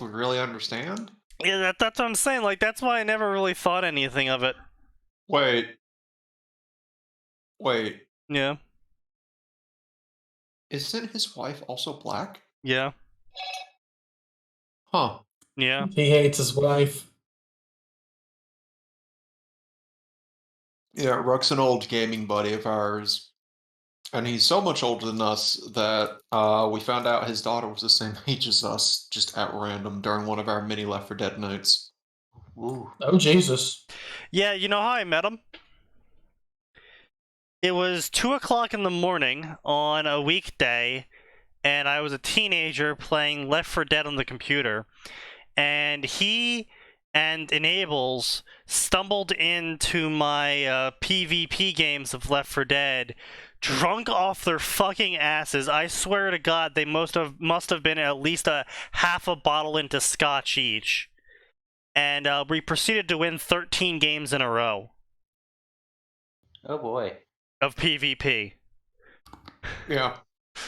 we really understand? Yeah, that's what I'm saying. Like, that's why I never really thought anything of it. Wait. Yeah. Isn't his wife also black? Yeah. Huh. Yeah. He hates his wife. Yeah, Ruck's an old gaming buddy of ours. And he's so much older than us that we found out his daughter was the same age as us, just at random, during one of our mini Left 4 Dead nights. Ooh. Oh, Jesus. Yeah, you know how I met him? It was 2 o'clock in the morning on a weekday, and I was a teenager playing Left 4 Dead on the computer. And he and Enables stumbled into my PvP games of Left 4 Dead, drunk off their fucking asses. I swear to God, they must have been at least a half a bottle into scotch each. And we proceeded to win 13 games in a row. Oh boy. Of PvP. Yeah.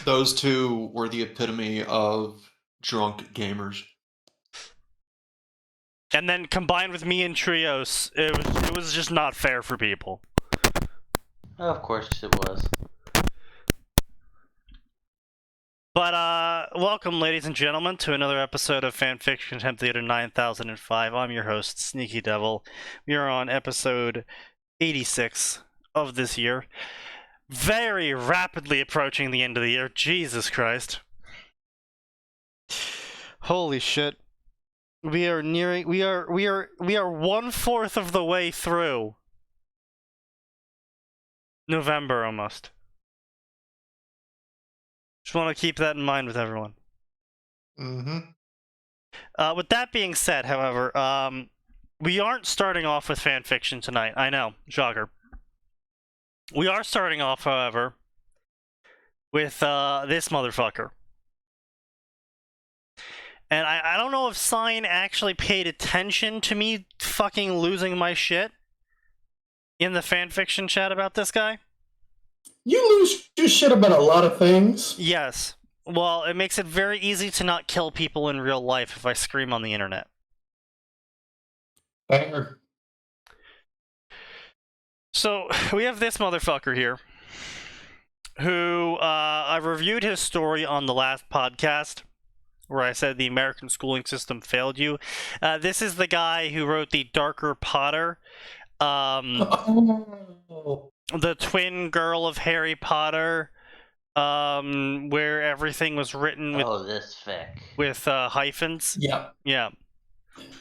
Those two were the epitome of drunk gamers. And then combined with me and Trios, it was just not fair for people. Oh, of course it was. But, welcome, ladies and gentlemen, to another episode of Fanfiction Contempt Theater 9005. I'm your host, SneakyDevil. We are on episode 86 of this year. Very rapidly approaching the end of the year. Jesus Christ. Holy shit. We are 1/4 of the way through November almost. Just want to keep that in mind with everyone. Mm-hmm. With that being said, however, we aren't starting off with fanfiction tonight. I know, shocker. We are starting off, however, with this motherfucker. And I don't know if Sign actually paid attention to me fucking losing my shit in the fanfiction chat about this guy. You lose your shit about a lot of things. Yes. Well, it makes it very easy to not kill people in real life if I scream on the internet. Fair. So, we have this motherfucker here, who, I reviewed his story on the last podcast, where I said the American schooling system failed you. This is the guy who wrote the Darker Potter, the twin girl of Harry Potter, where everything was written with this fic. with hyphens. Yeah. Yeah.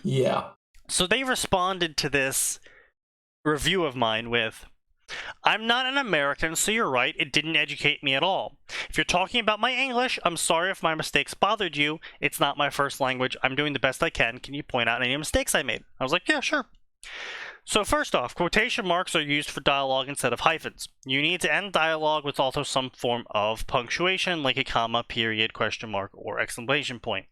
Yeah. So they responded to this review of mine with, I'm not an American, so you're right, it didn't educate me at all. If you're talking about my English, I'm sorry if my mistakes bothered you. It's not my first language. I'm doing the best I can. Can you point out any mistakes I made? I was like, yeah, sure. So first off, quotation marks are used for dialogue instead of hyphens. You need to end dialogue with also some form of punctuation, like a comma, period, question mark, or exclamation point.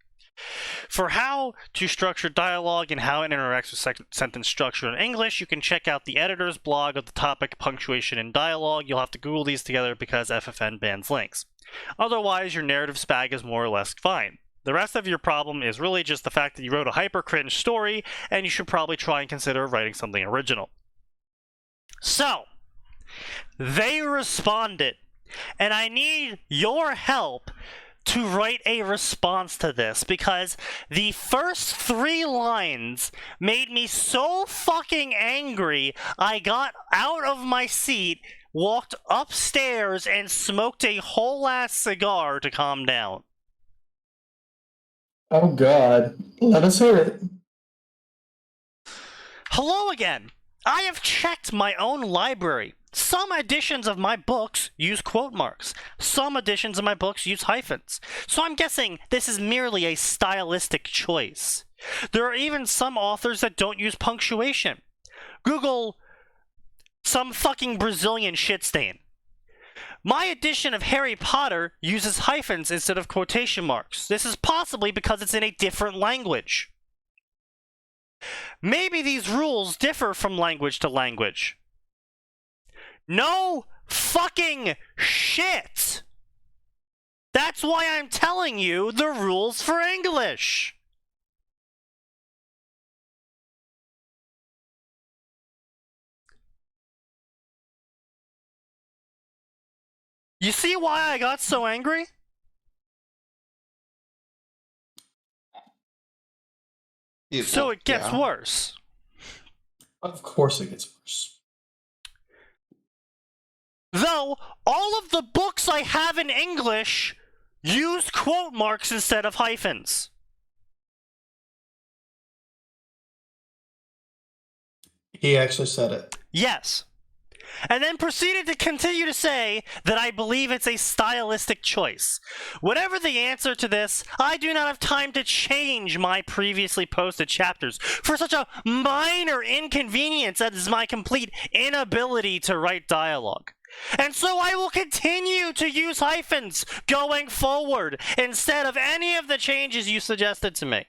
For how to structure dialogue and how it interacts with sentence structure in English, you can check out the editor's blog of the topic punctuation in dialogue. You'll have to Google these together because FFN bans links. Otherwise, your narrative spag is more or less fine. The rest of your problem is really just the fact that you wrote a hyper cringe story, and you should probably try and consider writing something original. So, they responded, and I need your help to write a response to this, because the first 3 lines made me so fucking angry, I got out of my seat, walked upstairs, and smoked a whole ass cigar to calm down. Oh, God. Let us hear it. Hello again. I have checked my own library. Some editions of my books use quote marks. Some editions of my books use hyphens. So I'm guessing this is merely a stylistic choice. There are even some authors that don't use punctuation. Google some fucking Brazilian shit stain. My edition of Harry Potter uses hyphens instead of quotation marks. This is possibly because it's in a different language. Maybe these rules differ from language to language. No fucking shit! That's why I'm telling you the rules for English! You see why I got so angry? So it gets worse. Of course it gets worse. Though, all of the books I have in English use quote marks instead of hyphens. He actually said it. Yes. And then proceeded to continue to say that I believe it's a stylistic choice. Whatever the answer to this, I do not have time to change my previously posted chapters for such a minor inconvenience as my complete inability to write dialogue. And so I will continue to use hyphens going forward instead of any of the changes you suggested to me.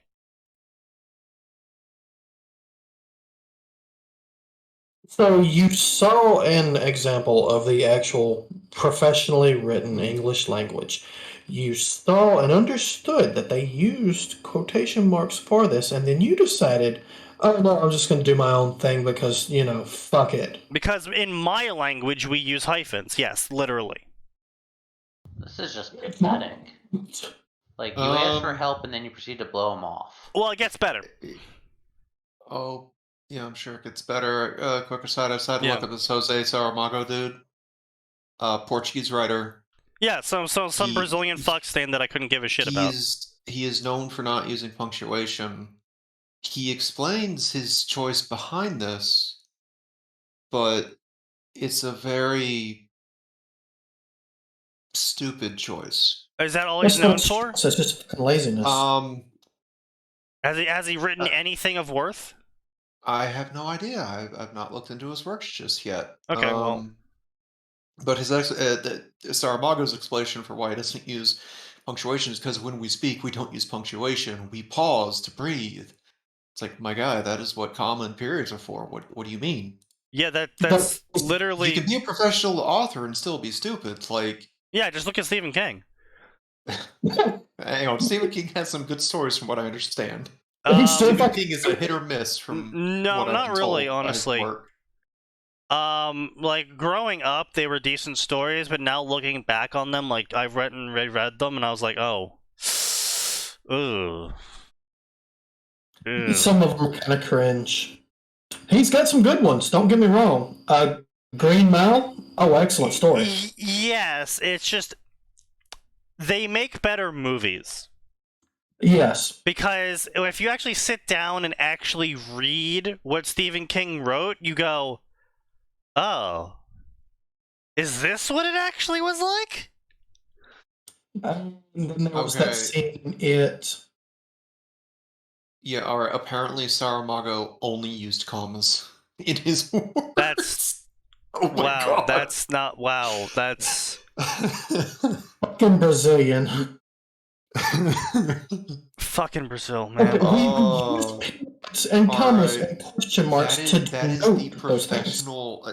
So you saw an example of the actual professionally written English language. You saw and understood that they used quotation marks for this, and then you decided, oh no, I'm just going to do my own thing because, fuck it. Because in my language, we use hyphens. Yes, literally. This is just pathetic. Like, you ask for help and then you proceed to blow them off. Well, it gets better. Oh, yeah, I'm sure it gets better. Quick aside, I decided to look at this Jose Saramago dude. Portuguese writer. Yeah, some Brazilian fuckstain that I couldn't give a shit about. He is known for not using punctuation. He explains his choice behind this, but it's a very stupid choice. Is that all he's known for? It's just fucking laziness. Has he written anything of worth? I have no idea. I've not looked into his works just yet. Okay, well. But his Saramago's explanation for why he doesn't use punctuation is because when we speak, we don't use punctuation. We pause to breathe. It's like, my guy, that is what comma and periods are for. What do you mean? Yeah, that's literally. You can be a professional author and still be stupid. Like, yeah, just look at Stephen King. Hang on, Stephen King has some good stories from what I understand. Stephen King is a hit or miss from no, what I've not been really, told honestly. by his work. Like growing up, they were decent stories, but now looking back on them, like I've read them, and I was like, oh, ugh. Some of them kind of cringe. He's got some good ones. Don't get me wrong. Green Mile. Oh, excellent story. Yes, it's just they make better movies. Yes. Because if you actually sit down and actually read what Stephen King wrote, you go, oh, is this what it actually was like? And then there was that scene, It. Yeah, alright, apparently Saramago only used commas in his work. That's... oh my wow, God. that's not... Wow, that's... Fucking Brazilian. Fucking Brazil, man. We use and commas and question marks to denote the professional.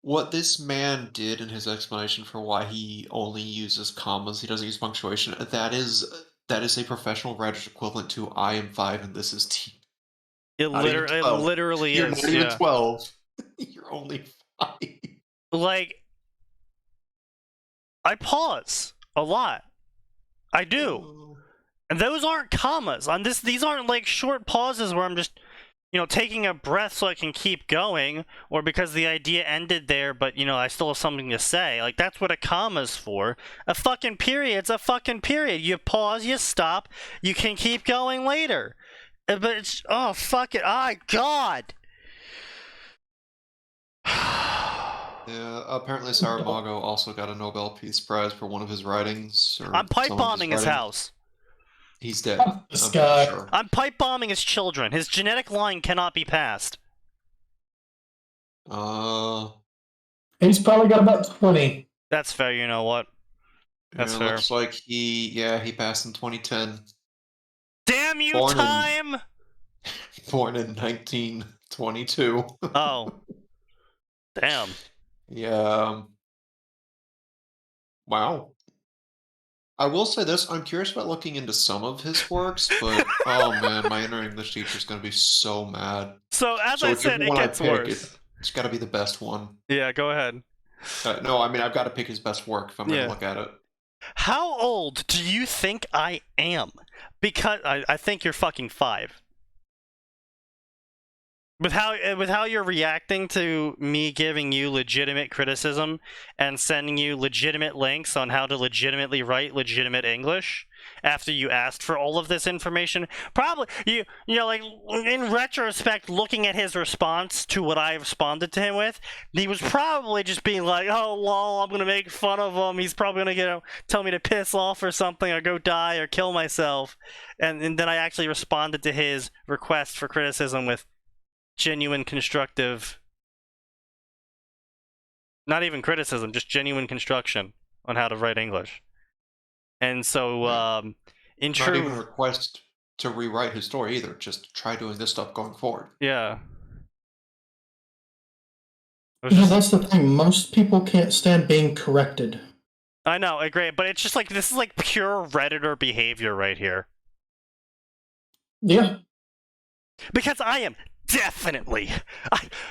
What this man did in his explanation for why he only uses commas, he doesn't use punctuation. That is a professional writer's equivalent to "I am 5 and this is T." It literally You're is. not even 12. You're only 5. Like, I pause a lot. I do. And those aren't commas. These aren't like short pauses where I'm just, taking a breath so I can keep going, or because the idea ended there, but I still have something to say. Like, that's what a comma's for. A fucking period's a fucking period. You pause, you stop, you can keep going later. But it's, oh, fuck it. Oh, God. Yeah, apparently Saramago also got a Nobel Peace Prize for one of his writings. I'm pipe bombing his house. He's dead. This guy. Sure. I'm pipe bombing his children. His genetic line cannot be passed. He's probably got about 20. That's fair, you know what? That's fair. Looks like he passed in 2010. Damn you, Born time! Born in 1922. Oh. Damn. Yeah. Wow. I will say this, I'm curious about looking into some of his works, but oh man, my inner English teacher's gonna be so mad. So, as I said, it gets worse. It's gotta be the best one. Yeah, go ahead. No, I mean, I've got to pick his best work if I'm going Yeah. to look at it. How old do you think I am? Because I think you're fucking 5. With how you're reacting to me giving you legitimate criticism and sending you legitimate links on how to legitimately write legitimate English after you asked for all of this information, probably you know, like, in retrospect, looking at his response to what I responded to him with, he was probably just being like, "Oh lol, I'm gonna make fun of him. He's probably gonna tell me to piss off or something, or go die or kill myself," and then I actually responded to his request for criticism with genuine constructive, not even criticism, just genuine construction on how to write English. And so in Not even a true request to rewrite his story either. Just try doing this stuff going forward. yeah, That's the thing. Most people can't stand being corrected. I know, I agree, but it's just like, this is like pure Redditor behavior right here. Yeah. Because I am definitely,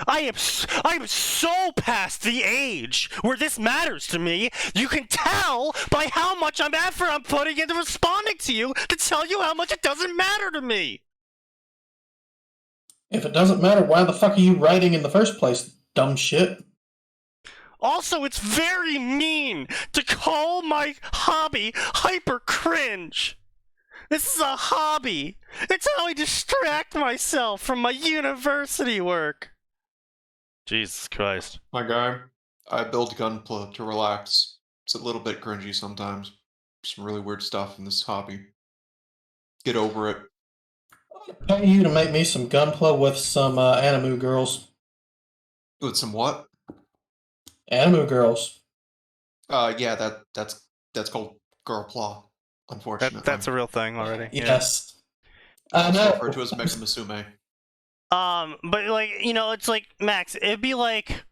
I am so past the age where this matters to me. You can tell by how much effort I'm putting into responding to you to tell you how much it doesn't matter to me. If it doesn't matter, why the fuck are you writing in the first place, dumb shit? Also, it's very mean to call my hobby hyper cringe. This is a hobby. It's how I distract myself from my university work. Jesus Christ. My guy, I build Gunpla to relax. It's a little bit cringy sometimes. Some really weird stuff in this hobby. Get over it. I pay you to make me some Gunpla with some Animu girls. With some what? Animu girls. Yeah, that's called Girlpla, unfortunately. That's a real thing already. Yes. It's I know. referred to as Mecha Musume. But like, you know, it's like, Max, it'd be like,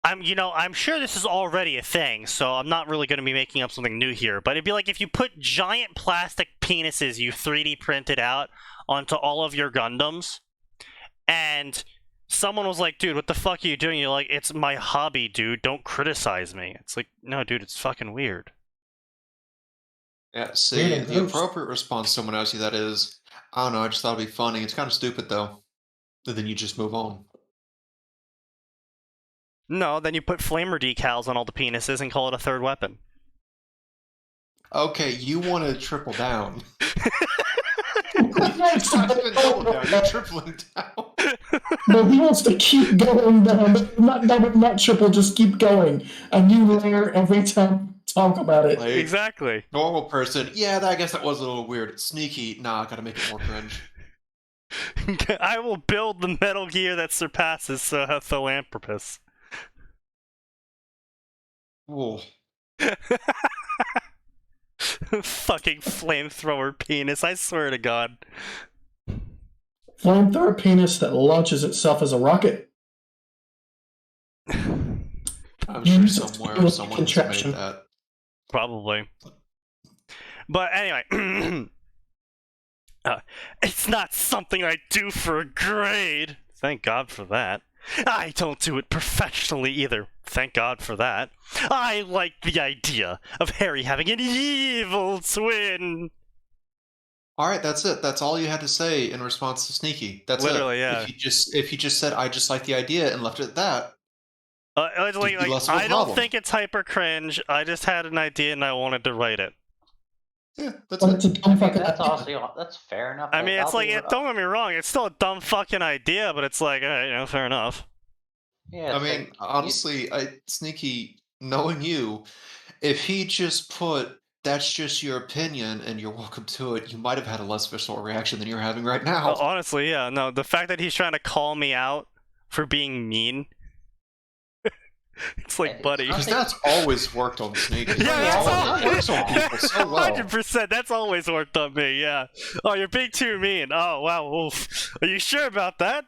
I'm sure this is already a thing, so I'm not really going to be making up something new here, but it'd be like if you put giant plastic penises you 3D printed out onto all of your Gundams, and someone was like, "Dude, what the fuck are you doing?" You're like, "It's my hobby, dude. Don't criticize me." It's like, no, dude, it's fucking weird. Yeah, see, the appropriate response to someone asks you that is, I don't know, I just thought it'd be funny. It's kind of stupid, though. And then you just move on. No, then you put flamer decals on all the penises and call it a third weapon. Okay, you want to triple down. It's not even double down, you're tripling down. No, he wants to keep going down. Not double, not triple, just keep going. A new layer every time we talk about it. Like, Exactly. normal person, yeah, I guess that was a little weird. Sneaky, nah, gotta make it more cringe. I will build the Metal Gear that surpasses Philanthropus. Ooh. Fucking flamethrower penis, I swear to God. Flamethrower penis that launches itself as a rocket. I'm sure somewhere someone has made that. Probably. But anyway, it's not something I do for a grade. Thank God for that. I don't do it professionally either. Thank God for that. I like the idea of Harry having an evil twin. Alright, that's it. That's all you had to say in response to Sneaky. That's Literally, it. yeah. If you just said, I just like the idea and left it at that, Like, less of a I don't problem. think it's hyper cringe. I just had an idea and I wanted to write it. yeah, that's Well, it. it's a dumb fucking That's idea. also that's fair enough. I mean, it's I'll like, do don't get me wrong, it's still a dumb fucking idea, but it's like, fair enough. Yeah, I it's mean, like, honestly, Sneaky, knowing you, if he just put, that's just your opinion and you're welcome to it, you might have had a less visceral reaction than you're having right now. Honestly, yeah, no, the fact that he's trying to call me out for being mean, it's like, buddy. Because that's always worked on Sneaky. Yeah, that works on people so well. 100%. That's always worked on me. Yeah. Oh, you're being too mean. Oh, wow. Oof. Are you sure about that?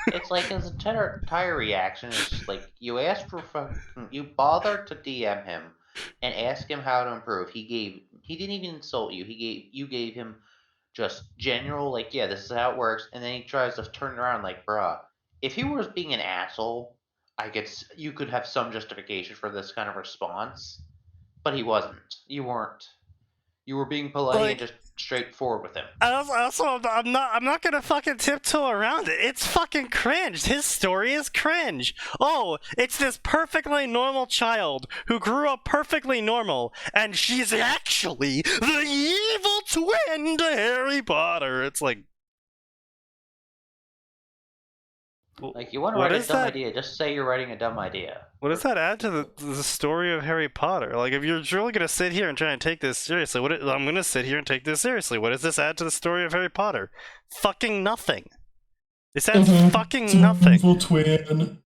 it's like his entire reaction is just like you asked you bothered to DM him and ask him how to improve. He didn't even insult you. You gave him just general like, yeah, this is how it works, and then he tries to turn it around like, bruh, if he was being an asshole, you could have some justification for this kind of response, but he wasn't. You weren't. You were being polite and just straightforward with him. I'm not gonna fucking tiptoe around it. It's fucking cringe. His story is cringe. Oh, it's this perfectly normal child who grew up perfectly normal, and she's actually the evil twin to Harry Potter. It's like, Like, you want to write a dumb idea, just say you're writing a dumb idea. what does that add to the story of Harry Potter? Like, if you're really gonna sit here and try and take this seriously, I'm gonna sit here and take this seriously. What does this add to the story of Harry Potter? Fucking nothing. This adds fucking nothing. Evil twin.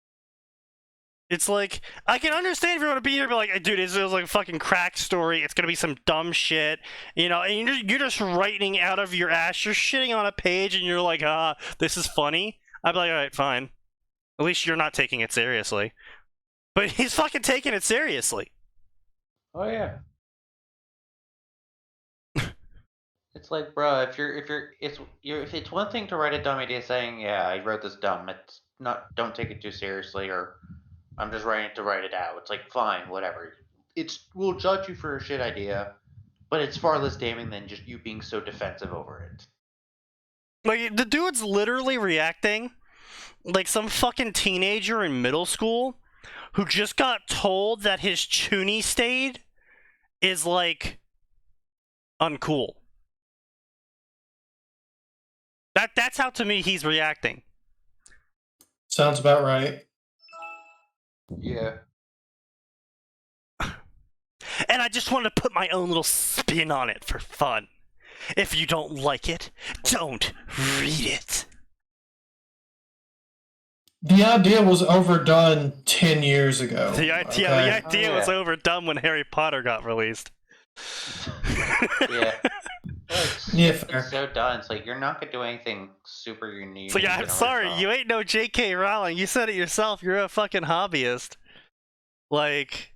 It's like, I can understand if you want to be here and be like, dude, this is like a fucking crack story. It's gonna be some dumb shit, you know, and you're just writing out of your ass. You're shitting on a page and you're like, this is funny. I'd be like, alright, fine. At least you're not taking it seriously. But he's fucking taking it seriously. Oh yeah. It's like, bro, if it's one thing to write a dumb idea saying, yeah, I wrote this dumb. It's not. Don't take it too seriously, or I'm just writing it to write it out. It's like, fine, whatever. We'll judge you for a shit idea, but it's far less damning than just you being so defensive over it. Like, the dude's literally reacting like some fucking teenager in middle school who just got told that his chuny stayed is, like, uncool. That's how, to me, he's reacting. Sounds about right. Yeah. And I just wanted to put my own little spin on it for fun. If you don't like it, don't read it. The idea was overdone 10 years ago. The idea was overdone when Harry Potter got released. Yeah. Fair. It's so done. It's like, you're not gonna do anything super unique. So yeah, I'm sorry, you ain't no J.K. Rowling. You said it yourself. You're a fucking hobbyist. Like,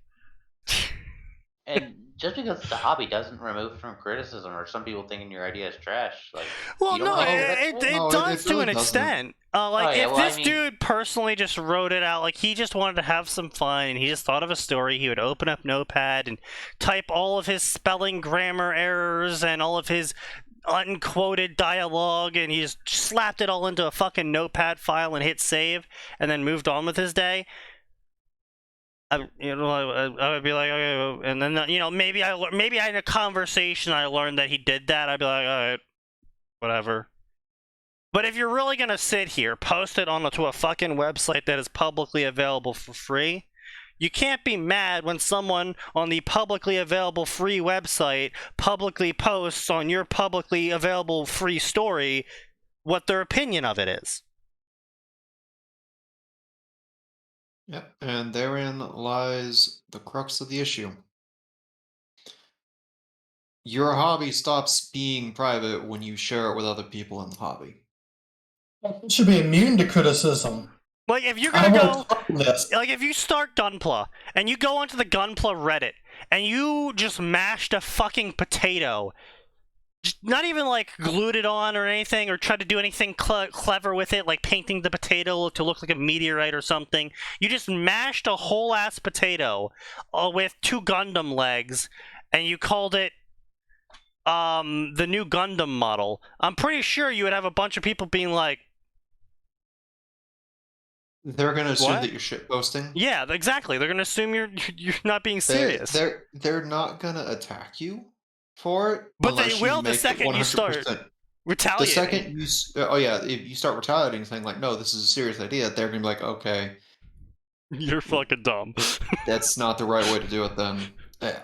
and just because it's a hobby doesn't remove from criticism or some people thinking your idea is trash. Like, well, you don't no, like it does to an extent. If this dude personally just wrote it out, like, he just wanted to have some fun, and he just thought of a story, he would open up Notepad and type all of his spelling, grammar errors, and all of his unquoted dialogue, and he just slapped it all into a fucking Notepad file and hit save, and then moved on with his day. I would be like, okay, and then maybe I in a conversation I learned that he did that. I'd be like, all right, whatever. But if you're really gonna sit here, post it to a fucking website that is publicly available for free, you can't be mad when someone on the publicly available free website publicly posts on your publicly available free story what their opinion of it is. Yep, and therein lies the crux of the issue. Your hobby stops being private when you share it with other people in the hobby. It should be immune to criticism. Like, if you're gonna go, like, if you start Gunpla, and you go onto the Gunpla Reddit, and you just mashed a fucking potato, just not even, like, glued it on or anything, or tried to do anything clever with it, like painting the potato to look like a meteorite or something. You just mashed a whole-ass potato with 2 Gundam legs, and you called it the new Gundam model. I'm pretty sure you would have a bunch of people being like, they're gonna assume that you're shitposting. Yeah, exactly. They're gonna assume you're not being serious. They're not gonna attack you for it, but they will the second you start retaliating. The second you, if you start retaliating, saying like, "No, this is a serious idea," they're gonna be like, "Okay, you're fucking dumb." That's not the right way to do it. Then,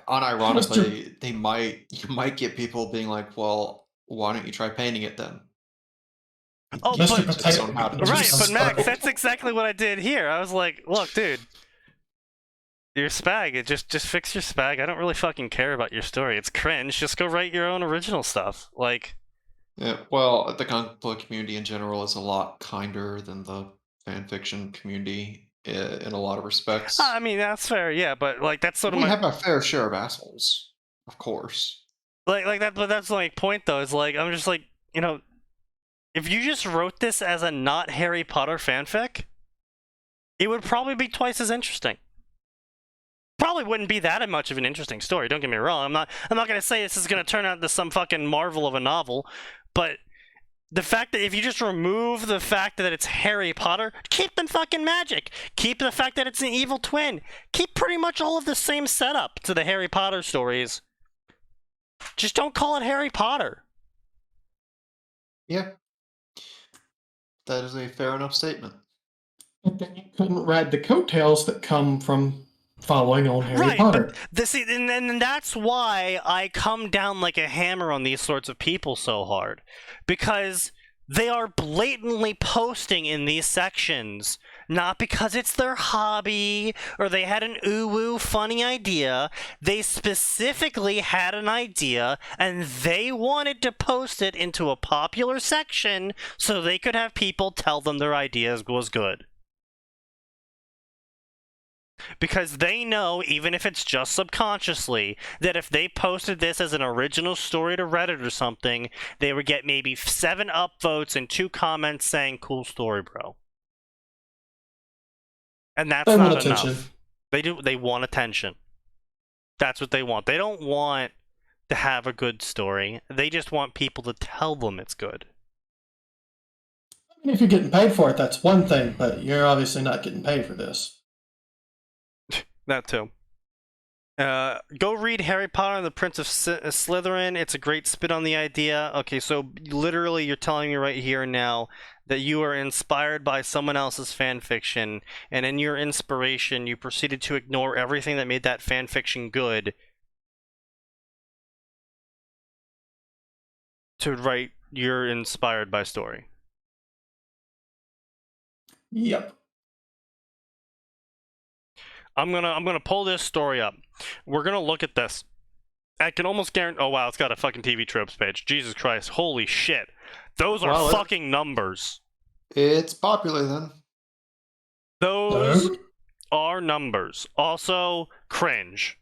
unironically, you might get people being like, "Well, why don't you try painting it then?" Oh, but Max, that's exactly what I did here. I was like, "Look, dude, your spag. Just fix your spag. I don't really fucking care about your story. It's cringe. Just go write your own original stuff." Like, yeah. Well, the Contempt community in general is a lot kinder than the fanfiction community in a lot of respects. I mean, that's fair, yeah, but like that's sort of we have a fair share of assholes, of course. Like that, but that's my point though. Is like I'm just like, if you just wrote this as a not Harry Potter fanfic, it would probably be twice as interesting. Probably wouldn't be that much of an interesting story. Don't get me wrong. I'm not going to say this is going to turn out into some fucking marvel of a novel, but the fact that if you just remove the fact that it's Harry Potter, keep the fucking magic. Keep the fact that it's an evil twin. Keep pretty much all of the same setup to the Harry Potter stories. Just don't call it Harry Potter. Yeah. That is a fair enough statement. And then you couldn't ride the coattails that come from following on Harry Potter. But and that's why I come down like a hammer on these sorts of people so hard. Because they are blatantly posting in these sections, not because it's their hobby or they had an ooh-woo funny idea. They specifically had an idea and they wanted to post it into a popular section so they could have people tell them their idea was good. Because they know, even if it's just subconsciously, that if they posted this as an original story to Reddit or something, they would get maybe 7 upvotes and 2 comments saying, cool story, bro. And that's not enough. They want attention. That's what they want. They don't want to have a good story. They just want people to tell them it's good. I mean, if you're getting paid for it, that's one thing, but you're obviously not getting paid for this. That too. Go read Harry Potter and the Prince of Slytherin. It's a great spin on the idea. Okay, so literally you're telling me right here and now that you are inspired by someone else's fan fiction, and in your inspiration you proceeded to ignore everything that made that fan fiction good to write your inspired by story. Yep. I'm gonna pull this story up. We're gonna look at this. I can almost guarantee. Oh wow, it's got a fucking TV tropes page. Jesus Christ, holy shit! Those are fucking numbers. It's popular then. Those are numbers. Also, cringe.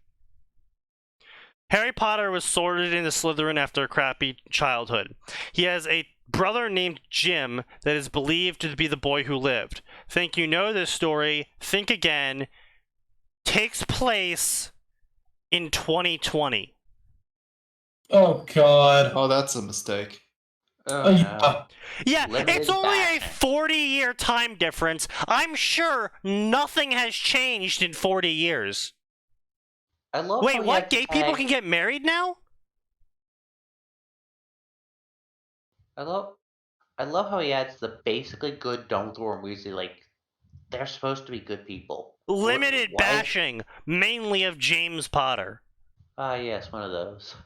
Harry Potter was sorted into Slytherin after a crappy childhood. He has a brother named Jim that is believed to be the boy who lived. Think you know this story? Think again. Takes place in 2020. Oh god. Oh, that's a mistake. Yeah. Yeah, Limited it's only a back. 40-year time difference. I'm sure nothing has changed in 40 years. I love Wait, how he what? had to Gay people tag- can get married now? I love how he adds the basically good Dumbledore and Weasley, like, they're supposed to be good people. Limited Why- bashing, mainly of James Potter. Ah, yes, one of those.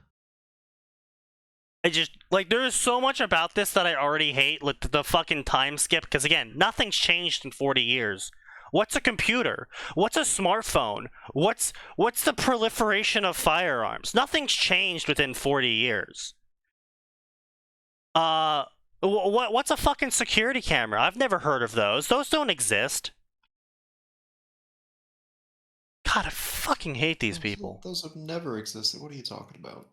I just, like, there is so much about this that I already hate, like the fucking time skip, because again, nothing's changed in 40 years. What's a computer? What's a smartphone? What's the proliferation of firearms? Nothing's changed within 40 years. What's a fucking security camera? I've never heard of those. Those don't exist. God, I fucking hate these people. Those have never existed. What are you talking about?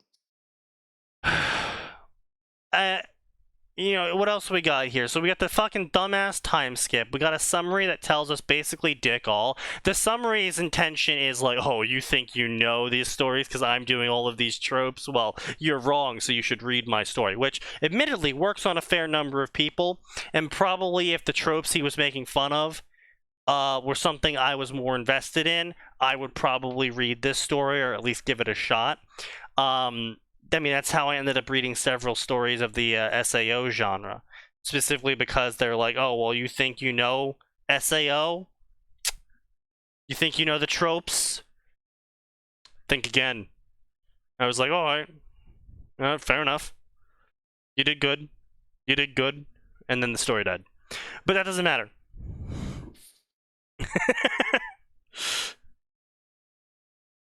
You know, what else we got here? So we got the fucking dumbass time skip. We got a summary that tells us basically dick all. The summary's intention is like, oh, you think you know these stories because I'm doing all of these tropes? Well, you're wrong, so you should read my story, which admittedly works on a fair number of people, and probably if the tropes he was making fun of were something I was more invested in, I would probably read this story or at least give it a shot. I mean, that's how I ended up reading several stories of the SAO genre, specifically because they're like, oh, well, you think you know SAO? You think you know the tropes? Think again. I was like, all right, fair enough. You did good. You did good. And then the story died. But that doesn't matter.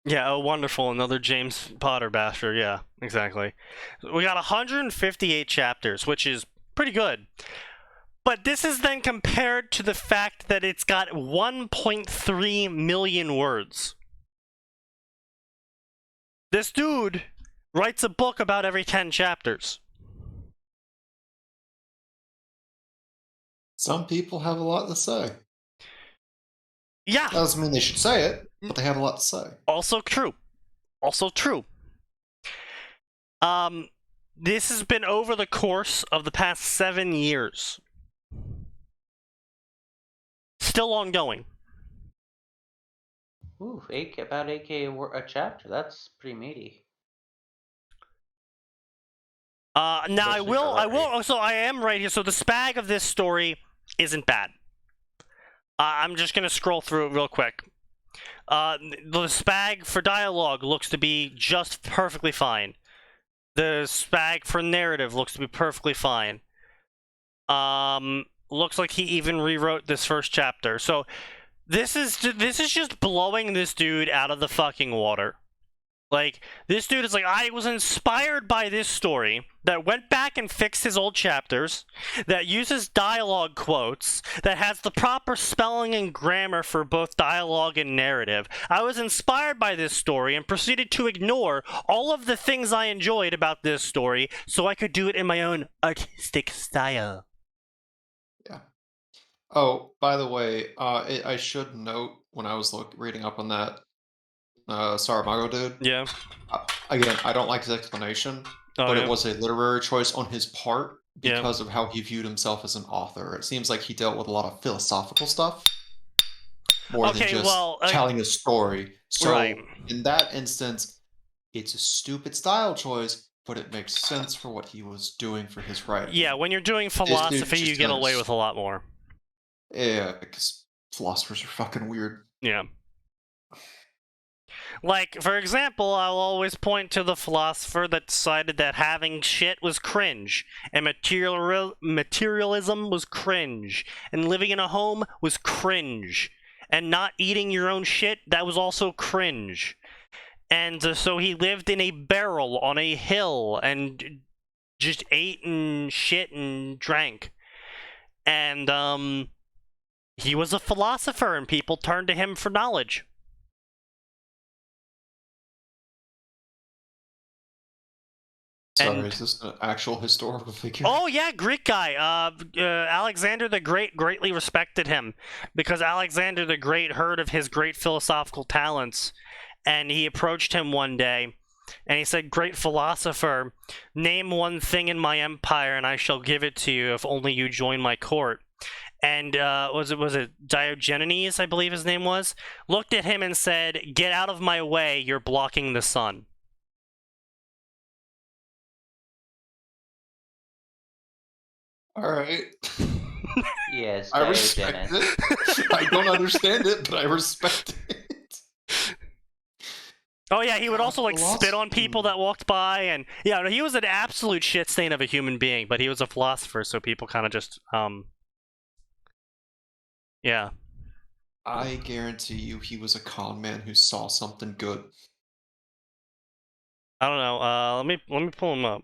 Yeah, oh, wonderful. Another James Potter basher. Yeah, exactly. We got 158 chapters, which is pretty good. But this is then compared to the fact that it's got 1.3 million words. This dude writes a book about every 10 chapters. Some people have a lot to say. Yeah. That doesn't mean they should say it, but they have a lot to say. Also true. This has been over the course of the past 7 years. Still ongoing. Ooh, about 8K a chapter. That's pretty meaty. Now I Especially for that rate. so I am right here. So the spag of this story isn't bad. I'm just gonna scroll through it real quick. The spag for dialogue looks to be just perfectly fine. The spag for narrative looks to be perfectly fine. Looks like he even rewrote this first chapter. So this is just blowing this dude out of the fucking water. Like, this dude is like, I was inspired by this story that went back and fixed his old chapters, that uses dialogue quotes, that has the proper spelling and grammar for both dialogue and narrative. I was inspired by this story and proceeded to ignore all of the things I enjoyed about this story so I could do it in my own artistic style. Yeah. Oh, by the way, I should note when I was reading up on that Saramago dude. Yeah. Again, I don't like his explanation, but yeah. it was a literary choice on his part because of how he viewed himself as an author. It seems like he dealt with a lot of philosophical stuff more than just telling a story. So in that instance, it's a stupid style choice, but it makes sense for what he was doing for his writing. Yeah, when you're doing philosophy, you get away with a lot more. Yeah, because philosophers are fucking weird. Yeah. Like, for example, I'll always point to the philosopher that decided that having shit was cringe, and materialism was cringe, and living in a home was cringe, and not eating your own shit, that was also cringe. And so he lived in a barrel on a hill, and just ate and shit and drank. And, he was a philosopher, and people turned to him for knowledge. Sorry, is this an actual historical figure? Oh yeah, Greek guy. Alexander the Great greatly respected him because Alexander the Great heard of his great philosophical talents, and he approached him one day, and he said, "Great philosopher, name one thing in my empire, and I shall give it to you if only you join my court." And was it Diogenes, I believe his name was, looked at him and said, "Get out of my way, you're blocking the sun." All right. Yes, I respect it. I don't understand it, but I respect it. Oh yeah, he would also like spit on people that walked by, and yeah, he was an absolute shit stain of a human being, but he was a philosopher, so people kind of just yeah. I guarantee you he was a con man who saw something good. I don't know. Let me pull him up.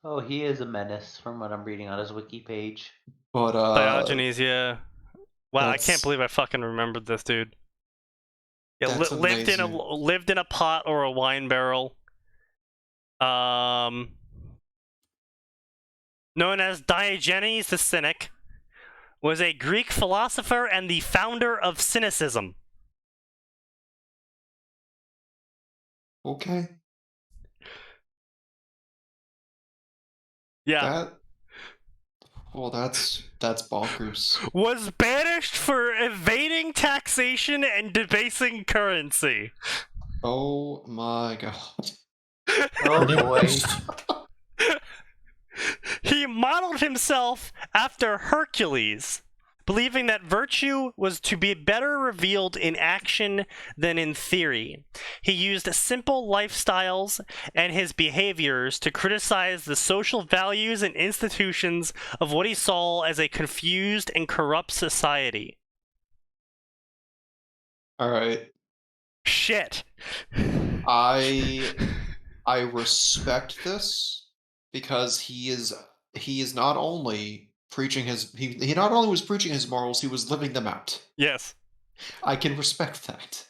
Oh, he is a menace from what I'm reading on his wiki page. But Diogenes, yeah. Wow, I can't believe I fucking remembered this dude. Yeah, lived in a pot or a wine barrel. Known as Diogenes the Cynic, was a Greek philosopher and the founder of cynicism. Okay. Yeah. That's bonkers. Was banished for evading taxation and debasing currency. Oh my god. Oh boy. He modeled himself after Hercules, believing that virtue was to be better revealed in action than in theory. He used simple lifestyles and his behaviors to criticize the social values and institutions of what he saw as a confused and corrupt society. All right. Shit. I respect this because he is not only preaching he not only was preaching his morals, he was living them out. Yes. I can respect that.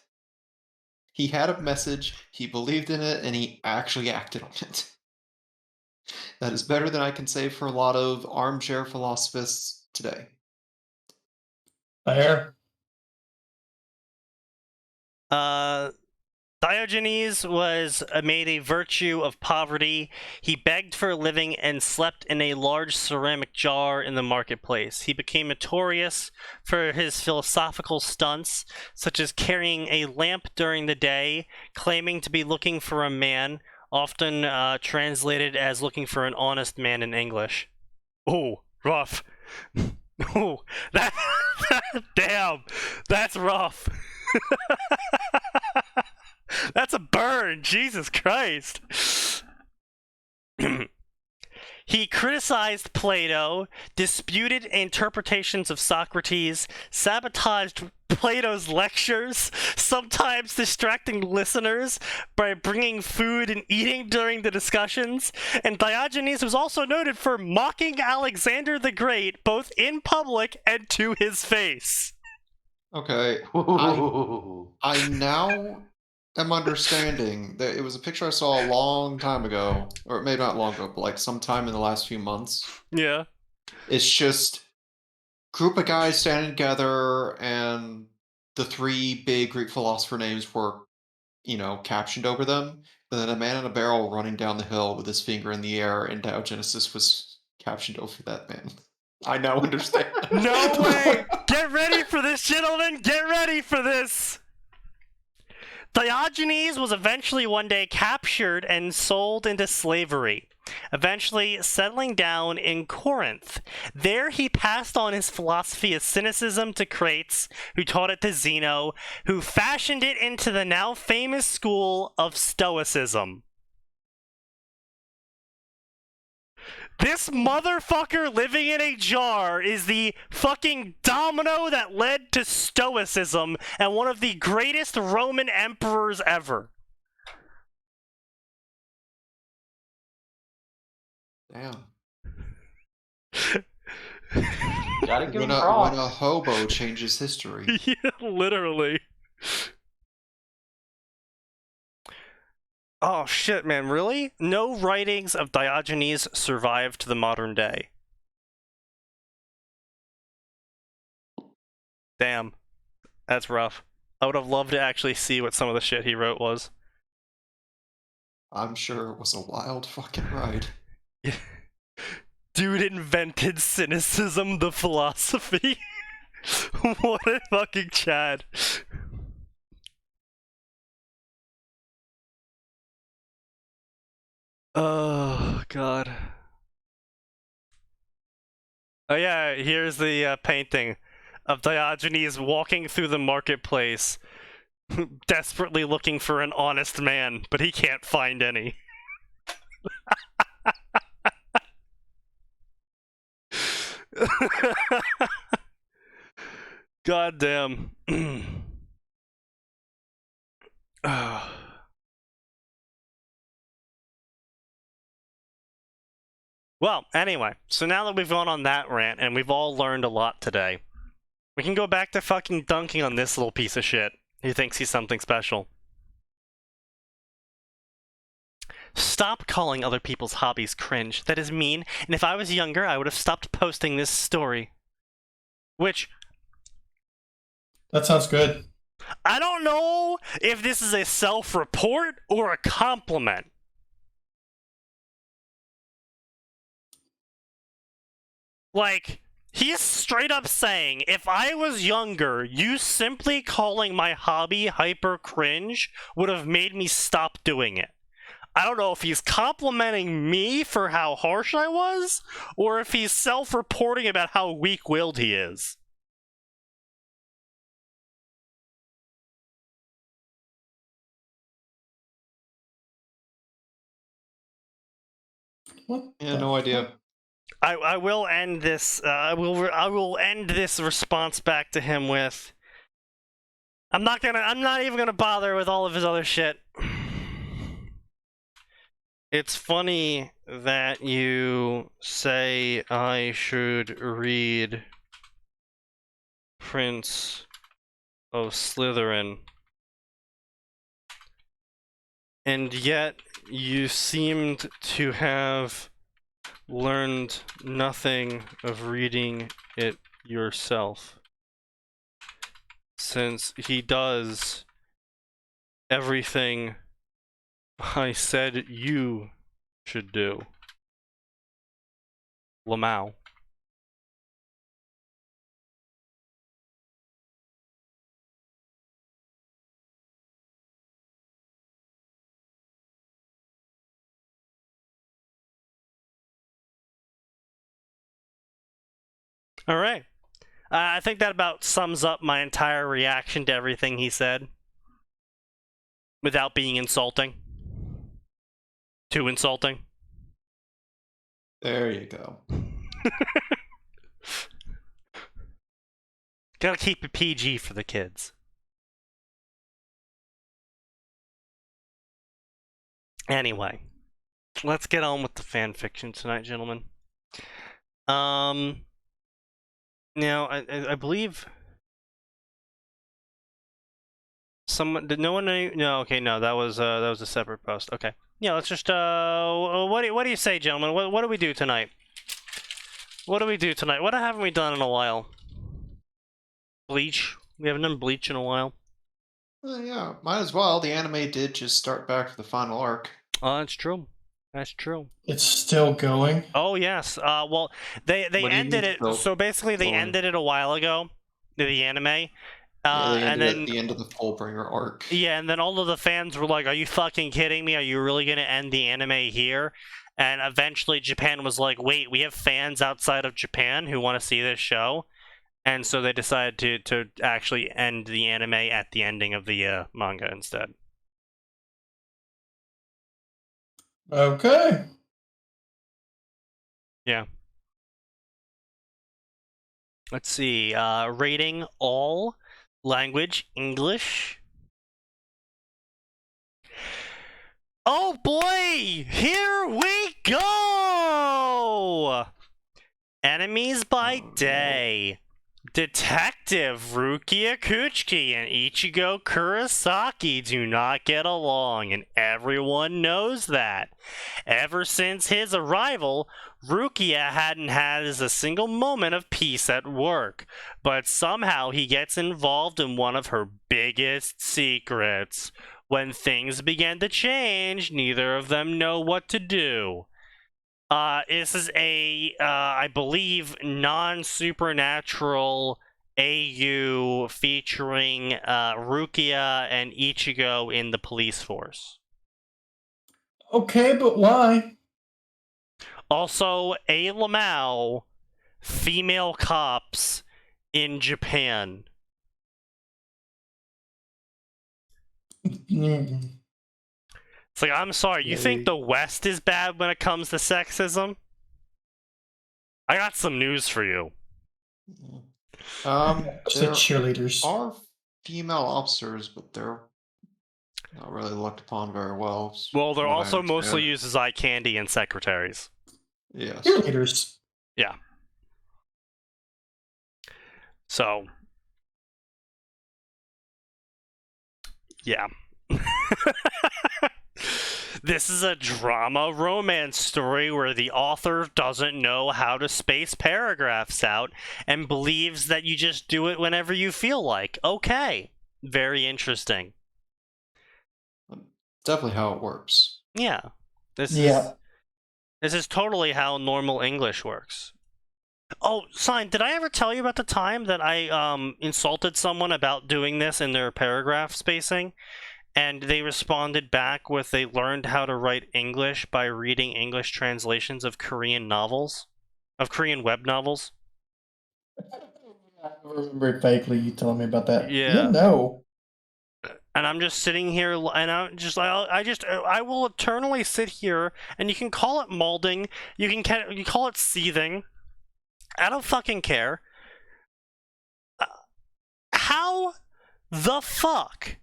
He had a message, he believed in it, and he actually acted on it. That is better than I can say for a lot of armchair philosophists today. Fair. Diogenes was made a virtue of poverty. He begged for a living and slept in a large ceramic jar in the marketplace. He became notorious for his philosophical stunts, such as carrying a lamp during the day, claiming to be looking for a man, often translated as looking for an honest man in English. Ooh, rough. Ooh, that damn, that's rough. That's a burn, Jesus Christ. He criticized Plato, disputed interpretations of Socrates, sabotaged Plato's lectures, sometimes distracting listeners by bringing food and eating during the discussions, and Diogenes was also noted for mocking Alexander the Great, both in public and to his face. Okay, I now am understanding that it was a picture I saw a long time ago, or maybe not long ago, but like sometime in the last few months. Yeah. It's just group of guys standing together, and the three big Greek philosopher names were, captioned over them. But then a man in a barrel running down the hill with his finger in the air, and Diogenesis was captioned over that man. I now understand. No way! Get ready for this, gentlemen! Get ready for this! Diogenes was eventually one day captured and sold into slavery, eventually settling down in Corinth. There he passed on his philosophy of cynicism to Crates, who taught it to Zeno, who fashioned it into the now famous school of Stoicism. This motherfucker living in a jar is the fucking domino that led to Stoicism and one of the greatest Roman emperors ever. Damn. Gotta give him When a props. hobo changes history. Yeah, literally. Oh shit, man, really? No writings of Diogenes survive to the modern day. Damn. That's rough. I would have loved to actually see what some of the shit he wrote was. I'm sure it was a wild fucking ride. Dude invented cynicism, the philosophy. What a fucking Chad. Oh, God. Oh yeah, here's the painting of Diogenes walking through the marketplace, desperately looking for an honest man, but he can't find any. God damn. Well, anyway, so now that we've gone on that rant and we've all learned a lot today, we can go back to fucking dunking on this little piece of shit who thinks he's something special. Stop calling other people's hobbies cringe. That is mean, and if I was younger, I would have stopped posting this story. Which... That sounds good. I don't know if this is a self-report or a compliment. Like, he's straight up saying, if I was younger, you simply calling my hobby hyper cringe would have made me stop doing it. I don't know if he's complimenting me for how harsh I was, or if he's self-reporting about how weak-willed he is. What? Yeah, no idea. I will end this. I will end this response back to him with. I'm not even gonna bother with all of his other shit. It's funny that you say I should read Prince of Slytherin, and yet you seemed to have learned nothing of reading it yourself, since he does everything I said you should do. Lamau. All right. I think that about sums up my entire reaction to everything he said. Without being insulting. Too insulting. There you go. Gotta keep it PG for the kids. Anyway, let's get on with the fan fiction tonight, gentlemen. Now, I believe someone did. No one know? No, okay, no, that was a separate post. Okay, yeah, let's just what do you say, gentlemen? What do we do tonight? What do we do tonight? What haven't we done in a while? Bleach. We haven't done Bleach in a while. Yeah, might as well. The anime did just start back for the final arc. Oh, that's true. That's true. It's still going. Oh yes. Well, they ended it. So basically, they ended it a while ago. The anime. Yeah, they and ended then at the end of the Fullbringer arc. Yeah, and then all of the fans were like, "Are you fucking kidding me? Are you really gonna end the anime here?" And eventually, Japan was like, "Wait, we have fans outside of Japan who want to see this show," and so they decided to actually end the anime at the ending of the manga instead. Okay. Yeah. Let's see. Rating all language English. Oh boy! Here we go! Enemies by day. Detective Rukia Kuchiki and Ichigo Kurosaki do not get along, and everyone knows that. Ever since his arrival, Rukia hadn't had a single moment of peace at work, but somehow he gets involved in one of her biggest secrets. When things begin to change, neither of them know what to do. This is a, I believe, non-supernatural AU featuring Rukia and Ichigo in the police force. Okay, but why? Also, a Lamau, female cops in Japan. It's like, I'm sorry, you think the West is bad when it comes to sexism? I got some news for you. The cheerleaders are female officers, but they're not really looked upon very well. Well, they're also mostly used as eye candy and secretaries. Yes. Cheerleaders. Yeah. So. Yeah. This is a drama romance story where the author doesn't know how to space paragraphs out and believes that you just do it whenever you feel like. Okay. Very interesting. Definitely how it works. Yeah. This is totally how normal English works. Oh, Sign, did I ever tell you about the time that I insulted someone about doing this in their paragraph spacing? And they responded back with they learned how to write English by reading English translations of Korean novels? Of Korean web novels? I remember vaguely you telling me about that. Yeah. No. And I'm just sitting here, and I will eternally sit here, and you can call it molding, you call it seething. I don't fucking care. How the fuck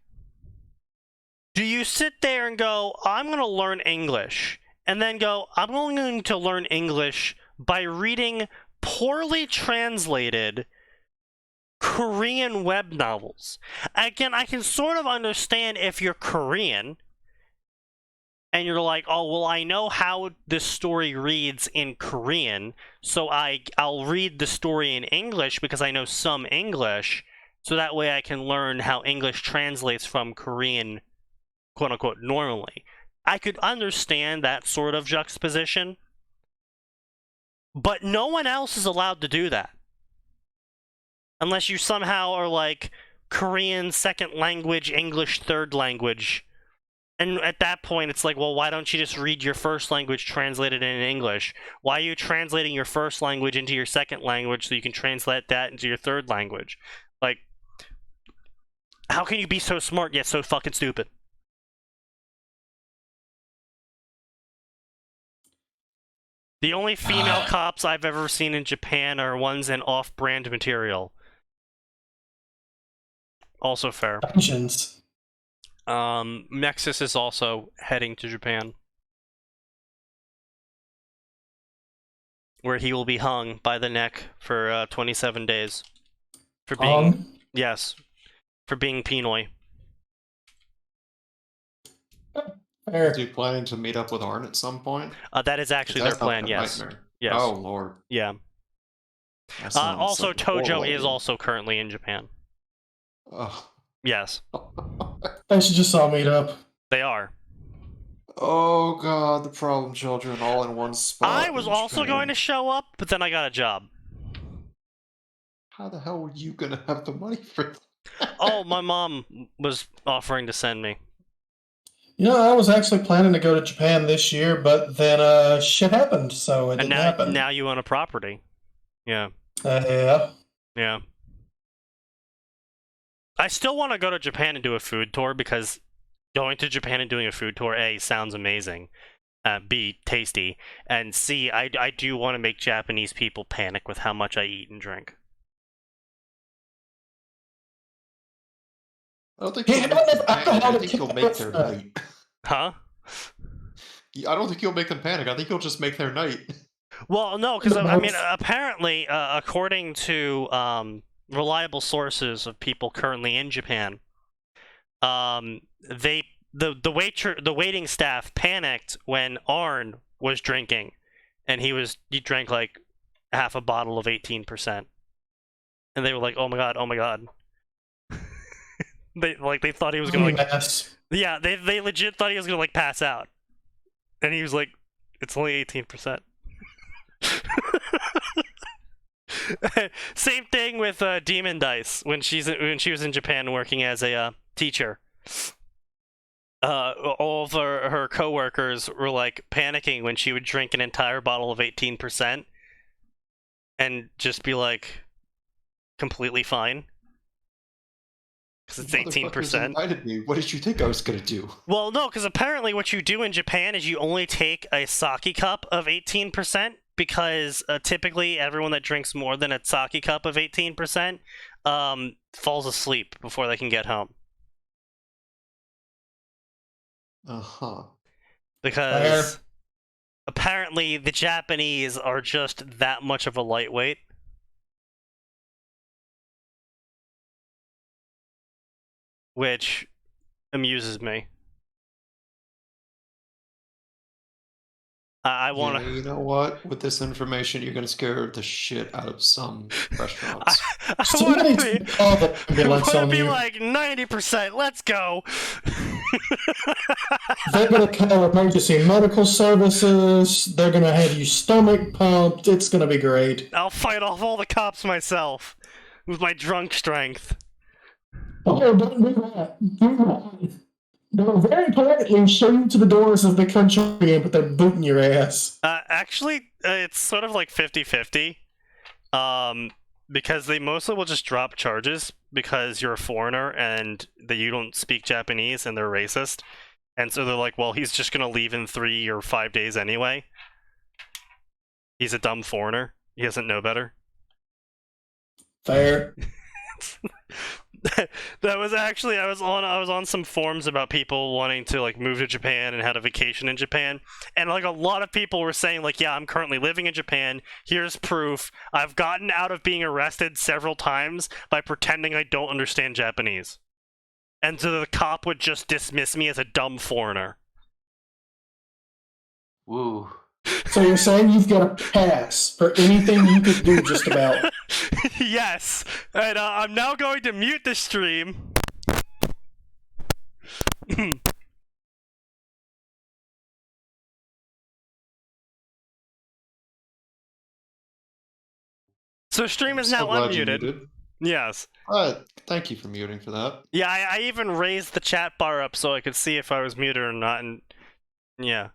do you sit there and go, I'm going to learn English, and then go, I'm only going to learn English by reading poorly translated Korean web novels? Again, I can sort of understand if you're Korean, and you're like, oh, well, I know how this story reads in Korean, so I'll read the story in English because I know some English, so that way I can learn how English translates from Korean quote unquote normally. I could understand that sort of juxtaposition, but no one else is allowed to do that. Unless you somehow are like Korean second language, English third language. And at that point, it's like, well, why don't you just read your first language translated in English? Why are you translating your first language into your second language so you can translate that into your third language? Like, how can you be so smart yet so fucking stupid? The only female cops I've ever seen in Japan are ones in off-brand material. Also fair. Vengeance. Nexus is also heading to Japan, where he will be hung by the neck for 27 days for being for being Pinoy. Fair. Is he planning to meet up with Arn at some point? That is actually their plan. Yes. Yes. Oh lord. Yeah. That sounds Also, like a Tojo horrible is idea. also currently in Japan. Oh. Yes, They should just all meet up. they are. Oh god, the problem children all in one spot. I was in also Japan. going to show up, but then I got a job. How the hell were you gonna have the money for that? Oh, my mom was offering to send me. You know, I was actually planning to go to Japan this year, but then shit happened, so it And didn't happen. now you own a property. Yeah. Yeah. Yeah. I still want to go to Japan and do a food tour because going to Japan and doing a food tour, A, sounds amazing, B, tasty, and C, I do want to make Japanese people panic with how much I eat and drink. I don't think Yeah, you'll make them I don't know panic. how I to think keep you'll up make with their that. night. Huh? I don't think you'll make them panic. I think you'll just make their night. Well, no, because I mean, apparently, according to reliable sources of people currently in Japan, the waiting staff panicked when Arn was drinking, and he drank like half a bottle of 18%, and they were like, "Oh my god, oh my god." they thought he was gonna yeah, they legit thought he was gonna like pass out, and he was like, "It's only 18%." Same thing with Demon Dice when she was in Japan working as a teacher. All of her coworkers were like panicking when she would drink an entire bottle of 18% and just be like completely fine because it's 18%. Invited me. What did you think I was gonna do? Well, no, because apparently what you do in Japan is you only take a sake cup of 18%. Because typically everyone that drinks more than a sake cup of 18% falls asleep before they can get home. Uh-huh. Because apparently the Japanese are just that much of a lightweight. Which amuses me. I want to. Yeah, you know what? With this information, you're gonna scare the shit out of some restaurants. I want to be you. like 90%. Let's go. They're gonna call emergency medical services. They're gonna have you stomach pumped. It's gonna be great. I'll fight off all the cops myself with my drunk strength. Oh, don't do that. Do that. They'll very politely show you to the doors of the country, but they're booting your ass. Actually, it's sort of like 50-50. Because they mostly will just drop charges because you're a foreigner and that you don't speak Japanese and they're racist. And so they're like, well, he's just going to leave in 3 or 5 days anyway. He's a dumb foreigner. He doesn't know better. Fair. That was actually I was on some forums about people wanting to like move to Japan and had a vacation in Japan, and like a lot of people were saying like, yeah, I'm currently living in Japan, here's proof. I've gotten out of being arrested several times by pretending I don't understand Japanese, and so the cop would just dismiss me as a dumb foreigner. Woo. So you're saying you've got a pass for anything you could do just about? Yes, and I'm now going to mute the stream. So stream is So now glad you unmuted. muted. Yes. Thank you for muting for that. Yeah, I even raised the chat bar up so I could see if I was muted or not, and yeah,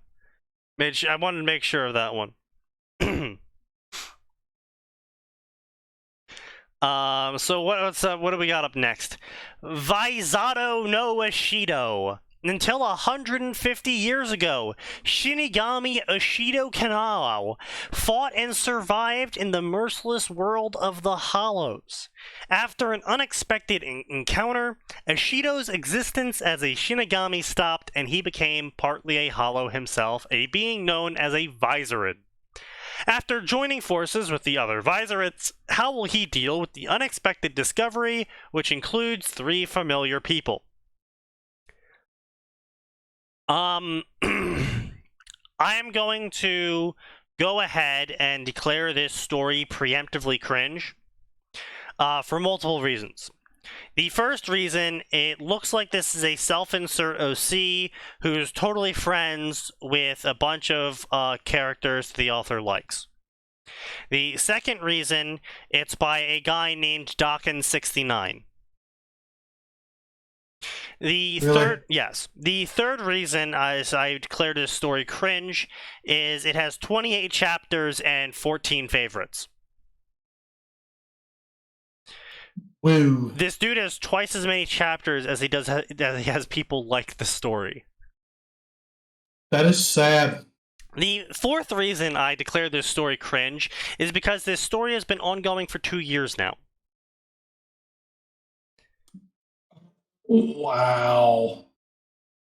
I wanted to make sure of that one. So what do we got up next? Vaizato no Ashido. Until 150 years ago, Shinigami Ashido Kanao fought and survived in the merciless world of the Hollows. After an unexpected encounter, Ashido's existence as a Shinigami stopped and he became partly a Hollow himself, a being known as a Visorid. After joining forces with the other Visorids, how will he deal with the unexpected discovery, which includes 3 familiar people? I am going to go ahead and declare this story preemptively cringe for multiple reasons. The first reason, it looks like this is a self-insert OC who's totally friends with a bunch of characters the author likes. The second reason, it's by a guy named Dokken69. The third reason as I declared this story cringe is it has 28 chapters and 14 favorites. Woo. This dude has twice as many chapters as he has people like the story. That is sad. The fourth reason I declared this story cringe is because this story has been ongoing for 2 years now. Wow.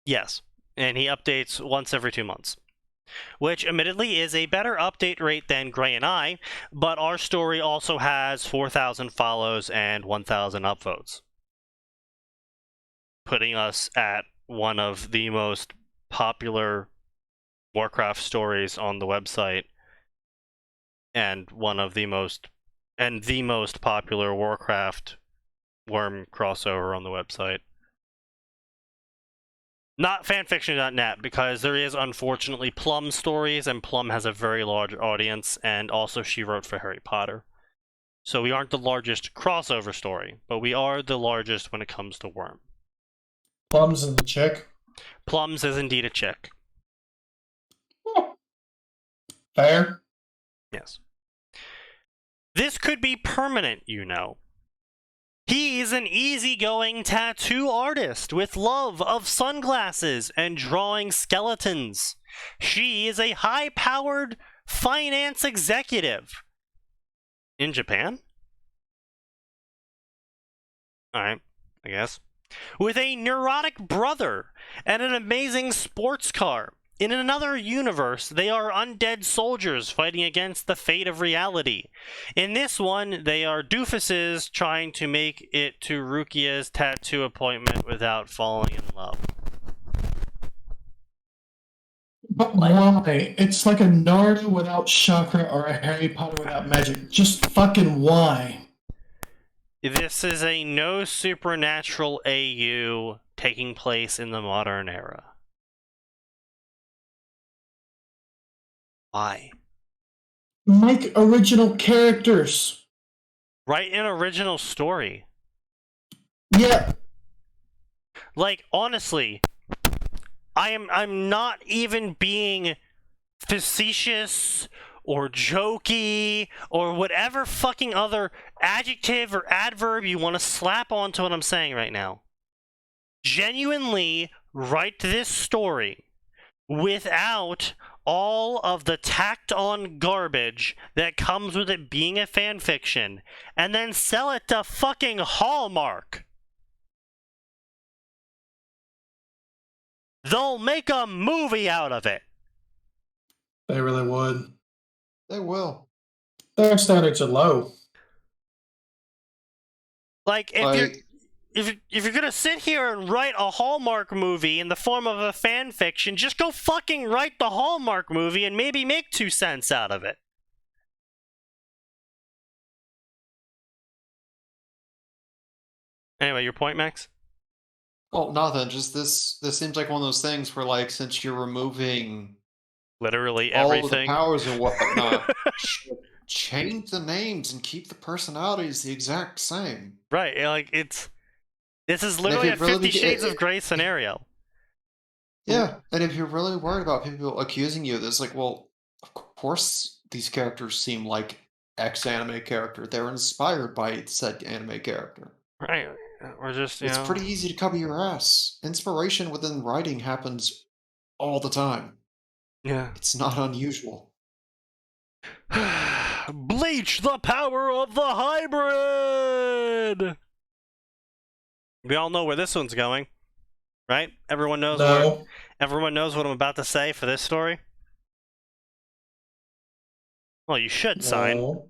Yes, and he updates once every 2 months. Which, admittedly, is a better update rate than Gray and I, but our story also has 4,000 follows and 1,000 upvotes. Putting us at one of the most popular Warcraft stories on the website, and the most popular Warcraft worm crossover on the website. Not fanfiction.net, because there is unfortunately Plum stories, and Plum has a very large audience, and also she wrote for Harry Potter. So we aren't the largest crossover story, but we are the largest when it comes to worm. Plums in the chick. Plums is indeed a chick. Fair. Yes. This could be permanent, you know. He's an easygoing tattoo artist with love of sunglasses and drawing skeletons. She is a high-powered finance executive. In Japan? Alright, I guess. With a neurotic brother and an amazing sports car. In another universe, they are undead soldiers fighting against the fate of reality. In this one, they are doofuses trying to make it to Rukia's tattoo appointment without falling in love. But why? It's like a Naruto without chakra or a Harry Potter without magic. Just fucking why? This is a no supernatural AU taking place in the modern era. Why? Make original characters. Write an original story. Yeah. Like, honestly, I'm not even being facetious or jokey or whatever fucking other adjective or adverb you want to slap onto what I'm saying right now. Genuinely write this story without all of the tacked-on garbage that comes with it being a fanfiction, and then sell it to fucking Hallmark. They'll make a movie out of it. They really would. They will. Their standards are low. Like, if you're gonna sit here and write a Hallmark movie in the form of a fan fiction, just go fucking write the Hallmark movie and maybe make 2 cents out of it. Anyway, your point, Max? Well, nothing. Just this seems like one of those things where, like, since you're removing Literally all everything. of the powers and whatnot, change the names and keep the personalities the exact same. Right, like this is And if literally you're a really 50 Shades of Grey scenario. Yeah, and if you're really worried about people accusing you of this, like, well, of course these characters seem like X anime character. They're inspired by said anime character. Right. We're just, It's pretty easy to cover your ass. Inspiration within writing happens all the time. Yeah. It's not unusual. Bleach, the power of the hybrid! We all know where this one's going, right? Everyone knows everyone knows what I'm about to say for this story? Well, you should, sign. No.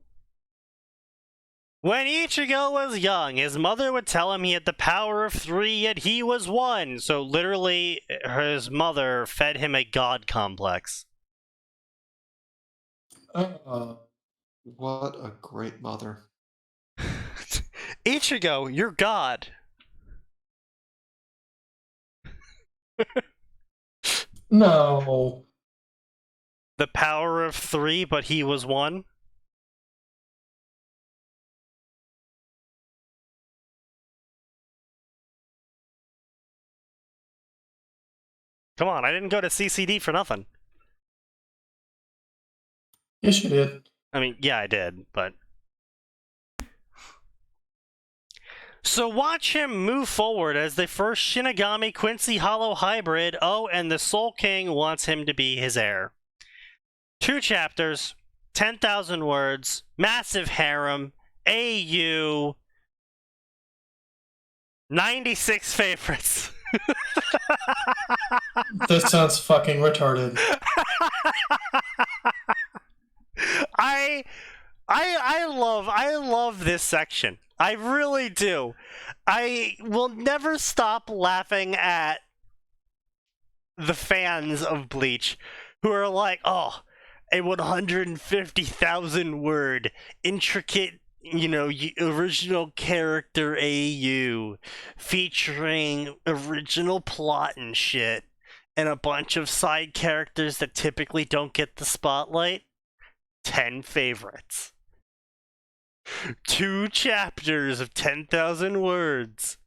When Ichigo was young, his mother would tell him he had the power of 3, yet he was 1. So literally, his mother fed him a god complex. What a great mother. Ichigo, you're God. No. The power of 3, but he was 1? Come on, I didn't go to CCD for nothing. Yes, you did. I mean, yeah, I did, but... So watch him move forward as the first Shinigami Quincy Hollow hybrid. Oh, and the Soul King wants him to be his heir. 2 chapters, 10,000 words, massive harem, AU, 96 favorites. This sounds fucking retarded. I love this section. I really do. I will never stop laughing at the fans of Bleach who are like, oh, a 150,000 word intricate, original character AU featuring original plot and shit and a bunch of side characters that typically don't get the spotlight. 10 favorites. 2 chapters of 10,000 words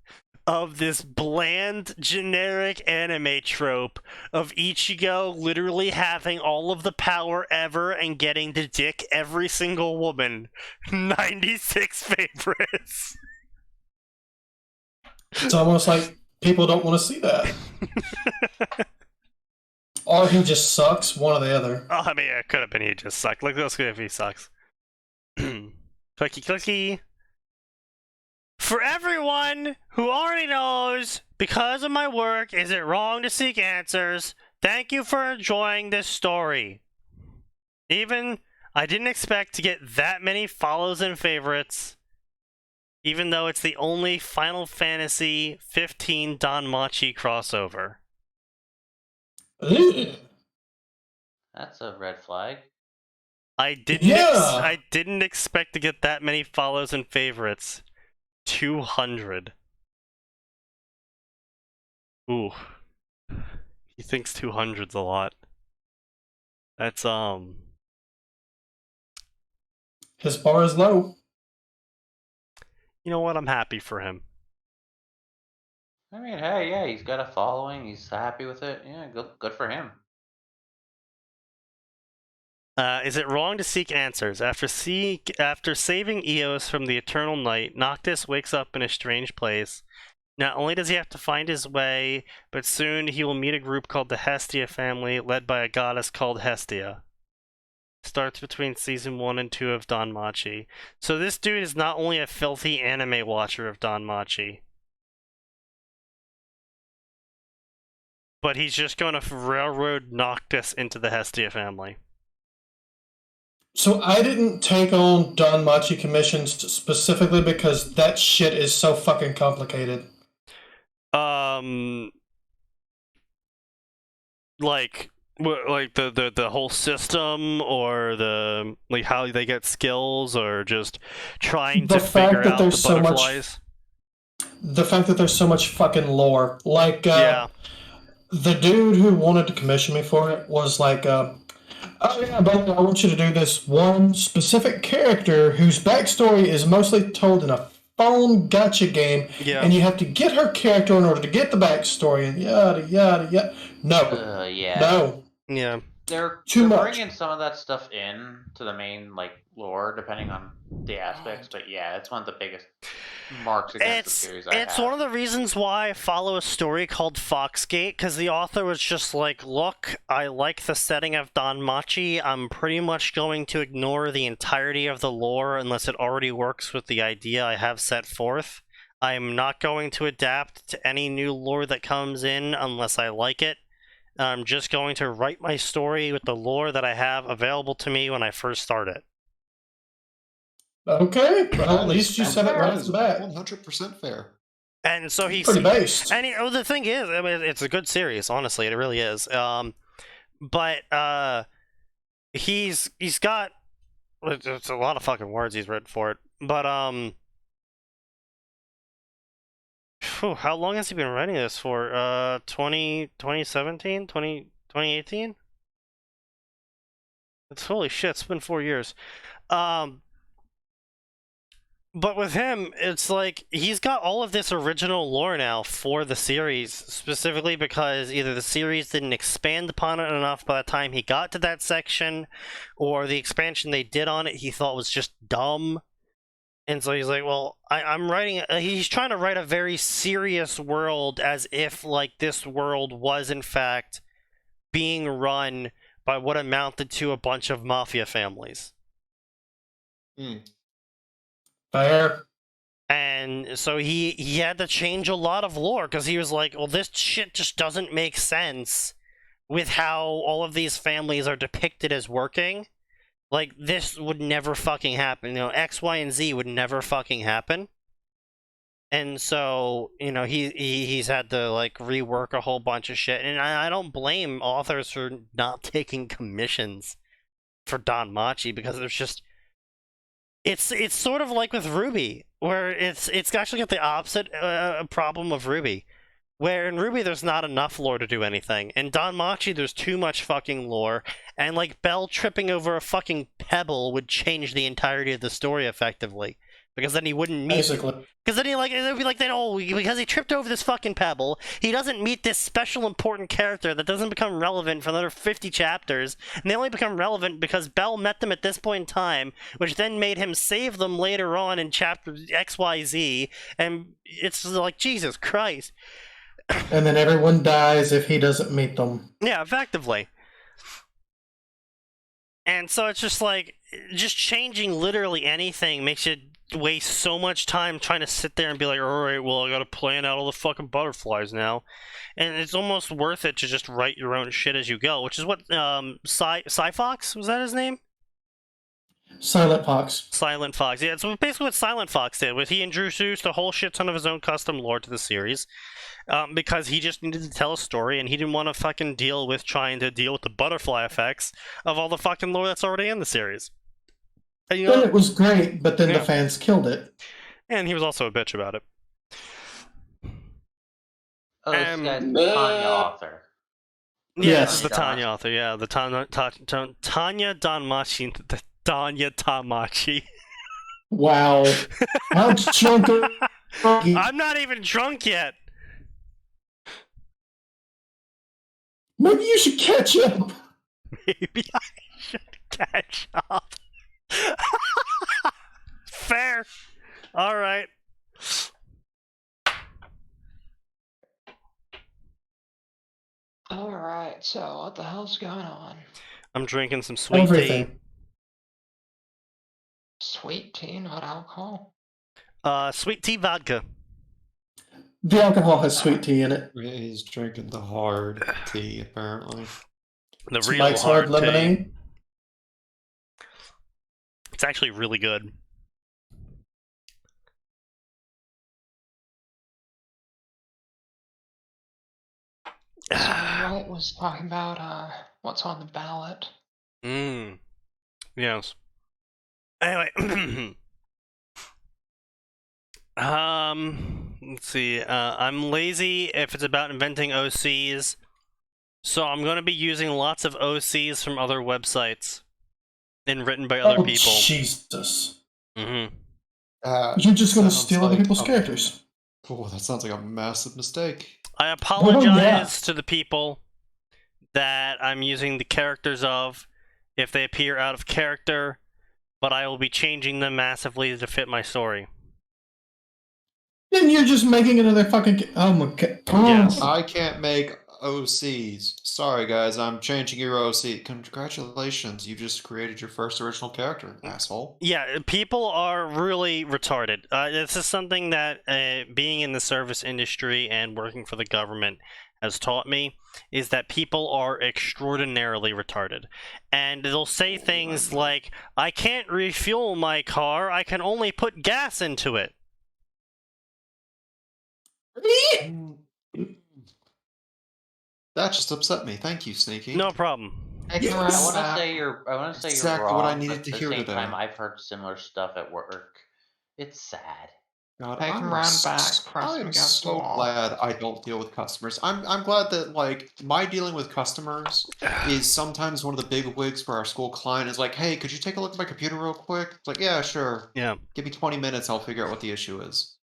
of this bland, generic anime trope of Ichigo literally having all of the power ever and getting to dick every single woman. 96 favorites. It's almost like people don't want to see that. Or he just sucks, one or the other. Oh, I mean, it could have been he just sucked. Look, let's go if he sucks. Clicky. For everyone who already knows, because of my work, is it wrong to seek answers? Thank you for enjoying this story. Even, I didn't expect to get that many follows and favorites, even though it's the only Final Fantasy 15 Danmachi crossover. That's a red flag. I didn't expect to get that many follows and favorites. 200. Ooh. He thinks 200's a lot. That's, His bar is low. You know what? I'm happy for him. I mean, hey, yeah, he's got a following. He's happy with it. Yeah, good for him. Is it wrong to seek answers? After saving Eos from the Eternal Night, Noctis wakes up in a strange place. Not only does he have to find his way, but soon he will meet a group called the Hestia family, led by a goddess called Hestia. Starts between season 1 and 2 of Danmachi. So this dude is not only a filthy anime watcher of Danmachi, but he's just going to railroad Noctis into the Hestia family. So I didn't take on Danmachi commissions specifically because that shit is so fucking complicated. Like the whole system, or the how they get skills, or just trying to figure out the butterflies. The fact that there's so much fucking lore, like yeah. The dude who wanted to commission me for it was like, Oh yeah, but I want you to do this one specific character whose backstory is mostly told in a phone gotcha game, Yeah. and you have to get her character in order to get the backstory, and yada yada yada. No, Yeah. no, Yeah. They're too much. bringing some of that stuff in to the main lore, depending on the aspects. But yeah, it's one of the biggest marks against the series. It's one of the reasons why I follow a story called Foxgate, because the author was just like, look, I like the setting of Don Machi. I'm pretty much going to ignore the entirety of the lore unless it already works with the idea I have set forth. I'm not going to adapt to any new lore that comes in unless I like it. I'm just going to write my story with the lore that I have available to me when I first start it. Okay, well, at least you said it right off the bat. 100% fair. And so he's Pretty based. And the thing is, I mean, it's a good series. Honestly, it really is. But he's got, it's a lot of fucking words he's written for it. But how long has he been writing this for? 2017, 2018. It's holy shit. It's been 4 years. But with him, it's like, he's got all of this original lore now for the series, specifically because either the series didn't expand upon it enough by the time he got to that section, or the expansion they did on it he thought was just dumb. And so he's like, well, I'm writing, he's trying to write a very serious world as if, like, this world was, in fact, being run by what amounted to a bunch of mafia families. Fair. And so he had to change a lot of lore, because he was like, well, this shit just doesn't make sense with how all of these families are depicted as working. Like, this would never fucking happen. You know, X, Y, and Z would never fucking happen. And so, you know, he's had to, like, rework a whole bunch of shit. And I don't blame authors for not taking commissions for Don Machi, because there's just... It's sort of like with Ruby, where it's actually got the opposite problem of Ruby. Where in Ruby there's not enough lore to do anything. In Don Machi there's too much fucking lore, and like Belle tripping over a fucking pebble would change the entirety of the story effectively. Because then he wouldn't meet... Basically. Because then it would be like, then, oh, because he tripped over this fucking pebble, he doesn't meet this special important character that doesn't become relevant for another 50 chapters, and they only become relevant because Belle met them at this point in time, which then made him save them later on in chapter XYZ, and it's like, Jesus Christ. And then everyone dies if he doesn't meet them. Yeah, effectively. And so it's just like, just changing literally anything makes you waste so much time trying to sit there and be like, alright, well, I gotta plan out all the fucking butterflies now. And it's almost worth it to just write your own shit as you go, which is what, Fox, was that his name? Silent Fox. Silent Fox, yeah, it's basically what Silent Fox did, was he introduced a whole shit ton of his own custom lore to the series, because he just needed to tell a story, and he didn't want to fucking deal with trying to deal with the butterfly effects of all the fucking lore that's already in the series. And, you know, Then it was great, but then the fans killed it. And he was also a bitch about it. Oh, this guy's the Tanya author. Yeah, Yes. this is the Tanya author, yeah. The Tanya Danmachi. The Tanya Tamachi. Wow. How drunk are you? I'm not even drunk yet. Maybe you should catch up. Maybe I should catch up. Fair. All right. All right. So what the hell's going on? I'm drinking some sweet tea. Everything. Sweet tea, not alcohol. Sweet tea vodka. The alcohol has sweet tea in it. He's drinking the hard tea, apparently. The It's real Mike's hard tea. lemonade. It's actually really good. So Wright was talking about what's on the ballot. Yes. Anyway, let's see. I'm lazy if it's about inventing OCs. So I'm going to be using lots of OCs from other websites and written by other people. Jesus. Mm-hmm. You're just going to sounds steal other like people's a- characters. Oh, that sounds like a massive mistake. I apologize yeah. to the people that I'm using the characters of if they appear out of character, but I will be changing them massively to fit my story. Then you're just making another fucking. Oh my god. Yes. I can't make OCs. Sorry, guys, I'm changing your OC. Congratulations, you just created your first original character, asshole. Yeah, people are really retarded. This is something that being in the service industry and working for the government has taught me, is that people are extraordinarily retarded. And they'll say things like, I can't refuel my car, I can only put gas into it. That just upset me. Thank you, Sneaky. No problem. I Yes. can I run want to back. say you're Exactly wrong, what I needed but to at hear the same today. time, I've heard similar stuff at work. It's sad. God, I can I'm run back, s- press I him am against the so wall. glad I don't deal with customers. I'm glad that like my dealing with customers is sometimes one of the big wigs for our school client is like, hey, could you take a look at my computer real quick? It's like, yeah, sure. Yeah. Give me 20 minutes, I'll figure out what the issue is.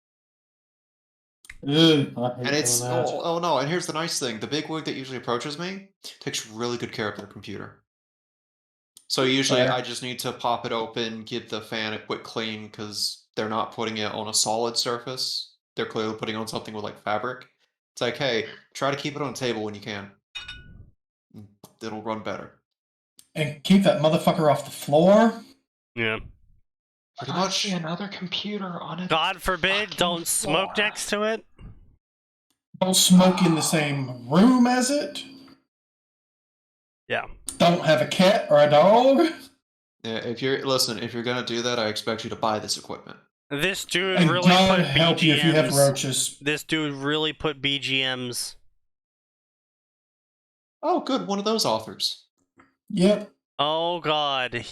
Ugh, I hate And it's doing that. oh no, and here's the nice thing: the big wig that usually approaches me takes really good care of their computer. So usually Fair. I just need to pop it open, give the fan a quick clean because they're not putting it on a solid surface. They're clearly putting it on something with like fabric. It's like, hey, try to keep it on a table when you can. It'll run better. And keep that motherfucker off the floor. Yeah. Pretty If I much. see another computer on it. God forbid, Fucking don't smoke floor. next to it. Don't smoke in the same room as it. Yeah. Don't have a cat or a dog. Yeah, if you're gonna do that, I expect you to buy this equipment. This dude And really God put help you if you have BGMs. roaches. This dude really put BGMs. Oh, good, one of those authors. Yep. Oh god,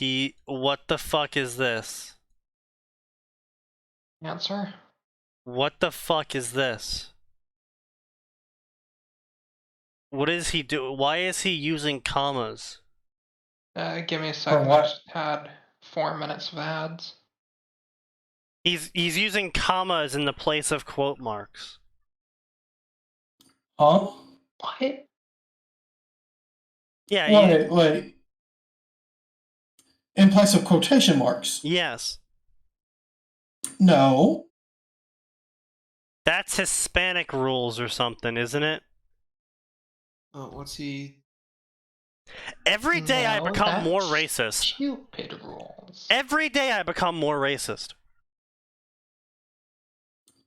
what the fuck is this? Answer? What the fuck is this? What is he doing? Why is he using commas? Give me a second. I what? just had 4 minutes of ads. He's using commas in the place of quote marks. Huh? What? Yeah. Wait. In place of quotation marks. Yes. No. That's Hispanic rules or something, isn't it? Oh, what's he? Every day I No, become more that's racist. Stupid rules. Every day I become more racist.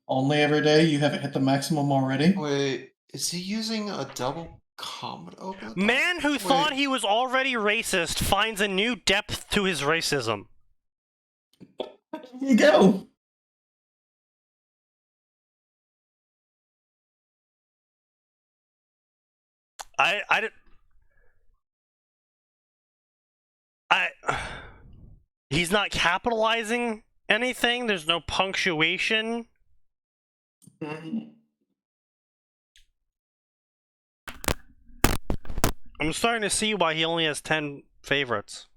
Only every day. You haven't hit the maximum already. Wait, is he using a double comma open? Man who thought he was already racist finds a new depth to his racism. There you go. He's not capitalizing anything. There's no punctuation. I'm starting to see why he only has 10 favorites.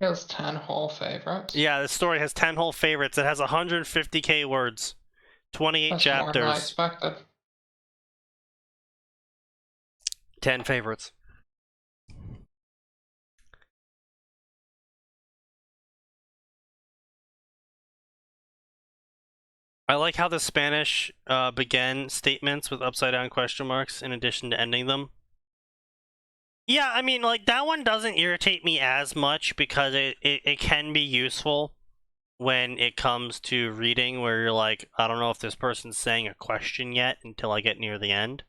He has 10 whole favorites. Yeah, this story has 10 whole favorites. It has 150k words, 28 That's more than I chapters, expected. 10 favorites. I like how the Spanish began statements with upside down question marks in addition to ending them. Yeah, I mean, like, that one doesn't irritate me as much because it can be useful when it comes to reading where you're like, I don't know if this person's saying a question yet until I get near the end.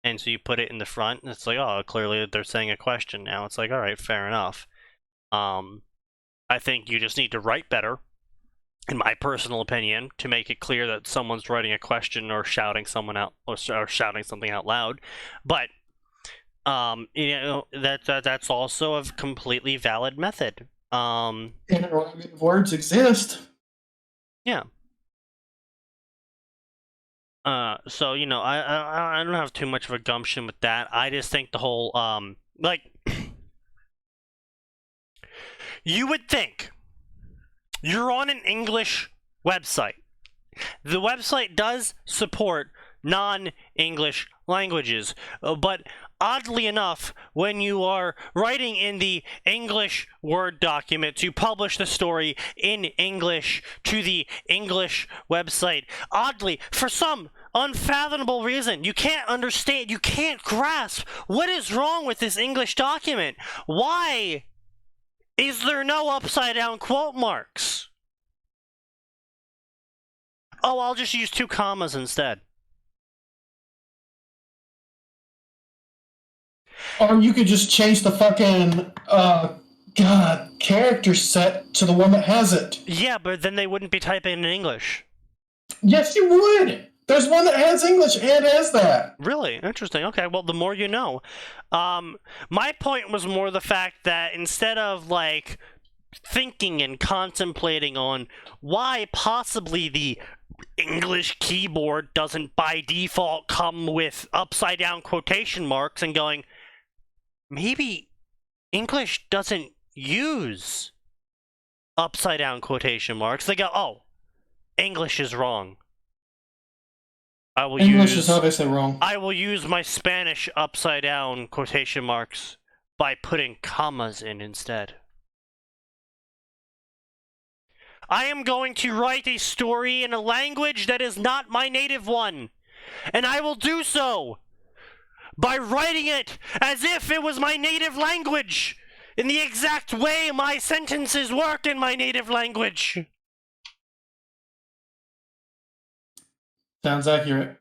And so you put it in the front and it's like, oh, clearly they're saying a question now. It's like, all right, fair enough. I think you just need to write better, in my personal opinion, to make it clear that someone's writing a question or shouting someone out or shouting something out loud. But you know, that's also a completely valid method. Interrogative words exist. Yeah. So you know, I don't have too much of a gumption with that. I just think the whole like you would think you're on an English website. The website does support non-English languages, but oddly enough, when you are writing in the English Word document to publish the story in English to the English website, oddly, for some unfathomable reason, you can't understand, you can't grasp what is wrong with this English document. Why is there no upside down quote marks? Oh, I'll just use 2 commas instead. Or you could just change the fucking character set to the one that has it. Yeah, but then they wouldn't be typing in English. Yes, you would. There's one that has English and has that. Really? Interesting. Okay, well, the more you know. My point was more the fact that instead of, like, thinking and contemplating on why possibly the English keyboard doesn't by default come with upside down quotation marks and going, maybe English doesn't use upside down quotation marks. They go, oh, English is wrong. English is obviously wrong. I will use my Spanish upside down quotation marks by putting commas in instead. I am going to write a story in a language that is not my native one, and I will do so by writing it as if it was my native language, in the exact way my sentences work in my native language. Sounds accurate.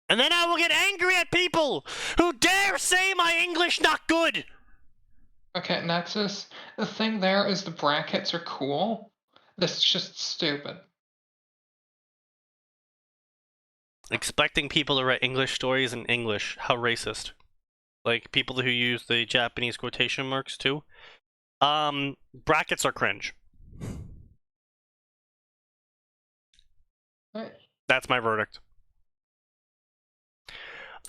And then I will get angry at people who dare say my English not good. Okay, Nexus, the thing there is the brackets are cool. This is just stupid. Expecting people to write English stories in English. How racist. Like, people who use the Japanese quotation marks, too. Brackets are cringe. Right. That's my verdict.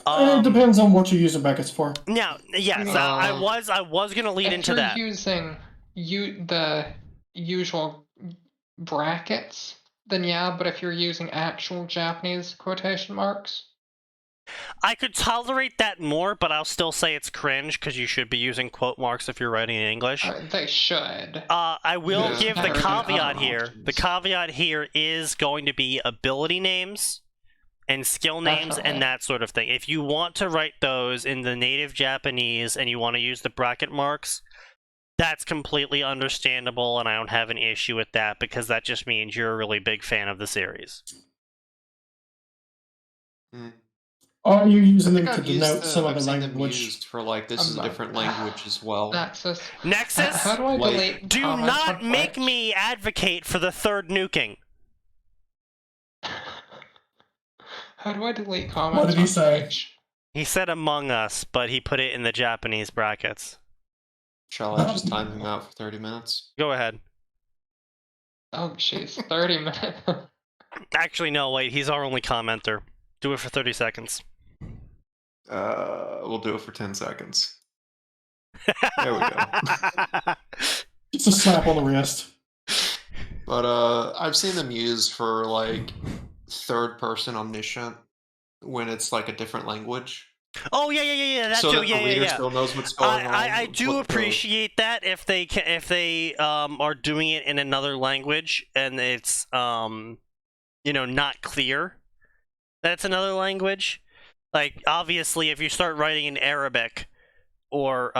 It depends on what you're using brackets for. Now, yes, I was gonna lead into that. If you're using the usual brackets, then yeah, but if you're using actual Japanese quotation marks, I could tolerate that more, but I'll still say it's cringe because you should be using quote marks if you're writing in English. They should. I will give the caveat here. options. The caveat here is going to be ability names and skill names and that sort of thing. If you want to write those in the native Japanese and you want to use the bracket marks, that's completely understandable, and I don't have an issue with that because that just means you're a really big fan of the series. Or you're using I them think to I've used denote some I've other seen them language. used for like this is a different language as well. Nexus. Nexus, How do I Like, delete do comments not on make Twitch? me advocate for the third nuking. How do I delete comments What did he on say? Twitch? He said Among Us, but he put it in the Japanese brackets. Shall I just time him out for 30 minutes? Go ahead. Oh jeez, 30 minutes. Actually, no, wait, he's our only commenter. Do it for 30 seconds. We'll do it for 10 seconds. There we go. It's a slap on the wrist. But I've seen them used for like third person omniscient when it's like a different language. Oh yeah. That so too. that Yeah, the reader yeah. still knows what's going on. I do what the- appreciate that if they are doing it in another language and it's not clear that it's another language. Like obviously, if you start writing in Arabic or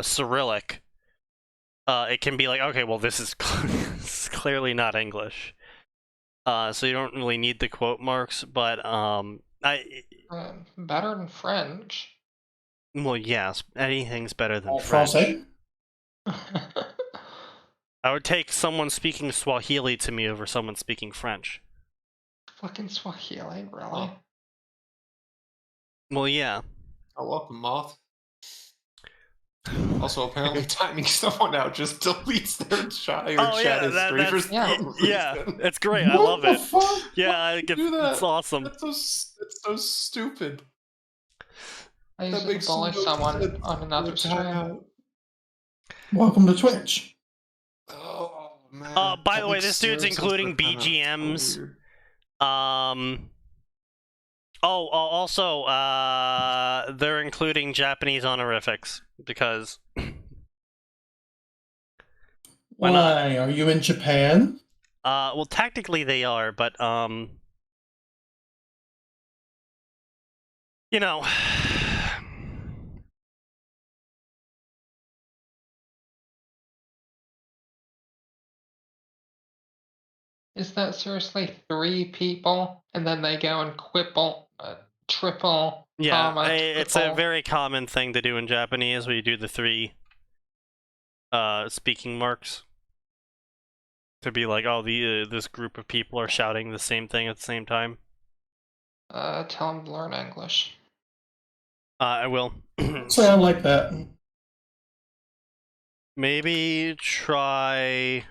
Cyrillic, it can be like, okay, well this is this is clearly not English. So you don't really need the quote marks, but Better than French. well, yes, anything's better than French. French. I would take someone speaking Swahili to me over someone speaking French. Fucking Swahili, really? Oh. Well, yeah. Oh, welcome, Moth. Also, apparently timing someone out just deletes their chat Oh, yeah, history for some yeah, reason. it's great. I love What the it. fuck? Yeah, I Do that. it's awesome. That's so stupid. I That use it to makes bully no someone sense on for another a stream. timeout. Welcome to Twitch. Oh man. By that the way, makes this dude's 0 sense for including a timeout. BGMs. So weird. Also, they're including Japanese honorifics because. Why not? Why? Are you in Japan? Well, technically they are, but you know. Is that seriously 3 people, and then they go and triple, Yeah, comma, it's a triple? very common thing to do in Japanese, where you do the 3 speaking marks to be like, oh, this group of people are shouting the same thing at the same time. Tell them to learn English. I will. So I like that. Maybe try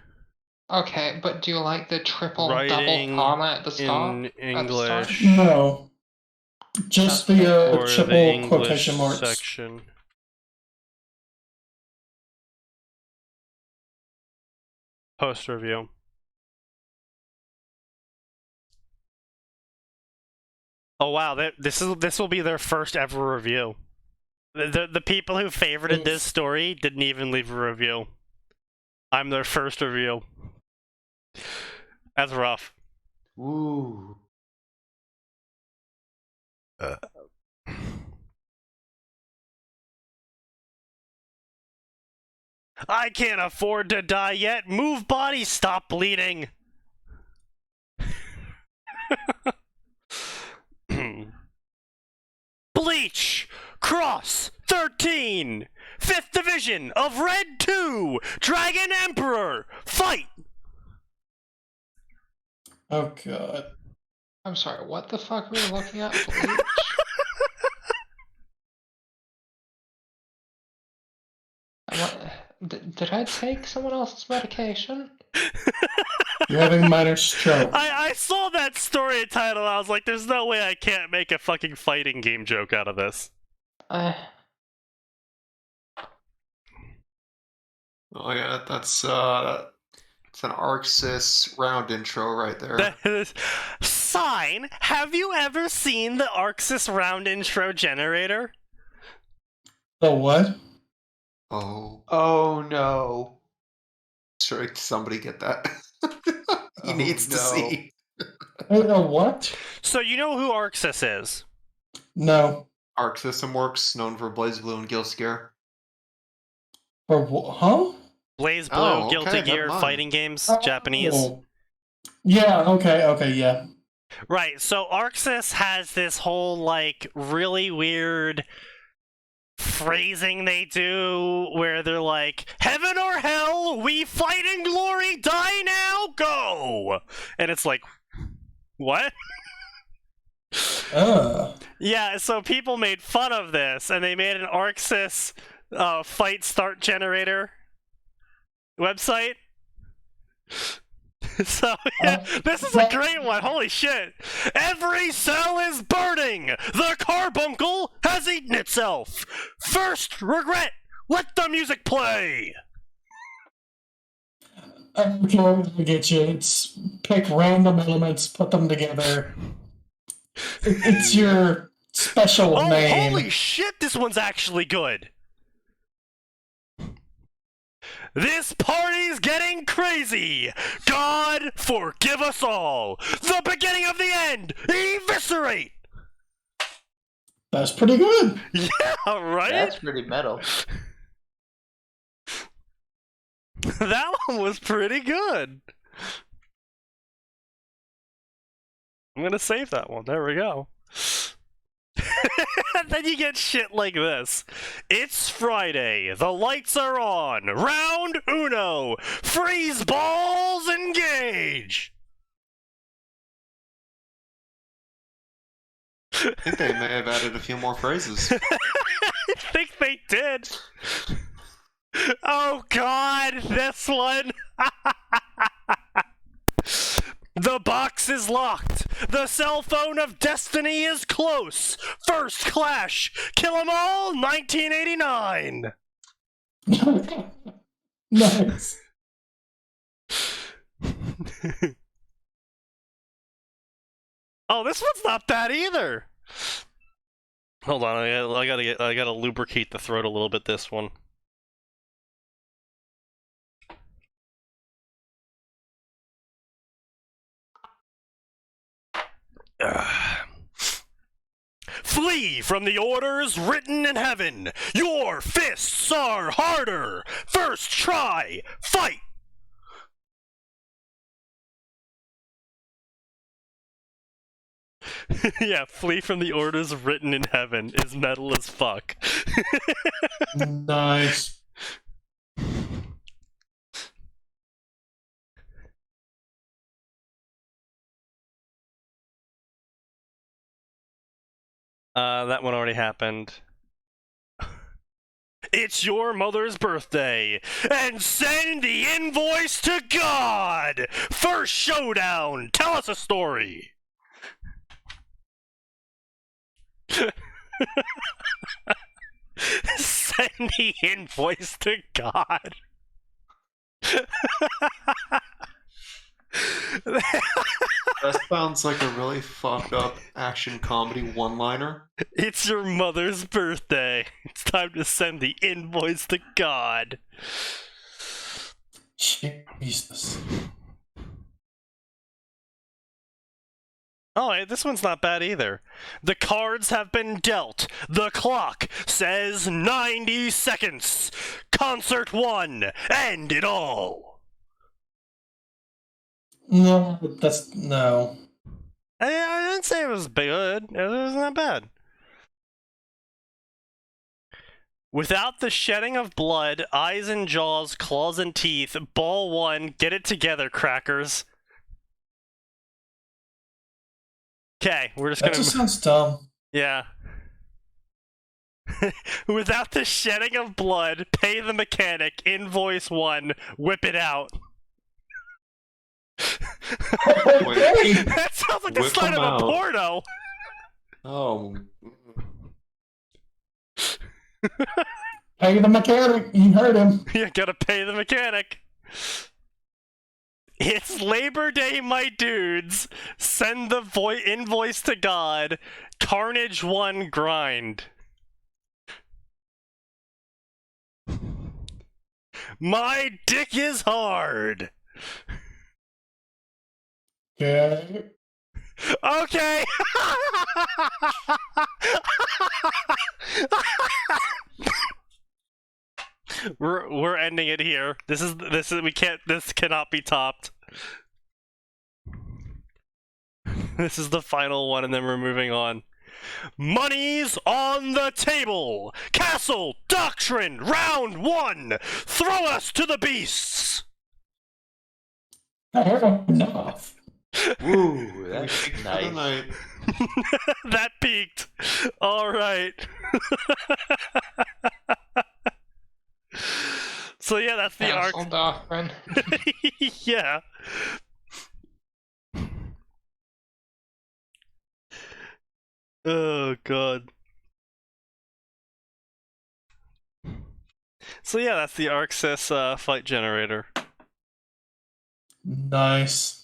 Okay, but do you like the triple, writing double comma at the start? in English No. Just That's the for the triple English quotation marks. section. Post review. Oh wow, this will be their first ever review. The people who favorited this story didn't even leave a review. I'm their first review. That's rough. Ooh. I can't afford to die yet. Move body, stop bleeding. Bleach! Cross 13! 5th Division of Red 2! Dragon Emperor! Fight! Oh god. I'm sorry, what the fuck were we looking at? Bleach? Did I take someone else's medication? You're having minor stroke. I saw that story title, I was like, there's no way I can't make a fucking fighting game joke out of this. Oh yeah, that's it's an ArcSys round intro right there. Sign, have you ever seen the ArcSys round intro generator? The what? Oh no. Sure, somebody get that. He Oh, needs to no. see. The what? So you know who ArcSys is? No. Arc System Works, known for BlazBlue and Guild Scare. For what? Huh? BlazBlue, Oh, okay, Guilty never Gear, mind. fighting games, Oh. Japanese. Yeah, okay, yeah. Right, so ArcSys has this whole, like, really weird phrasing they do where they're like, heaven or hell, we fight in glory, die now, go! And it's like, what? Yeah, so people made fun of this, and they made an ArcSys fight start generator website. So, yeah, this is a great one. Holy shit. Every cell is burning. The carbuncle has eaten itself. First regret. Let the music play. Okay, I get you. It's pick random elements, put them together. It's your special Oh, name. holy shit, this one's actually good. This party's getting crazy! God forgive us all! The beginning of the end! Eviscerate! That's pretty good. Yeah, right? That's pretty metal. That one was pretty good. I'm gonna save that one. There we go. Then you get shit like this. It's Friday. The lights are on. Round uno. Freeze balls, engage. I think they may have added a few more phrases. I think they did. Oh god, this one! The box is locked. The cell phone of destiny is close. First clash. Kill 'em all, 1989. Nice. Oh, this one's not bad either. Hold on, I gotta lubricate the throat a little bit. This one. Flee from the orders written in heaven. Your fists are harder. First try, fight. Yeah, flee from the orders written in heaven is metal as fuck. Nice. That one already happened. It's your mother's birthday, and send the invoice to God! First showdown! Tell us a story! Send the invoice to God. That sounds like a really fucked up action comedy one-liner. It's your mother's birthday. It's time to send the invoice to God. Jesus. Oh, hey, this one's not bad either. The cards have been dealt. The clock says 90 seconds. Concert 1. End it all. No, that's no. I didn't say it was good. It was not bad. Without the shedding of blood, eyes and jaws, claws and teeth, ball 1, get it together, crackers. Okay, we're just That gonna... just sounds dumb. Yeah. Without the shedding of blood, pay the mechanic, invoice 1, whip it out. Okay. That sounds like the Whip start 'em of a out. porno. Oh. Pay the mechanic. You heard him. You gotta pay the mechanic. It's Labor Day, my dudes. Send the invoice to God. Carnage 1 grind. My dick is hard. Okay. Okay. We're ending it here. This cannot be topped. This is the final one, and then we're moving on. Money's on the table. Castle Doctrine, round 1. Throw us to the beasts. Fair enough. Woo, That's that's for the nice. night. That peaked. All right. So yeah, that's the arc. Castle Doctrine. Yeah. Oh god. So yeah, that's the ArcSys fight generator. Nice.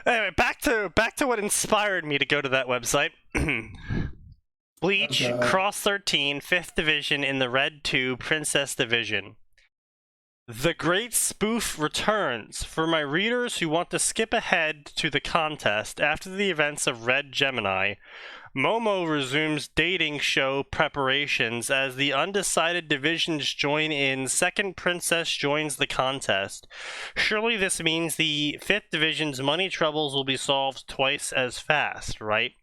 Anyway, back to what inspired me to go to that website. Bleach, Okay. Cross 13, 5th Division in the Red 2, Princess Division. The Great Spoof returns. For my readers who want to skip ahead to the contest after the events of Red Gemini, Momo resumes dating show preparations as the undecided divisions join in. Second Princess joins the contest. Surely this means the 5th Division's money troubles will be solved twice as fast, right?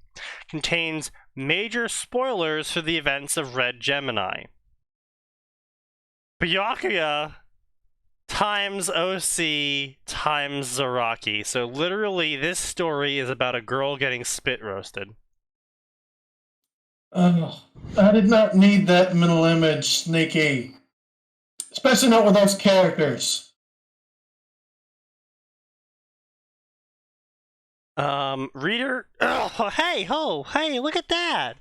Contains major spoilers for the events of Red Gemini. Byakuya times OC times Zaraki. So literally, this story is about a girl getting spit roasted. Oh, I did not need that mental image, Sneaky. Especially not with those characters. Reader. Oh, hey, ho, hey, look at that.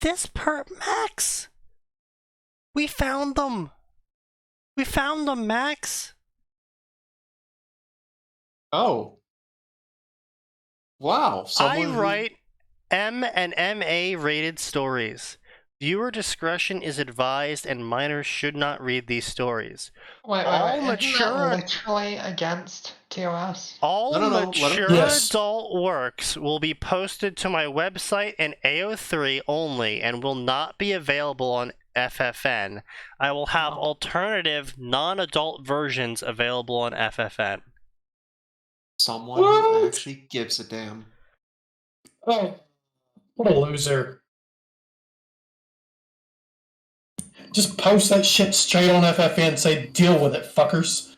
This Max. We found them. We found them, Max. Oh. Wow. I write M and MA rated stories. Viewer discretion is advised, and minors should not read these stories. Wait. All Isn't mature- that literally against TOS? All No, mature Yes. adult works will be posted to my website and AO3 only and will not be available on FFN. I will have alternative non-adult versions available on FFN. Someone who What? actually gives a damn. Oh, what a loser. Just post that shit straight on FFN and say, deal with it, fuckers.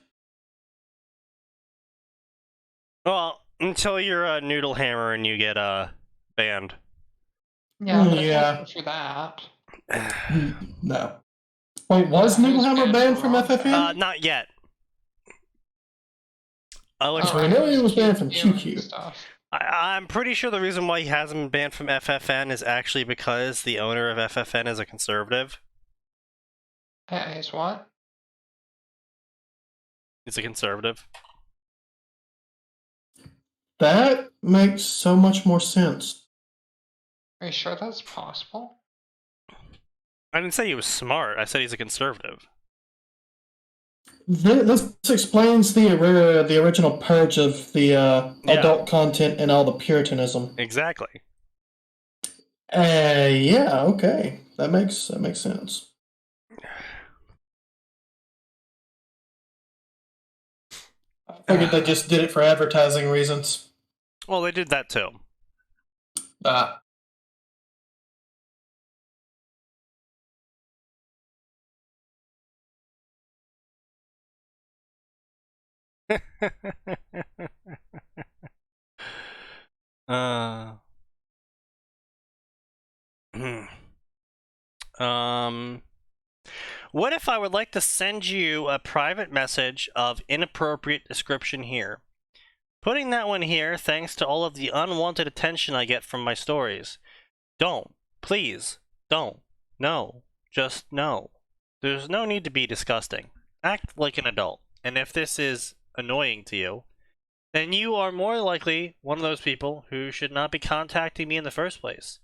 Well, until you're a noodle hammer and you get banned. Yeah, but it Yeah. wasn't for that. No. Wait, was Noodlehammer banned from FFN? Not yet. Oh, So we know he was banned from QQ. Stuff. I'm pretty sure the reason why he hasn't been banned from FFN is actually because the owner of FFN is a conservative. Is what? He's a conservative. That makes so much more sense. Are you sure that's possible? I didn't say he was smart. I said he's a conservative. This explains the original purge of the adult content and all the Puritanism. Exactly. Yeah, okay. That makes sense. I figured they just did it for advertising reasons. Well, they did that too. What if I would like to send you a private message of inappropriate description here? Putting that one here thanks to all of the unwanted attention I get from my stories. Don't. Please. Don't. No. Just no. There's no need to be disgusting. Act like an adult. And if this is annoying to you, then you are more likely one of those people who should not be contacting me in the first place.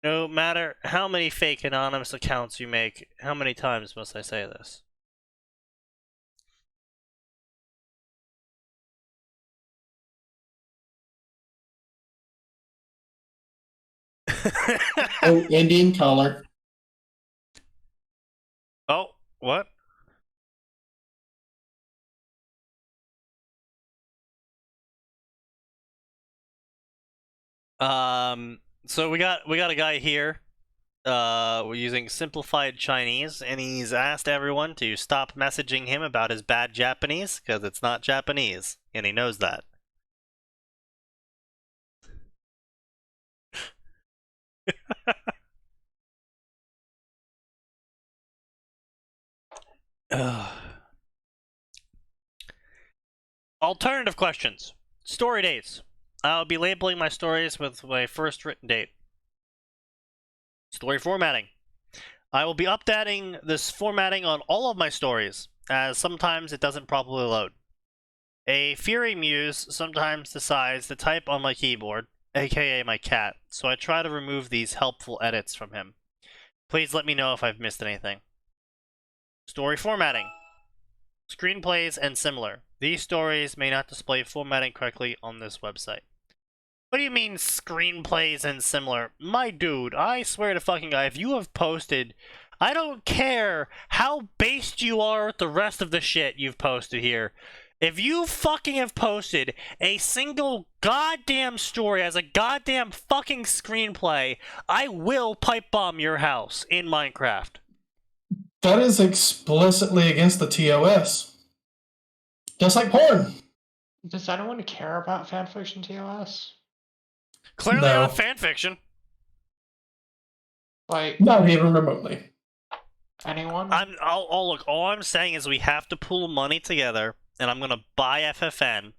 No matter how many fake anonymous accounts you make, how many times must I say this? Oh, Indian color. Oh, what? So we got a guy here. We're using simplified Chinese, and he's asked everyone to stop messaging him about his bad Japanese, because it's not Japanese, and he knows that. Alternative questions. Story dates. I'll be labeling my stories with my first written date. Story formatting. I will be updating this formatting on all of my stories, as sometimes it doesn't properly load. A Fury Muse sometimes decides to type on my keyboard, aka my cat, so I try to remove these helpful edits from him. Please let me know if I've missed anything. Story formatting. Screenplays and similar. These stories may not display formatting correctly on this website. What do you mean screenplays and similar? My dude, I swear to fucking God, if you have posted, I don't care how based you are with the rest of the shit you've posted here. If you fucking have posted a single goddamn story as a goddamn fucking screenplay, I will pipe bomb your house in Minecraft. That is explicitly against the TOS. Just like porn. Does anyone care about fanfiction TOS? Clearly No. not fanfiction. Like, Not even remotely. anyone? Look, all I'm saying is we have to pool money together, and I'm gonna buy FFN.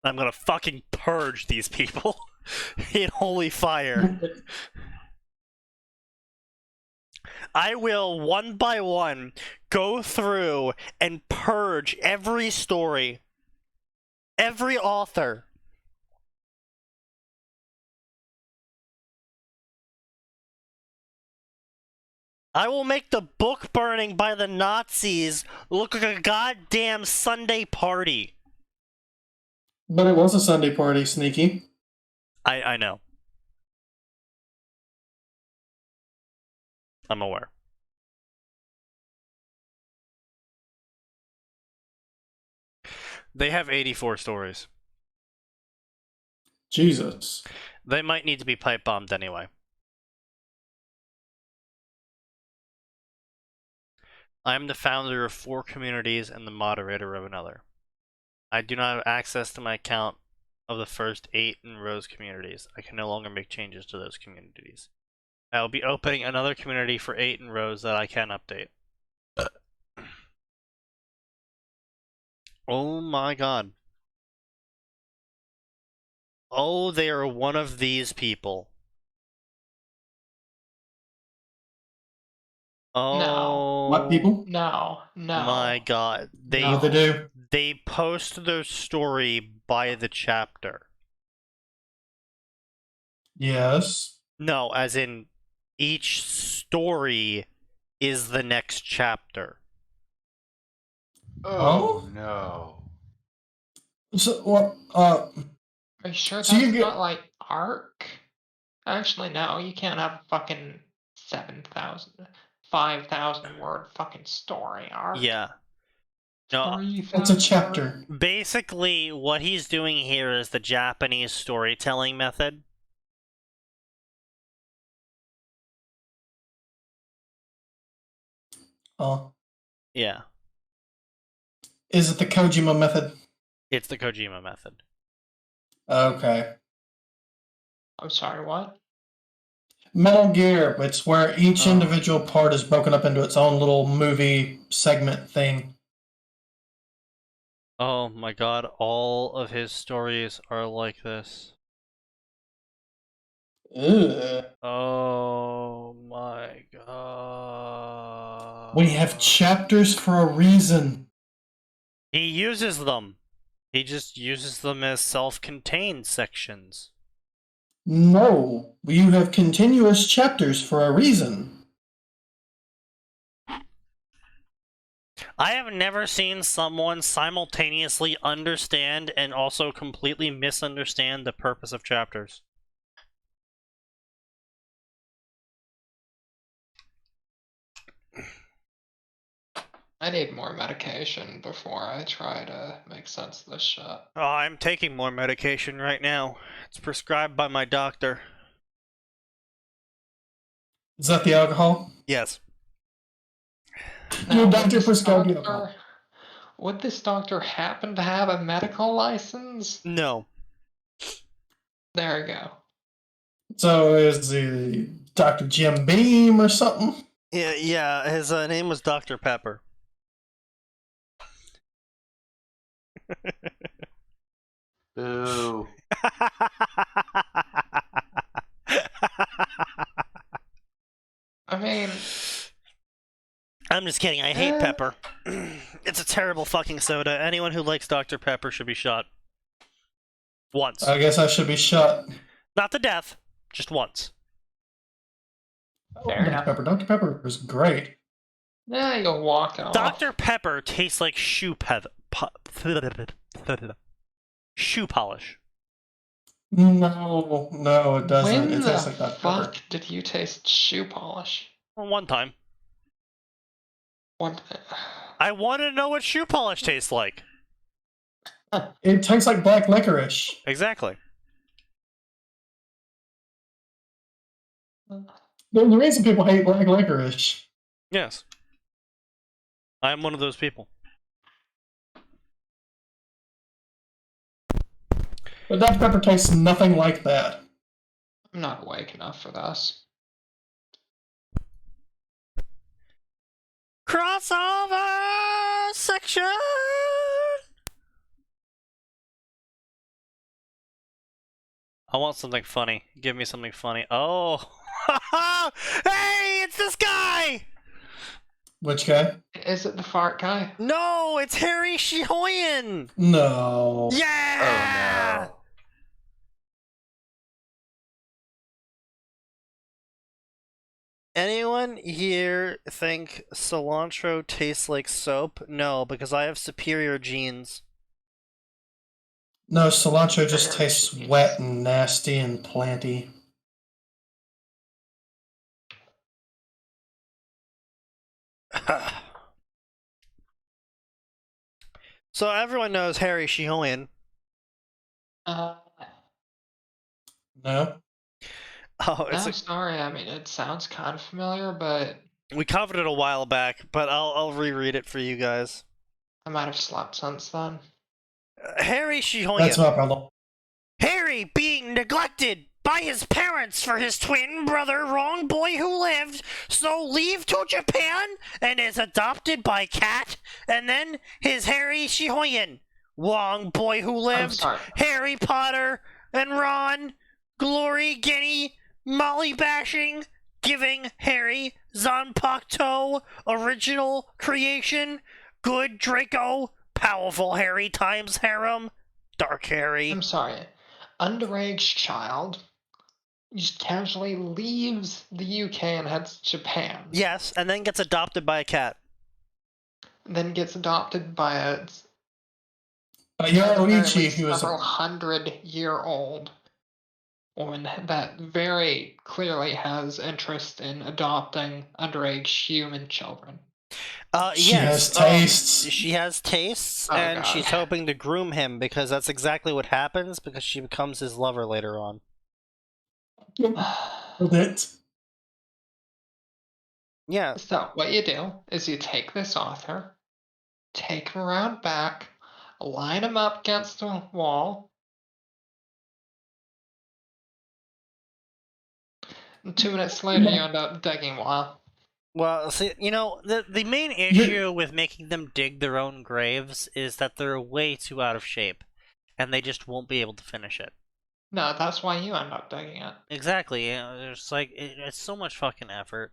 I'm gonna fucking purge these people in holy fire. I will, one by one, go through and purge every story, every author. I will make the book burning by the Nazis look like a goddamn Sunday party. But it was a Sunday party, Sneaky. I know. I'm aware. They have 84 stories. Jesus. They might need to be pipe bombed anyway. I'm the founder of 4 communities and the moderator of another. I do not have access to my account of the first 8 in Rose communities. I can no longer make changes to those communities. I will be opening another community for 8 in Rose that I can update. Oh my god. Oh, they are one of these people. Oh. What people? No. My god. What do they do? They post their story by the chapter. Yes. No, as in each story is the next chapter. Oh? No. So what? Are you sure So that's you get- not like arc? Actually, no. You can't have a fucking 5,000 word fucking story arc. Yeah. No, 3,000 It's a word. chapter. basically what he's doing here is the Japanese storytelling method. Oh. Yeah. Is it the Kojima method? It's the Kojima method. Okay. I'm sorry, what? Metal Gear, it's where each Oh. individual part is broken up into its own little movie segment thing. Oh my god, all of his stories are like this. Ugh. Oh my god. We have chapters for a reason. He uses them. He just uses them as self-contained sections. No, you have continuous chapters for a reason. I have never seen someone simultaneously understand and also completely misunderstand the purpose of chapters. I need more medication before I try to make sense of this shit. Oh, I'm taking more medication right now. It's prescribed by my doctor. Is that the alcohol? Yes. Your Now, doctor would this prescribed you doctor- alcohol. Would this doctor happen to have a medical license? No. There you go. So is the Dr. Jim Beam or something? Yeah, his name was Dr. Pepper. Boo. I mean, I'm just kidding, I hate Pepper. It's a terrible fucking soda. Anyone who likes Dr. Pepper should be shot. Once. I guess I should be shot. Not to death, just once. Fair Dr. Pepper. Dr. Pepper is great. yeah, you'll walk it off. Dr. Pepper tastes like shoe polish. No, it doesn't. When It the tastes like Dr. fuck Pepper. did you taste shoe polish? Well, one time. What? I want to know what shoe polish tastes like. It tastes like black licorice. Exactly. The reason people hate black licorice. Yes. I am one of those people. But Dr. Pepper tastes nothing like that. I'm not awake enough for this. Crossover section! I want something funny. Give me something funny. Oh! Hey! It's this guy! Which guy? Is it the fart guy? No! It's Harry Shihoyan! No. Yeah! Oh no. Anyone here think cilantro tastes like soap? No, because I have superior genes. No, cilantro just tastes wet and nasty and planty. So everyone knows Harry Shihoyan. Uh, No? Oh, no, I'm sorry. I mean, it sounds kind of familiar, but we covered it a while back, but I'll reread it for you guys. I might have slept since then. Harry Shihoyan. That's my problem. Harry being neglected by his parents for his twin brother, wrong boy who lived, so leave to Japan and is adopted by Kat, and then his Harry Shihoyan, wrong boy who I'm lived, sorry. Harry Potter and Ron, Glory Guinea, Molly bashing, giving Harry Zanpakuto, original creation, good Draco, powerful Harry times harem, dark Harry. I'm sorry. Underage child just casually leaves the UK and heads to Japan. Yes, and then gets adopted by a cat. Then gets adopted by a Yaroichi, who is several 100-year-old woman that very clearly has interest in adopting underage human children. She Yes, has tastes. she has tastes, Oh, and God. she's hoping to groom him because that's exactly what happens because she becomes his lover later on. That. Yeah, So what you do is you take this author, take him around back, line him up against the wall, and 2 minutes later you end up digging well. well, see, you know, the main issue with making them dig their own graves is that they're way too out of shape, and they just won't be able to finish it. No, that's why you end up digging it. Exactly, you know, there's like, it's so much fucking effort.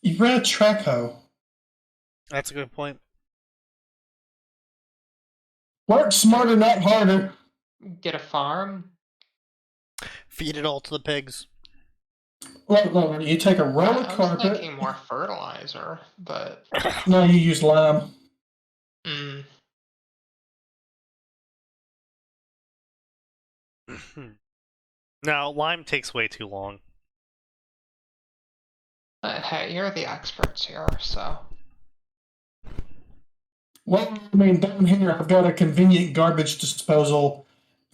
You read a track hoe. That's a good point. Work smarter, not harder. Get a farm. Feed it all to the pigs. Look, you take a roll of I was carpet. thinking more fertilizer, but No, you use lime. Now, lime takes way too long. Hey, you're the experts here, so. Well, I mean, down here I've got a convenient garbage disposal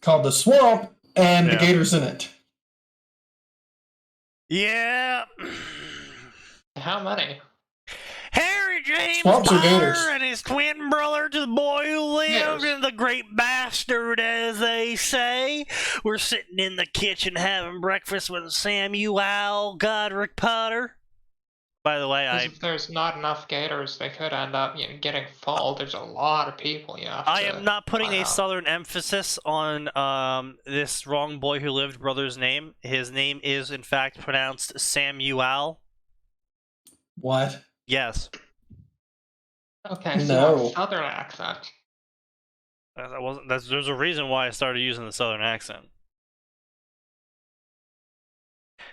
called the Swamp, and the Yeah. gators in it. Yeah. How many? Harry James Swamps or Potter gators? and his twin brother to the boy who lived, Gators. and the great bastard, as they say. We're sitting in the kitchen having breakfast with Samuel Godric Potter. By the way, 'Cause if there's not enough gators, they could end up, getting full. There's a lot of people you have to. I am not putting a wow. southern emphasis on this wrong boy who lived brother's name. His name is, in fact, pronounced Samuel. What? Yes. Okay, so No. you have southern accent. There's a reason why I started using the southern accent.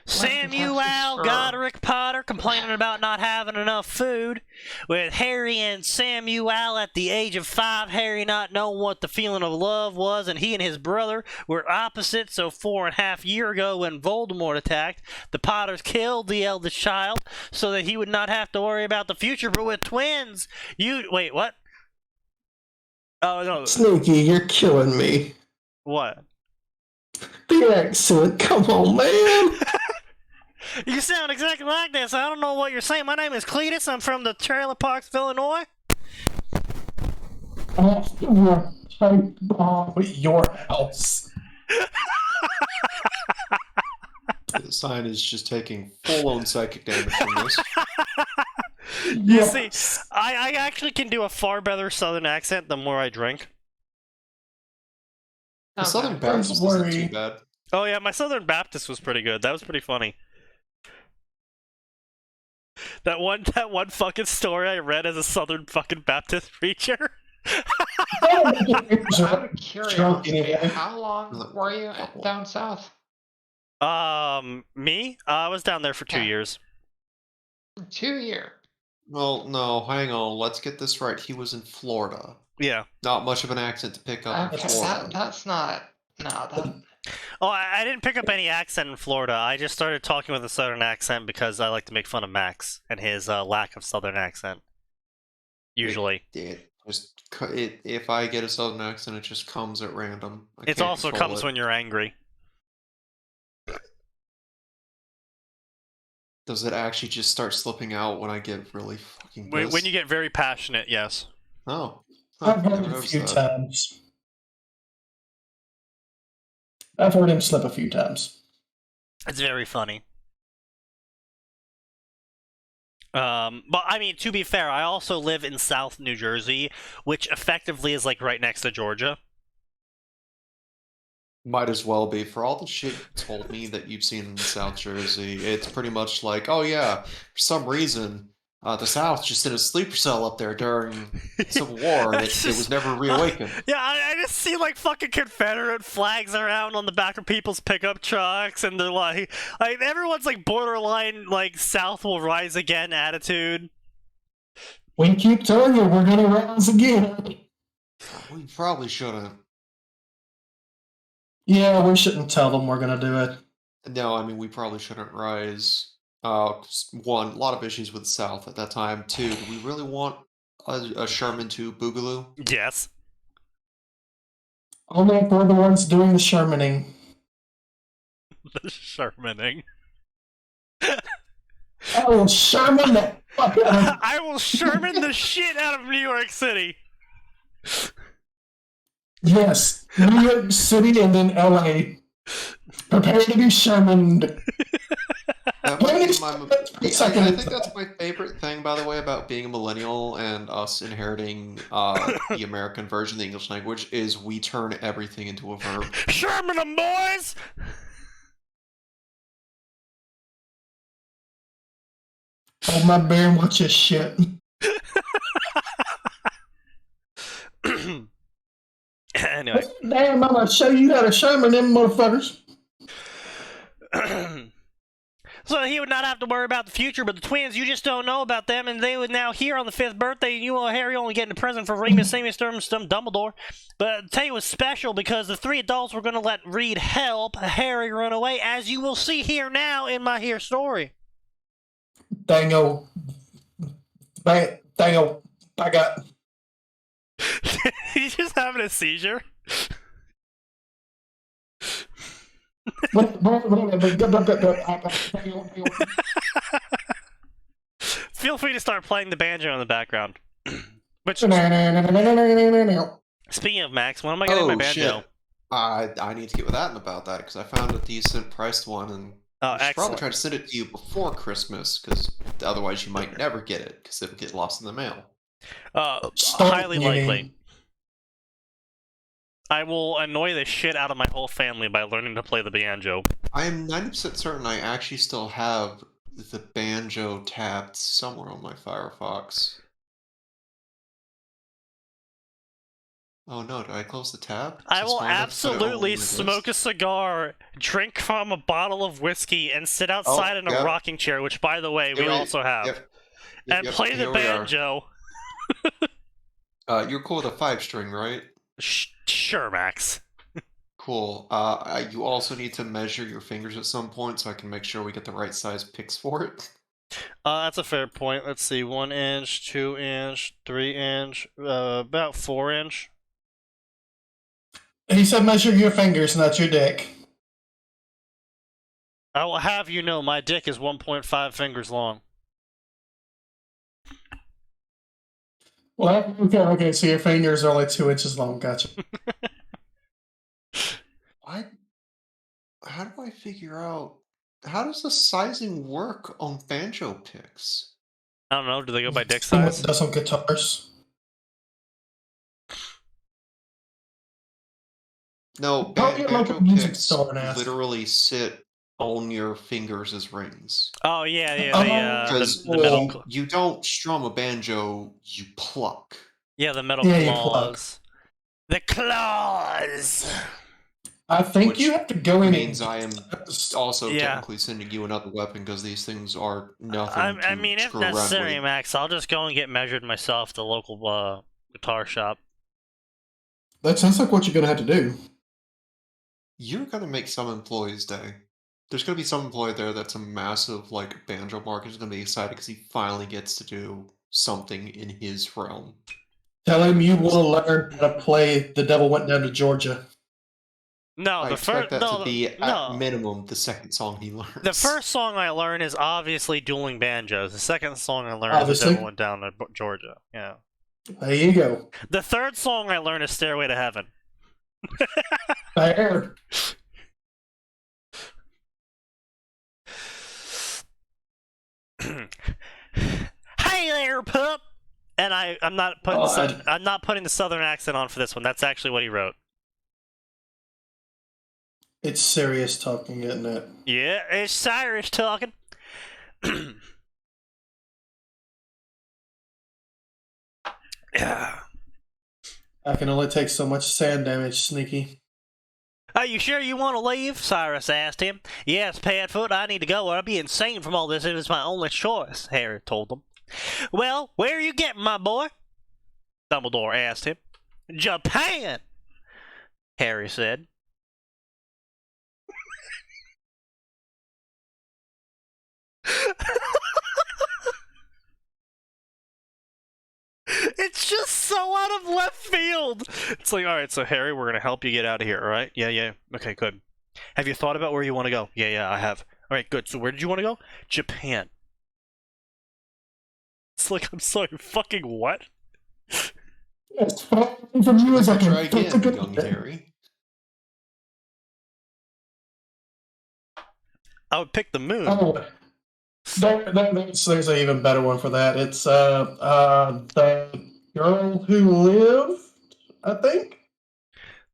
Samuel Godric Potter complaining about not having enough food, with Harry and Samuel at the age of 5, Harry not knowing what the feeling of love was, and he and his brother were opposites. So 4.5 years ago, when Voldemort attacked, the Potters killed the eldest child so that he would not have to worry about the future. But with twins, wait, what? Oh no, Sneaky, you're killing me. what? The accent, come on, man. You sound exactly like this. I don't know what you're saying. My name is Cletus. I'm from the Trailer Parks, Illinois. Your house. The sign is just taking full-on psychic damage from this. You see, I actually can do a far better Southern accent the more I drink. The Southern Okay. Baptist isn't too bad. Oh yeah, my Southern Baptist was pretty good. That was pretty funny. That one fucking story I read as a Southern fucking Baptist preacher. I'm curious. How long were you down south? Me? I was down there for 2 years. 2 years. Well, no, hang on. Let's get this right. He was in Florida. Yeah. Not much of an accent to pick up in Okay, Florida. that's not. No, that. Oh, I didn't pick up any accent in Florida. I just started talking with a Southern accent because I like to make fun of Max and his lack of Southern accent. Usually. If I get a Southern accent, it just comes at random. It also comes when you're angry. Does it actually just start slipping out when I get really fucking pissed? When you get very passionate, yes. Oh. I've heard it a few times. I've heard him slip a few times. It's very funny. But I mean, to be fair, I also live in South New Jersey, which effectively is like right next to Georgia. Might as well be. For all the shit you told me that you've seen in South Jersey, it's pretty much like, oh yeah, for some reason, the South just in a sleeper cell up there during the Civil War, and it was never reawakened. Yeah, I just see like fucking Confederate flags around on the back of people's pickup trucks, and they're like everyone's like borderline like South will rise again attitude. We keep telling you we're gonna rise again. We probably shouldn't. Yeah, we shouldn't tell them we're gonna do it. No, I mean, we probably shouldn't rise. One, a lot of issues with the South at that time. Two, do we really want a Sherman to Boogaloo? Yes. Only if we're the ones doing the Shermaning. The Shermaning. I will Sherman the fuck out of I will Sherman the shit out of New York City. Yes, New York City and then LA. Prepare to be Shermaned. I think that's my favorite thing, by the way, about being a millennial and us inheriting the American version of the English language, is we turn everything into a verb. Sherman them, boys! Hold my beer and watch this shit. Anyway. Damn, I'm gonna show you how to Sherman them motherfuckers. So he would not have to worry about the future, but the twins, you just don't know about them, and they would now here on the 5th birthday, you and Harry only getting a present for Remus, Seamus, Sturm, Dumbledore. But today was special because the 3 adults were going to let Reed help Harry run away, as you will see here now in my here story. Dango. I got. He's just having a seizure. Feel free to start playing the banjo in the background. Which, speaking of Max, when am I getting my banjo? Shit. I need to get with Atin about that, because I found a decent priced one, and I should probably try to send it to you before Christmas, because otherwise you might never get it, because it'll get lost in the mail. Highly likely. I will annoy the shit out of my whole family by learning to play the banjo. I am 90% certain I actually still have the banjo tabbed somewhere on my Firefox. Oh no, did I close the tab? I will absolutely smoke a cigar, drink from a bottle of whiskey, and sit outside in a rocking chair, which, by the way, we also have. And play the banjo. You're cool with a 5-string, right? Sure, Max. Cool. You also need to measure your fingers at some point so I can make sure we get the right size picks for it. That's a fair point. Let's see, 1 inch, 2 inch, 3 inch, about 4 inch. He said measure your fingers, not your dick. I will have you know my dick is 1.5 fingers long. Well, okay, so your fingers are only 2 inches long. Gotcha. How do I figure out how does the sizing work on banjo picks? I don't know. Do they go by dick Same size? with does on guitars. No, Probably a local banjo music picks store and ask. literally sit on your fingers as rings. Oh yeah, Because the metal. you don't strum a banjo, you pluck. Yeah, the metal Yeah, you pluck. claws. The claws. I think Which you have to go in. means I am also Yeah. technically sending you another weapon because these things are nothing I to mean, if screw around necessary, with. Max, I'll just go and get measured myself at the local guitar shop. That sounds like what you're gonna have to do. You're gonna make some employees' day. There's gonna be some employee there that's a massive like banjo mark who's gonna be excited because he finally gets to do something in his realm. Tell him you want to learn how to play "The Devil Went Down to Georgia." No, I the expect first that to be at no. minimum the second song he learns. The first song I learn is obviously Dueling Banjos. The second song I learn is Obviously. The Devil Went Down to Georgia. Yeah. There you go. The third song I learn is Stairway to Heaven. Fair. Hey there, pup. And I'm not putting I'm not putting the southern accent on for this one. That's actually what he wrote. It's serious talking, isn't it? Yeah, it's Cyrus talking. Yeah. I can only take so much sand damage, Sneaky. Are you sure you want to leave? Cyrus asked him. Yes, Padfoot, I need to go or I'll be insane from all this. It is my only choice, Harry told him. Well, where are you getting, my boy? Dumbledore asked him. Japan, Harry said. It's just so out of left field. It's like, all right, so Harry, we're gonna help you get out of here, all right? Yeah. Okay, good. Have you thought about where you want to go? Yeah, I have. All right, good. So where did you want to go? Japan. It's like, I'm sorry, fucking what? It's fine from you as I Try can. again, young Harry. I would pick the moon. Oh, there's an even better one for that. It's the girl who lived, I think.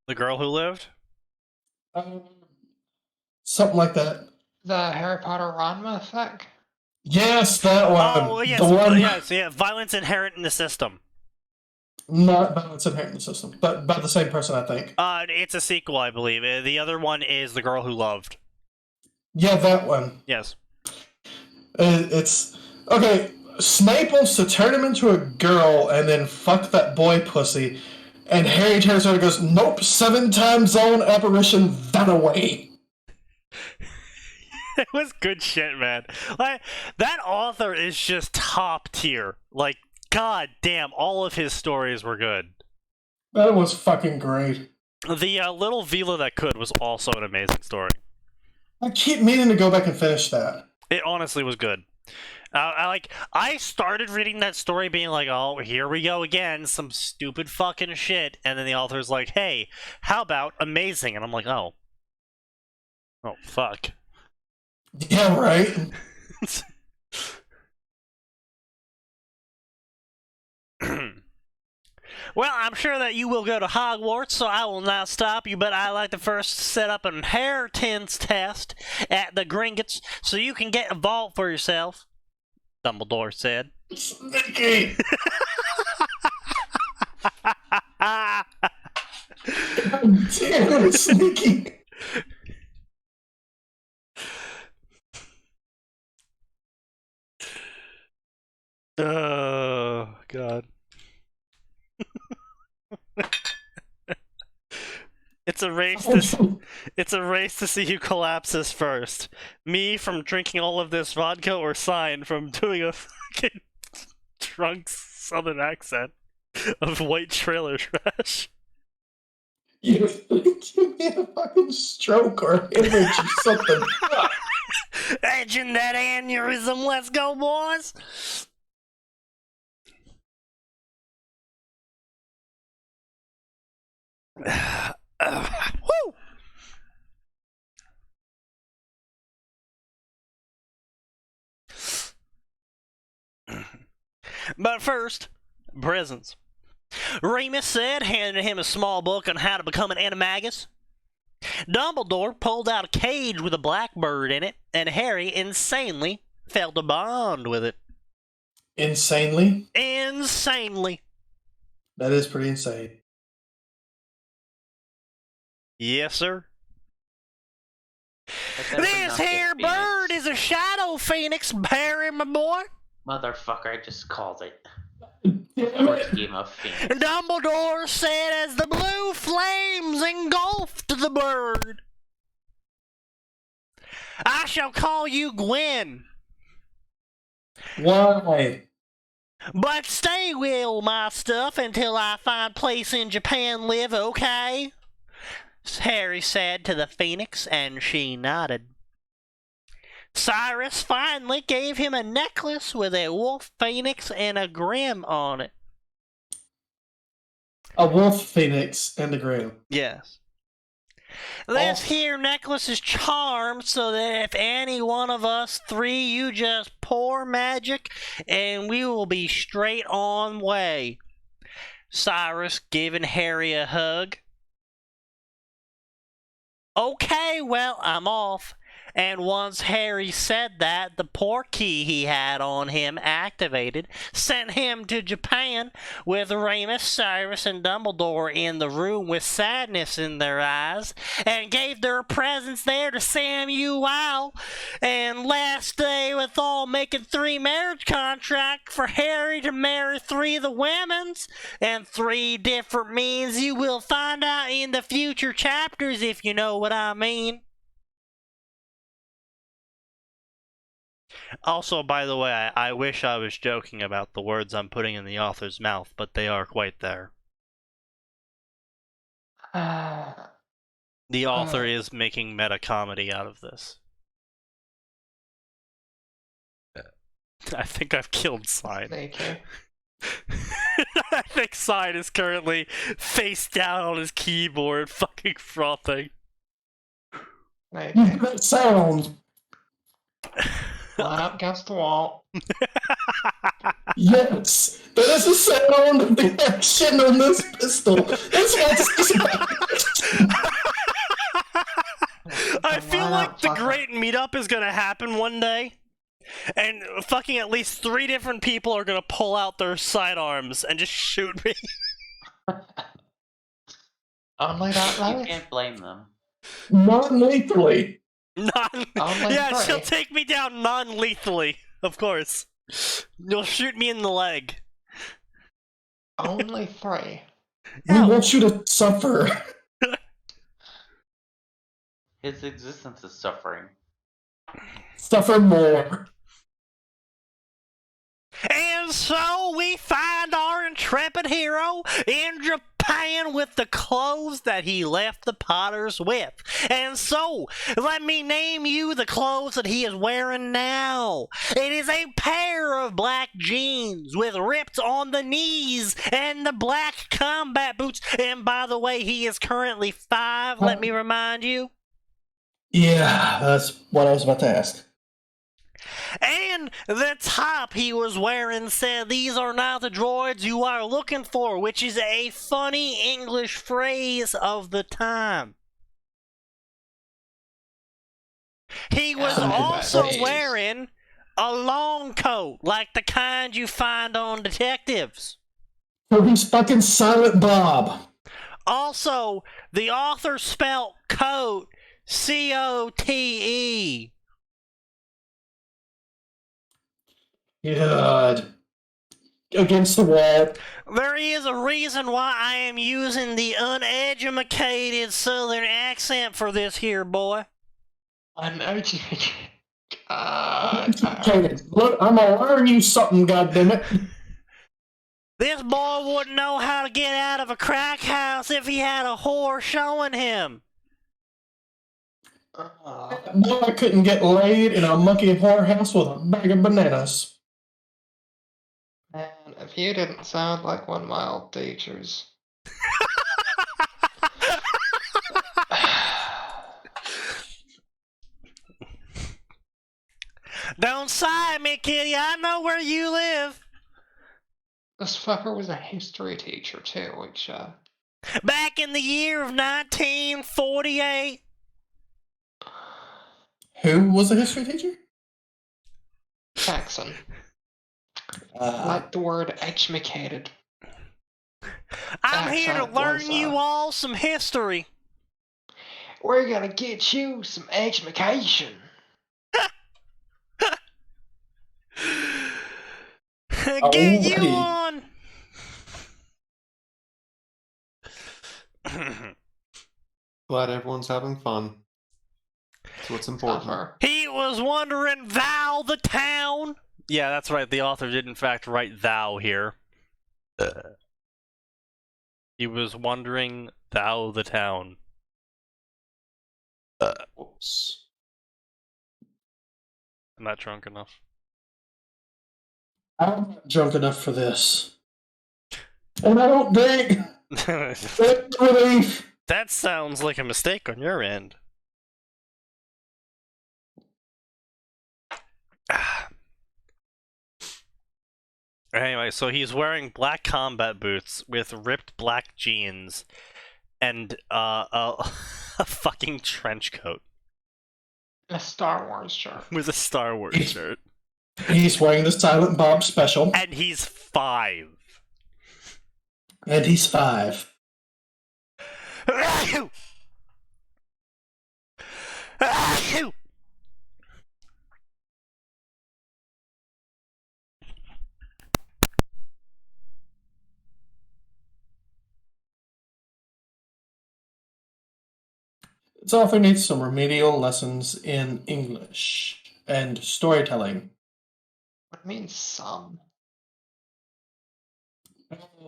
The girl who lived? Something like that. The Harry Potter Ranma thing? Yes, that one. Oh, yes, The one. yes, yeah. Violence inherent in the system. Not Violence Inherent in the System, but by the same person, I think. It's a sequel, I believe. The other one is The Girl Who Loved. Yeah, that one. Yes. It's okay. Snape wants to turn him into a girl and then fuck that boy pussy, and Harry turns around and goes, "Nope, 7-time zone apparition that away." It was good shit, man. Like, that author is just top tier. Like, god damn, all of his stories were good. That was fucking great. The Little Vila That Could was also an amazing story. I keep meaning to go back and finish that. It honestly was good. I started reading that story being like, oh, here we go again, some stupid fucking shit, and then the author's like, hey, how about amazing? And I'm like, oh, fuck. Yeah, right. Well, I'm sure that you will go to Hogwarts, so I will not stop you, but I'd like to first set up an inheritance test at the Gringotts so you can get a vault for yourself, Dumbledore said. Sneaky. God damn it, Sneaky. Oh, God. It's a race to see who collapses first. Me from drinking all of this vodka, or Sign from doing a fucking drunk southern accent of white trailer trash. You made a fucking stroke or hemorrhage or something. imagine that aneurysm. Let's go, boys. Woo! But first, presents. Remus said, handing him a small book on how to become an animagus. Dumbledore pulled out a cage with a blackbird in it, and Harry insanely felt a bond with it. Insanely? Insanely. That is pretty insane. Yes, sir. That's This here bird is a shadow phoenix, Harry, my boy. Motherfucker, I just called it. Damn First it. game of Phoenix. Dumbledore said as the blue flames engulfed the bird. I shall call you Gwen. Why? But stay with my stuff until I find place in Japan live, okay? Harry said to the phoenix, and she nodded. Cyrus finally gave him a necklace with a wolf phoenix and a grim on it. A wolf phoenix and a grim. Yes. This here necklace is charmed so that if any one of us three you just pour magic and we will be straight on way. Cyrus giving Harry a hug. Okay, well, I'm off. And once Harry said that, the portkey he had on him activated, sent him to Japan with Remus, Cyrus, and Dumbledore in the room with sadness in their eyes, and gave their presents there to Samuel. And last day with all making 3 marriage contracts for Harry to marry 3 of the women's, and 3 different means you will find out in the future chapters, if you know what I mean. Also, by the way, I wish I was joking about the words I'm putting in the author's mouth, but they are quite there. The author is making meta-comedy out of this. I think I've killed Sign. Thank you. I think Sign is currently face down on his keyboard, fucking frothing. Thank you. That sound. Line up against the wall. Yes, that is the sound of the action on this pistol. That's what I feel like the great meetup is gonna happen one day, and fucking at least 3 different people are gonna pull out their sidearms and just shoot me. Only that You way. can't blame them. non-lethally. Yeah, she'll take me down non-lethally, of course. You'll shoot me in the leg. Only 3. We want you to suffer. His existence is suffering. Suffer more. And so we find our intrepid hero in Japan with the clothes that he left the Potters with. And so, let me name you the clothes that he is wearing now. It is a pair of black jeans with ripped on the knees and the black combat boots. And by the way, he is currently 5, let me remind you. Yeah, that's what I was about to ask. And the top he was wearing said, "These are not the droids you are looking for," which is a funny English phrase of the time. He was also wearing a long coat, like the kind you find on detectives. So he's fucking Silent Bob. Also, the author spelt coat C-O-T-E. God. Against the wall. There is a reason why I am using the uneducated southern accent for this here, boy. Uneducated. Look, I'm gonna learn you something, goddammit. This boy wouldn't know how to get out of a crack house if he had a whore showing him. Boy couldn't get laid in a monkey whorehouse with a bag of bananas. Man, if you didn't sound like one of my old teachers. Don't sigh me, kitty. I know where you live. This fucker was a history teacher too, which Back in the year of 1948. Who was a history teacher? Jackson. Like the word educated. I'm here to Accent learn was, you all some history. We're gonna get you some education. Get you Alrighty. on. Glad everyone's having fun. That's what's important. Tougher. He was wondering thou the town. Yeah, that's right. The author did in fact write thou here. He was wondering thou the town. Whoops. I'm not drunk enough. I'm not drunk enough for this. And I don't drink. That's relief. That sounds like a mistake on your end. Anyway, so he's wearing black combat boots with ripped black jeans and a fucking trench coat A Star Wars shirt. with a Star Wars shirt. He's wearing the Silent Bob special. And he's 5. And he's 5. Achoo! Achoo! This author needs some remedial lessons in English and storytelling. What means some?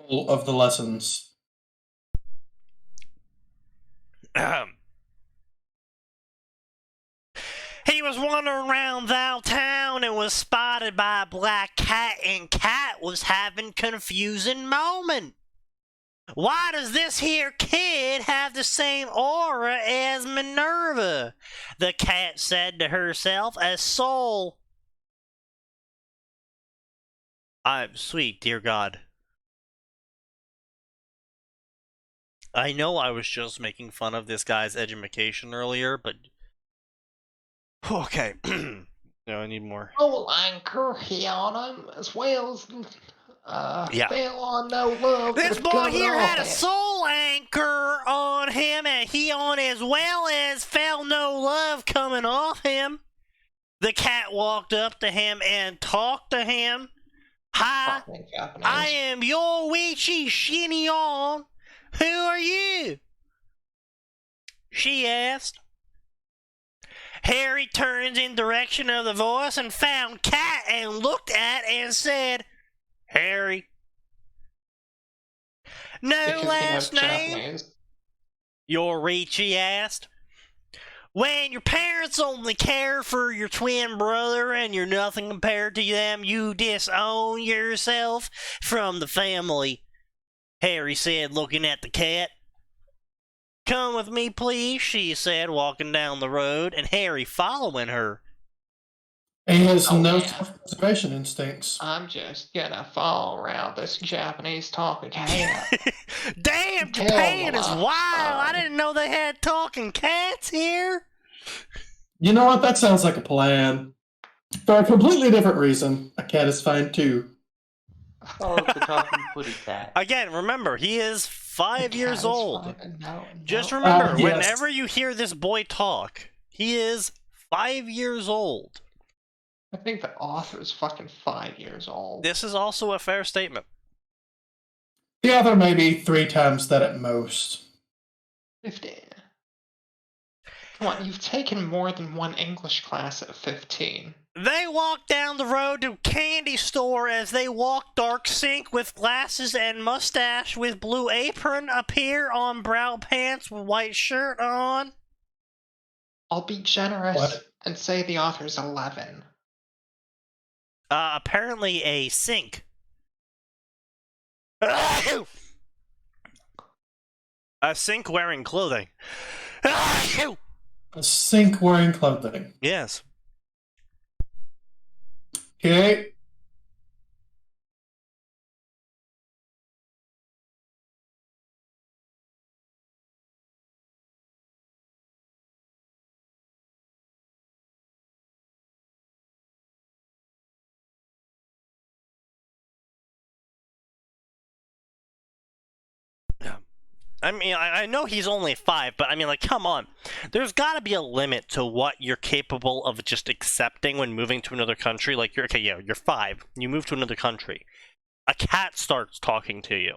All of the lessons. He was wandering around thou town and was spotted by a black cat, and cat was having confusing moment. Why does this here kid have the same aura as Minerva? The cat said to herself, a soul. I'm sweet, dear God. I know I was just making fun of this guy's education earlier, but... Okay. No, I need more. Soul anchor he on him, as well as Yeah. fell on no love. This but boy coming here off had a it. soul anchor on him, and he on as well as felt no love coming off him. The cat walked up to him and talked to him. Hi, Fucking Japanese. I am Yoichi Shinyon. Who are you? She asked. Harry turns in direction of the voice and found Cat and looked at and said, Harry. No Because he last knows name? Japanese. Yoichi asked. When your parents only care for your twin brother and you're nothing compared to them, you disown yourself from the family, Harry said, looking at the cat. Come with me, please, she said, walking down the road, and Harry following her. He has Oh, no yeah. self-preservation instincts. I'm just gonna fall around this Japanese talking cat. Damn, Tell Japan is them, wild! I didn't know they had talking cats here. You know what? That sounds like a plan. For a completely different reason, a cat is fine too. Oh, the talking putty cat. Again, remember, he is 5 The years cat is old. fine. No, Just no. remember, yes. whenever you hear this boy talk, he is 5 years old. I think the author's fucking 5 years old. This is also a fair statement. The other may be 3 times that at most. 15. Come on, you've taken more than one English class at 15. They walked down the road to a candy store. As they walked, Dark Sink with glasses and mustache with blue apron appear on brown pants with white shirt on. I'll be generous What? and say the author's 11. Apparently a sink. A sink wearing clothing. A sink wearing clothing. Yes. Okay. I mean, I know he's only 5, but I mean, like, come on. There's got to be a limit to what you're capable of just accepting when moving to another country. Like, you're 5. You move to another country. A cat starts talking to you.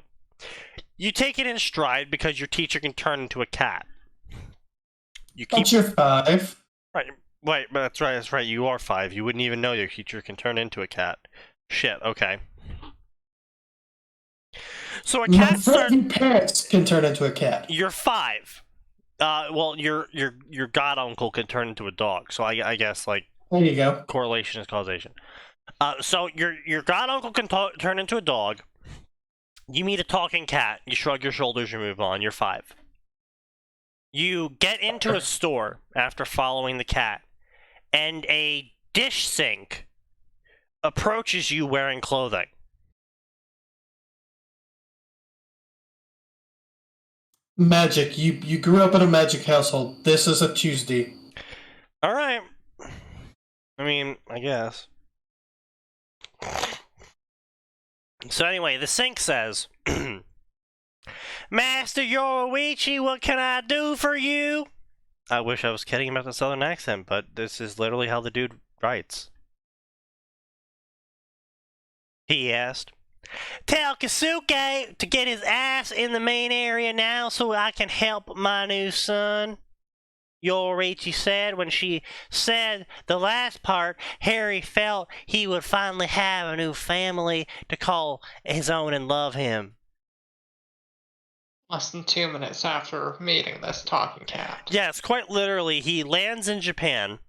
You take it in stride because your teacher can turn into a cat. You keep. But you're 5. Right, but that's right. You are 5. You wouldn't even know your teacher can turn into a cat. Shit. Okay. So a cat starts. Your parents can turn into a cat. You're 5. Well, your god uncle can turn into a dog. So I guess like There you go. correlation is causation. So your god uncle can turn into a dog. You meet a talking cat. You shrug your shoulders. You move on. You're 5. You get into a store after following the cat, and a dish sink approaches you wearing clothing. Magic. You grew up in a magic household. This is a Tuesday. All right. I mean, I guess. So anyway, the sink says, Master Yoroichi, what can I do for you? I wish I was kidding about the southern accent, but this is literally how the dude writes. He asked. Tell Kasuke to get his ass in the main area now so I can help my new son. Yorichi said when she said the last part, Harry felt he would finally have a new family to call his own and love him. Less than 2 minutes after meeting this talking cat. Yes, quite literally, he lands in Japan,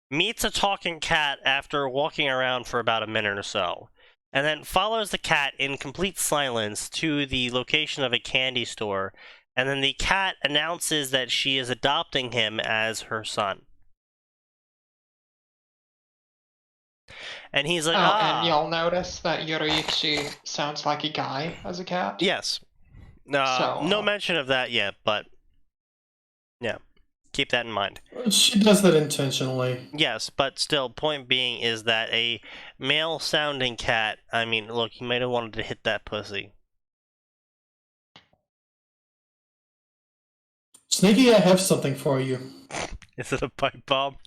meets a talking cat after walking around for about a minute or so, and then follows the cat in complete silence to the location of a candy store, and then the cat announces that she is adopting him as her son. And he's like, and you'll notice that Yoriichi sounds like a guy as a cat. Yes. No mention of that yet, but yeah, keep that in mind. She does that intentionally. Yes, but still, point being is that a male-sounding cat, I mean, look, he might have wanted to hit that pussy. Sneaky, I have something for you. Is it a pipe bomb?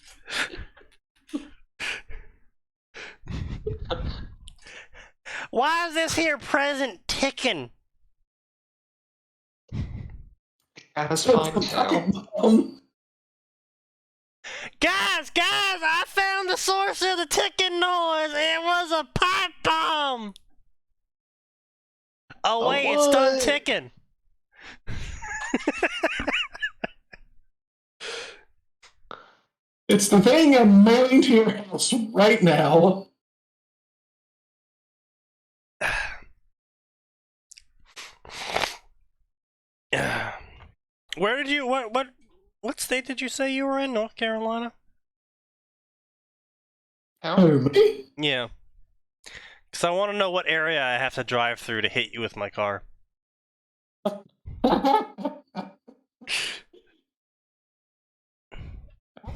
Why is this here present ticking? That is fine too. Guys, I found the source of the ticking noise. It was a pipe bomb. Oh wait, it's done ticking. It's the thing I'm mailing to your house right now. Where did you what state did you say you were in? North Carolina? Oh, me? Yeah. Because I want to know what area I have to drive through to hit you with my car.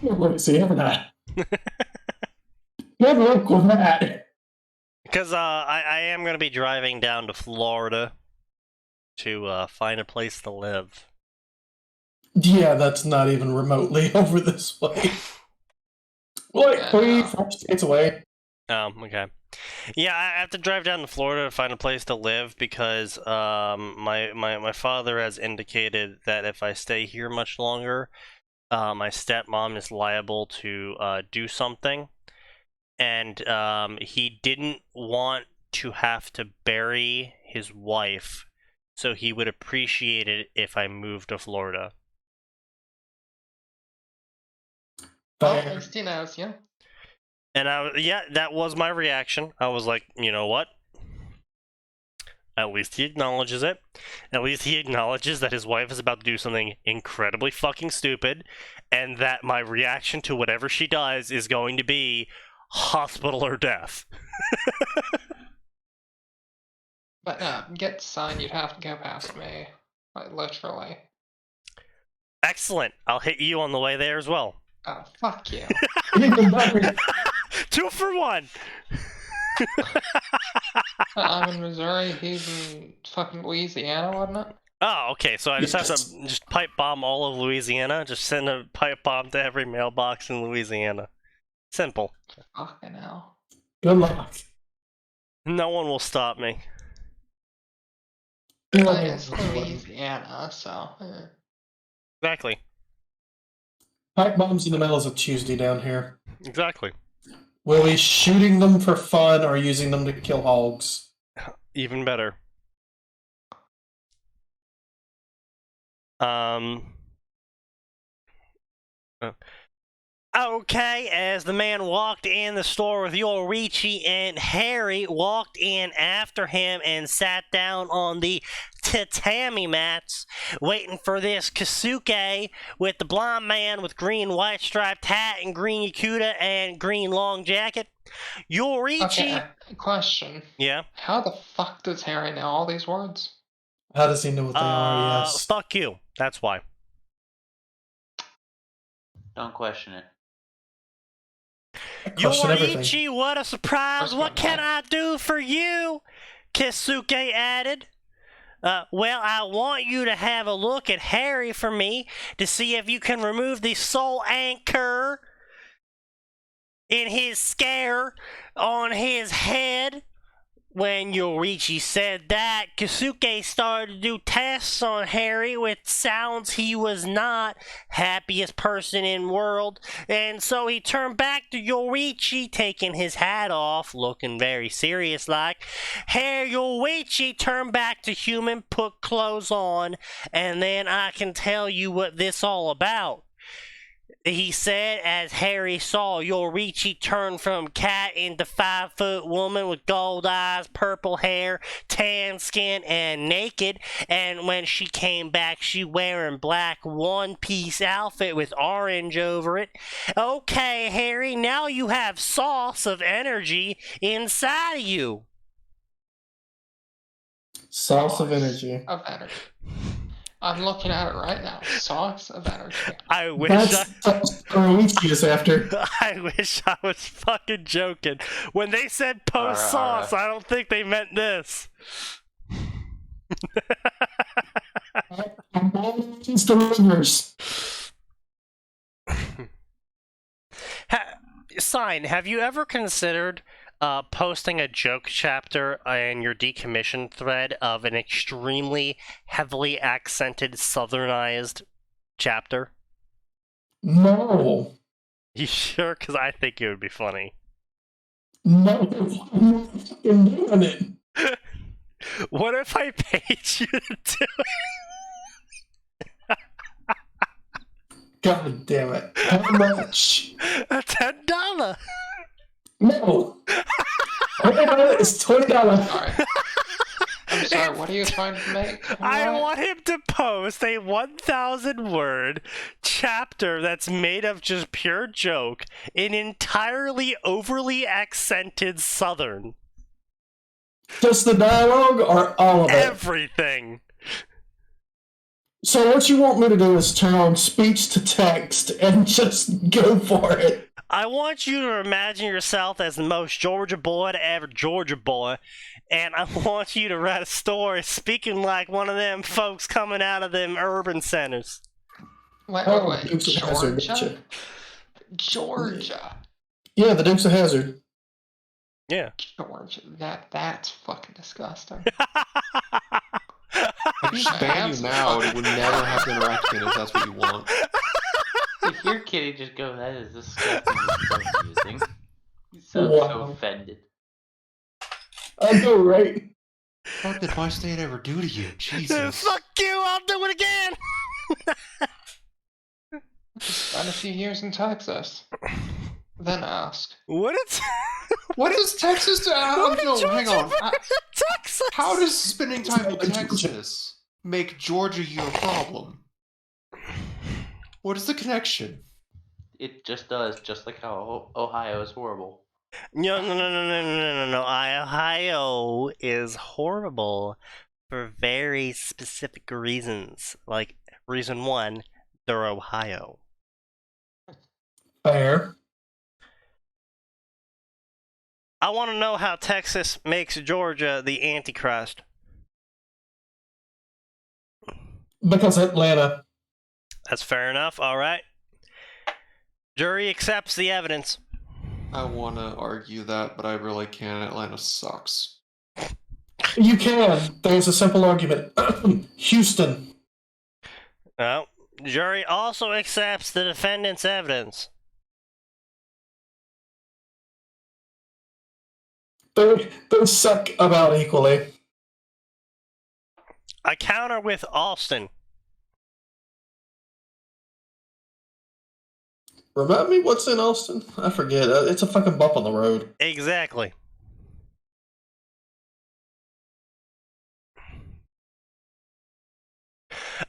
Lazy, haven't I? Good luck with that. Because I am going to be driving down to Florida to find a place to live. Yeah, that's not even remotely over this way. Like 3-4 states away. Oh, okay. Yeah, I have to drive down to Florida to find a place to live because my father has indicated that if I stay here much longer, my stepmom is liable to do something. And he didn't want to have to bury his wife, so he would appreciate it if I moved to Florida. Well, at least he knows, yeah. And that was my reaction. I was like, you know what? At least he acknowledges it. At least he acknowledges that his wife is about to do something incredibly fucking stupid, and that my reaction to whatever she does is going to be hospital or death. But get signed, you'd have to go past me. Like, literally. Excellent. I'll hit you on the way there as well. Oh, fuck you. 2 for 1. I'm in Missouri, he's in fucking Louisiana, wasn't it? Oh, okay, so I just have to just pipe bomb all of Louisiana? Just send a pipe bomb to every mailbox in Louisiana. Simple. Fucking hell. Good luck. No one will stop me. It's Louisiana, so... Exactly. Pipe bombs in the mail is a Tuesday down here. Exactly. Will we shooting them for fun or using them to kill hogs? Even better. Okay, as the man walked in the store with Yorichi, and Harry walked in after him and sat down on the tatami mats, waiting for this Kasuke with the blonde man with green white striped hat and green yakuta and green long jacket. Yorichi... Okay, question. Yeah? How the fuck does Harry know all these words? How does he know what they are? Yes. Fuck you. That's why. Don't question it. Question everything. Yorichi, what a surprise! What can I do for you? Kisuke added. Well, I want you to have a look at Harry for me to see if you can remove the soul anchor in his scare on his head. When Yorichi said that, Kisuke started to do tests on Harry with sounds he was not happiest person in world, and so he turned back to Yorichi, taking his hat off, looking very serious like. Yorichi turned back to human, put clothes on, and then I can tell you what this all about. He said as Harry saw Yorichi turn from cat into 5-foot woman with gold eyes, purple hair, tan skin, and naked. And when she came back, she wearing black one-piece outfit with orange over it. Okay, Harry, now you have sauce of energy inside of you. Sauce of energy. Of energy. I'm looking at it right now. Sauce of energy. I wish That's Yorichi is after. I wish I was fucking joking. When they said post sauce, I don't think they meant this. Delivers. Sign, have you ever considered posting a joke chapter in your decommission thread of an extremely heavily accented southernized chapter? No. You sure? Because I think it would be funny. No. I'm not fucking doing it. What if I paid you to do it? God damn it. How much? $10. No. It's $20. Alright. I'm sorry, what are you trying to make? I What? want him to post a 1,000-word chapter that's made of just pure joke in entirely overly accented Southern. Just the dialogue or all of it? Everything. So what you want me to do is turn on speech to text and just go for it. I want you to imagine yourself as the most Georgia boy to ever Georgia boy, and I want you to write a story speaking like one of them folks coming out of them urban centers. Wait, Dukes of Hazzard, Georgia? gotcha. Georgia. Yeah, the Dukes of Hazzard. Yeah. Georgia. That's fucking disgusting. I can just ban you now, and it would never have to interact again if that's what you want. If your kitty just go, that is disgusting and so amusing. You sound so offended. I know, right? What did my state ever do to you? Jesus. Fuck you, I'll do it again! Fantasy years in Texas. Then ask. What is? What is Texas? What is No, Georgia hang on. Texas? How does spending time in Georgia. Texas make Georgia your problem? What is the connection? It just does, just like how Ohio is horrible. No. Ohio is horrible for very specific reasons. Like, reason one, they're Ohio. Fair. I want to know how Texas makes Georgia the Antichrist. Because Atlanta. That's fair enough. All right. Jury accepts the evidence. I want to argue that, but I really can't. Atlanta sucks. You can. There's a simple argument. Houston. Well, jury also accepts the defendant's evidence. They suck about equally. I counter with Austin. Remind me what's in Austin? I forget. It's a fucking bump on the road. Exactly.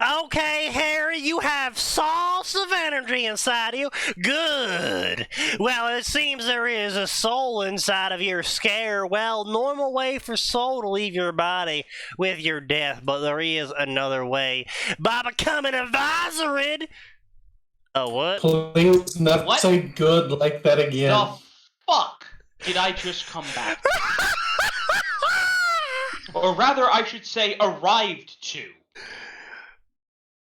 Okay, Harry, you have sauce of energy inside you. Good. Well, it seems there is a soul inside of your scare. Well, normal way for soul to leave your body with your death, but there is another way. By becoming a visorid. Oh, what? Please never What? say good like that again. The fuck did I just come back? Or rather, I should say, arrived to.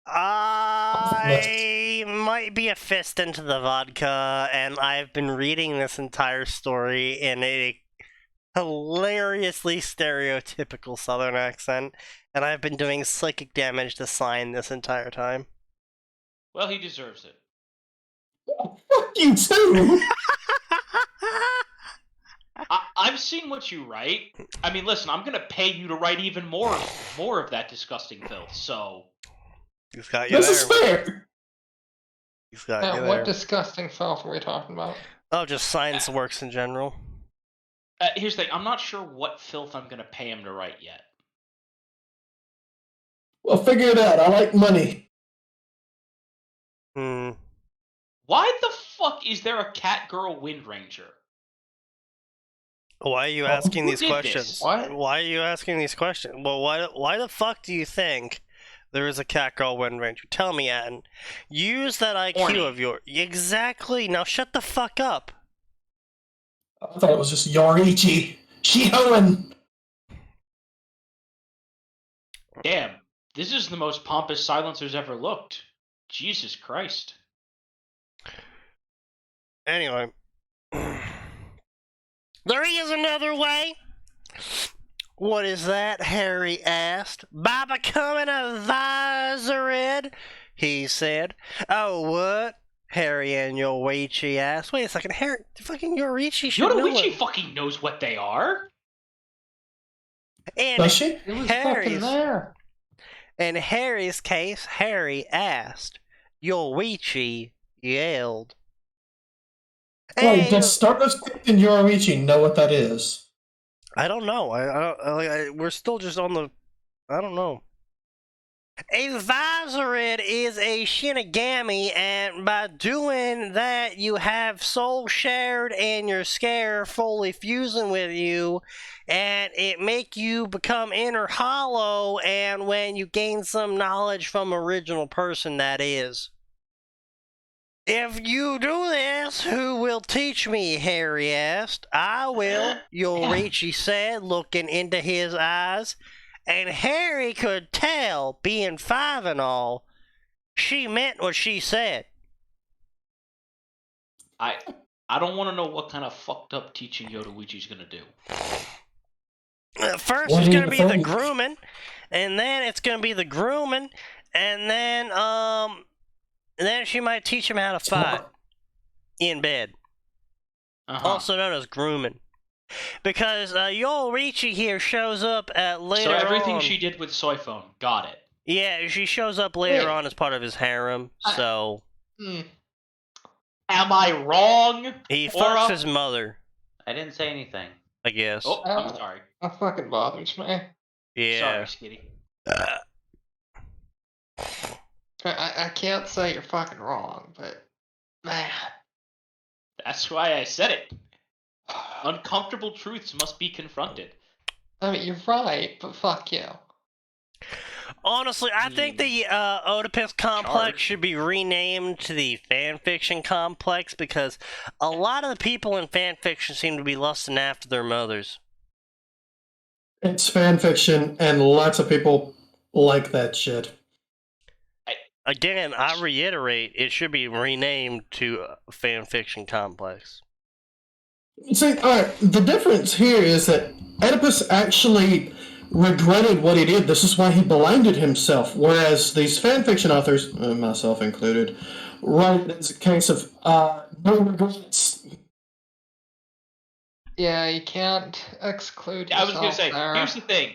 I might be a fist into the vodka, and I've been reading this entire story in a hilariously stereotypical Southern accent, and I've been doing psychic damage to Sign this entire time. Well, he deserves it. Fuck you too! I'm seeing what you write. I mean, listen, I'm gonna pay you to write even more of that disgusting filth, so... He's got you This is there. fair! He's got you Now, there. what disgusting filth are we talking about? Oh, just science works in general. Here's the thing, I'm not sure what filth I'm gonna pay him to write yet. Well, figure it out. I like money. Hmm. Why the fuck is there a cat girl Wind Ranger? Why are you Oh, asking who these did questions? this? What? Why are you asking these questions? Well, why the fuck do you think there is a Catgirl Wind Ranger? Tell me, Atin. Use that IQ Horny. of yours. Exactly. Now shut the fuck up. I thought it was just Yorichi. Shihoen! Damn, this is the most pompous silencer's ever looked. Jesus Christ. Anyway. There is another way. What is that? Harry asked. By becoming a visorid, he said. Oh, what? Harry and Yoichi asked. Wait a second, Harry, fucking Yoichi should know Yoruichi it. fucking knows what they are. And Does she? It was Harry's- fucking there. in Harry's case, Harry asked. Yoichi yelled. Wait, Hey, does Stardust and Yorichi know what that is? I don't know. We're still just on the... I don't know. A visorid is a shinigami, and by doing that, you have soul shared and your scare fully fusing with you, and it make you become inner hollow, and when you gain some knowledge from original person, that is. If you do this, who will teach me? Harry asked. I will, Yoichi said, looking into his eyes. And Harry could tell, being 5 and all, she meant what she said. I don't want to know what kind of fucked up teaching Yoruichi's gonna do. First, What it's do gonna you be the think? grooming, and then it's gonna be the grooming, and then she might teach him how to fight in bed, Uh-huh. also known as grooming. Because Yoichi here shows up at later So everything on. she did with Soy Phone, got it. Yeah, she shows up later Wait. on as part of his harem, so... Am I wrong? He Aura? fucks his mother, I didn't say anything. I guess. Oh, I'm sorry. That fucking bothers me. Yeah. Sorry, Skitty. I can't say you're fucking wrong, but man, That's why I said it. Uncomfortable truths must be confronted. I mean you're right, but fuck you. Honestly, I think the Oedipus complex should be renamed to the Fanfiction complex because a lot of the people in fanfiction seem to be lusting after their mothers. It's fan fiction, and lots of people like that shit. Again, I reiterate, it should be renamed to Fanfiction complex. See, alright, the difference here is that Oedipus actually regretted what he did. This is why he blinded himself, whereas these fanfiction authors, myself included, write it as a case of no regrets. Yeah, you can't exclude I was yourself gonna say, there. here's the thing.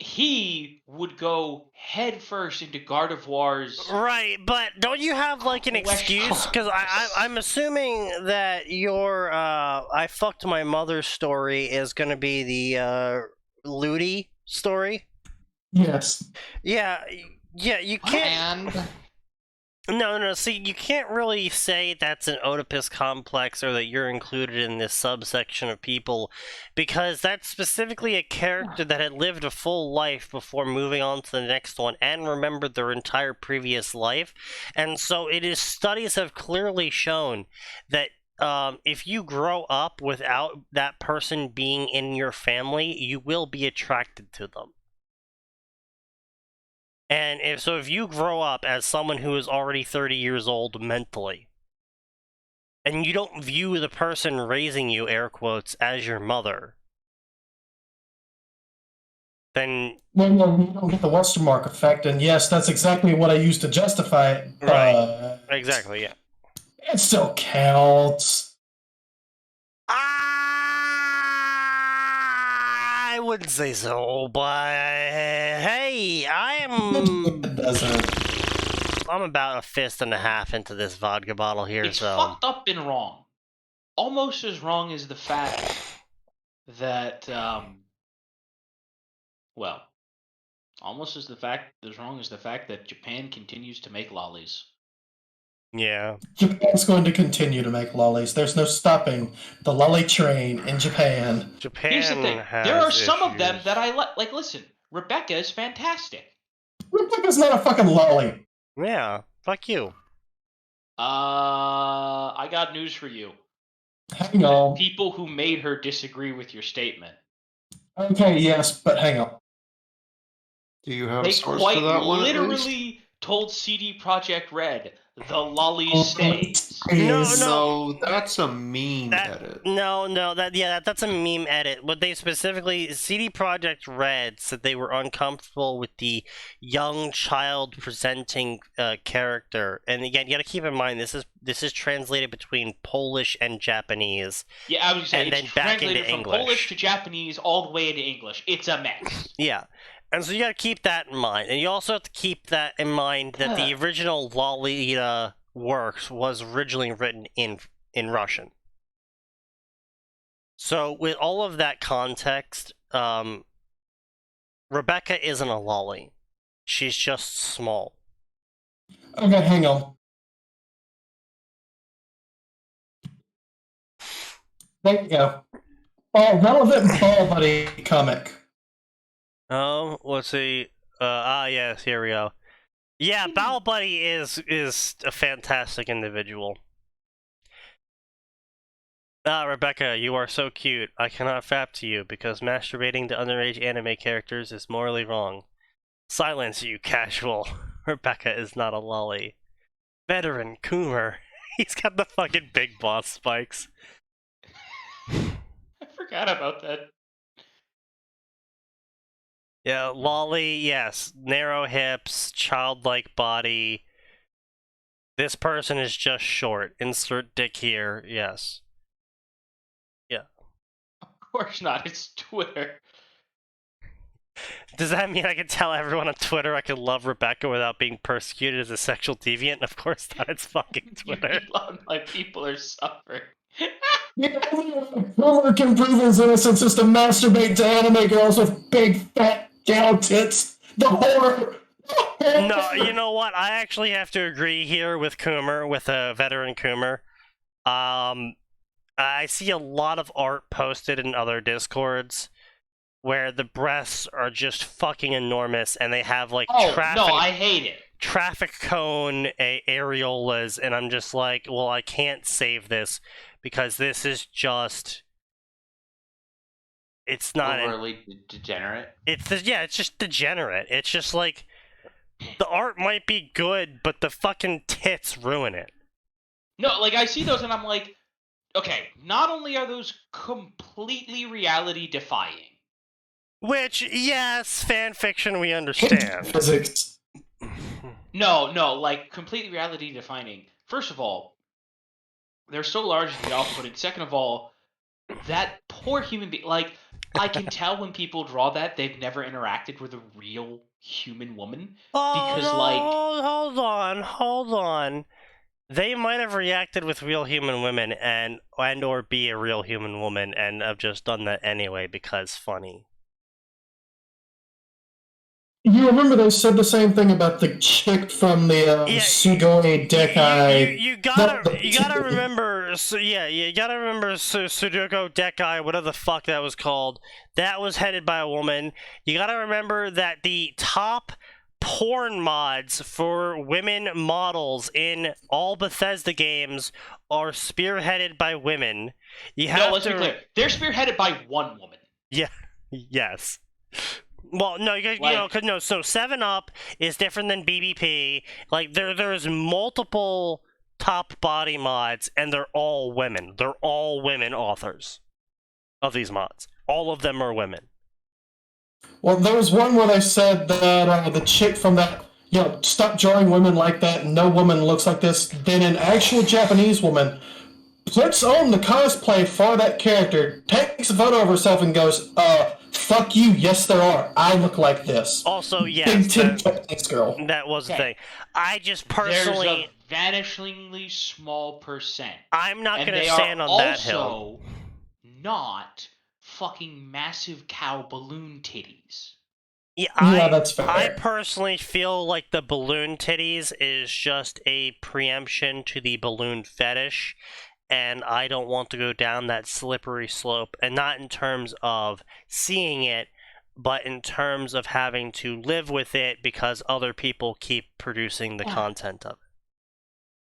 He would go headfirst into Gardevoir's. Right, but don't you have like an excuse? Because I'm assuming that your I fucked my mother story is going to be the Ludi story. Yes. Yeah, you can't. And No. See, you can't really say that's an Oedipus complex or that you're included in this subsection of people because that's specifically a character that had lived a full life before moving on to the next one and remembered their entire previous life. And so studies have clearly shown that if you grow up without that person being in your family, you will be attracted to them. And if you grow up as someone who is already 30 years old mentally, and you don't view the person raising you, air quotes, as your mother, then... Well, you don't get the Westermark effect, and yes, that's exactly what I used to justify it. Right. Exactly, yeah. It still counts. I wouldn't say so, but hey, It doesn't. I'm about a fist and a half into this vodka bottle here, It's so... fucked up and wrong. Almost as wrong as the fact that, well, almost as wrong as the fact that Japan continues to make lollies. Yeah. Japan's going to continue to make lollies. There's no stopping the lolly train in Japan. Japan Here's the thing. has There are some of them issues. that I like. Listen, Rebecca is fantastic. Rebecca's not a fucking lolly. Yeah, fuck you. I got news for you. Hang on. People who made her disagree with your statement. Okay, yes, but hang on. Do you have a They source quite for that one? At least? literally told CD Projekt Red, the lolly stays. No, that's a meme edit. That's a meme edit. What they specifically, CD Projekt Red said they were uncomfortable with the young child presenting character. And again, you gotta keep in mind, this is translated between Polish and Japanese. Yeah, I was saying, and it's then back translated into from English. Polish to Japanese all the way into English. It's a mess. Yeah. And so you gotta keep that in mind. And you also have to keep that in mind that the original Lolita works was originally written in Russian. So with all of that context, Rebecca isn't a lolly. She's just small. Okay, hang on. There you go. Oh, relevant ball buddy comic. Let's see. Yes, here we go. Yeah, Ball Buddy is a fantastic individual. Rebecca, you are so cute. I cannot fap to you because masturbating to underage anime characters is morally wrong. Silence, you casual. Rebecca is not a lolly. Veteran Coomer. He's got the fucking big boss spikes. I forgot about that. Yeah, lolly, yes. Narrow hips, childlike body. This person is just short. Insert dick here, yes. Yeah. Of course not, it's Twitter. Does that mean I can tell everyone on Twitter I can love Rebecca without being persecuted as a sexual deviant? Of course not. It's fucking Twitter. You love my people are suffering. Homer can prove his innocence is to masturbate to anime girls with big fat gal tits. The horror. No, you know what? I actually have to agree here with Coomer, with a veteran Coomer. I see a lot of art posted in other Discords where the breasts are just fucking enormous and they have like traffic. No, I hate it. Traffic cone areolas, and I'm just like, well, I can't save this because this is just. It's not overly degenerate. It's just degenerate. It's just like the art might be good, but the fucking tits ruin it. No, like I see those and I'm like, okay, not only are those completely reality defying. Which, yes, fanfiction we understand. Physics. No, like completely reality defining. First of all, they're so large and off-putting. Second of all, that poor human being, like, I can tell when people draw that they've never interacted with a real human woman. Oh, Because, no, like... hold on. They might have reacted with real human women and or be a real human woman and have just done that anyway because funny. You remember they said the same thing about the chick from the Sugoi Dekai. You gotta remember. You gotta remember Sudoku Dekai, whatever the fuck that was called. That was headed by a woman. You gotta remember that the top porn mods for women models in all Bethesda games are spearheaded by women. Let's be clear. They're spearheaded by one woman. Yeah. Yes. Well, no, so 7-Up is different than BBP. Like, there's multiple top body mods, and they're all women. They're all women authors of these mods. All of them are women. Well, there was one where they said that the chick from that, stop drawing women like that, no woman looks like this. Then an actual Japanese woman puts on the cosplay for that character, takes a photo of herself, and goes, fuck you, yes there are. I look like this. Also, yes, Japanese girl. That was the thing. I just personally... There's a vanishingly small percent. I'm not going to stand on that hill. Also not fucking massive cow balloon titties. Yeah, that's fair. I personally feel like the balloon titties is just a preemption to the balloon fetish, and I don't want to go down that slippery slope, and not in terms of seeing it, but in terms of having to live with it because other people keep producing the content of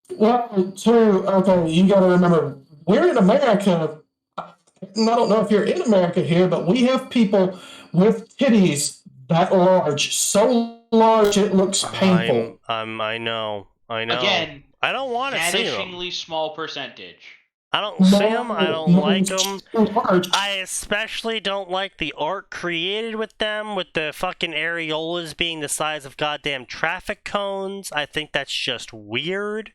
it. Well, too, okay, you gotta remember, we're in America. I don't know if you're in America here, but we have people with titties that large, so large it looks painful. I know. Again, I don't want to see them. Vanishingly small percentage. I don't see them. I don't like them. I especially don't like the art created with them, with the fucking areolas being the size of goddamn traffic cones. I think that's just weird.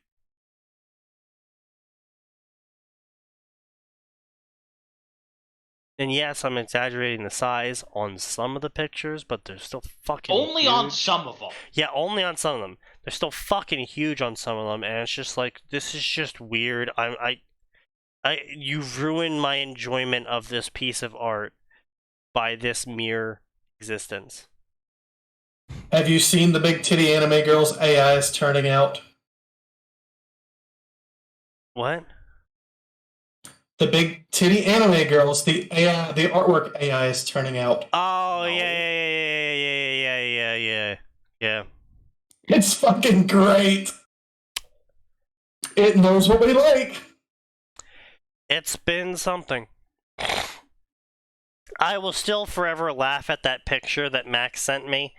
And yes, I'm exaggerating the size on some of the pictures, but they're still fucking Only huge. on some of them. Yeah, only on some of them. They're still fucking huge on some of them, and it's just like, this is just weird. You've ruined my enjoyment of this piece of art by this mere existence. Have you seen the big titty anime girls AI is turning out? What? The big titty anime girls, the artwork AI is turning out. Oh, yeah. It's fucking great. It knows what we like. It's been something. I will still forever laugh at that picture that Max sent me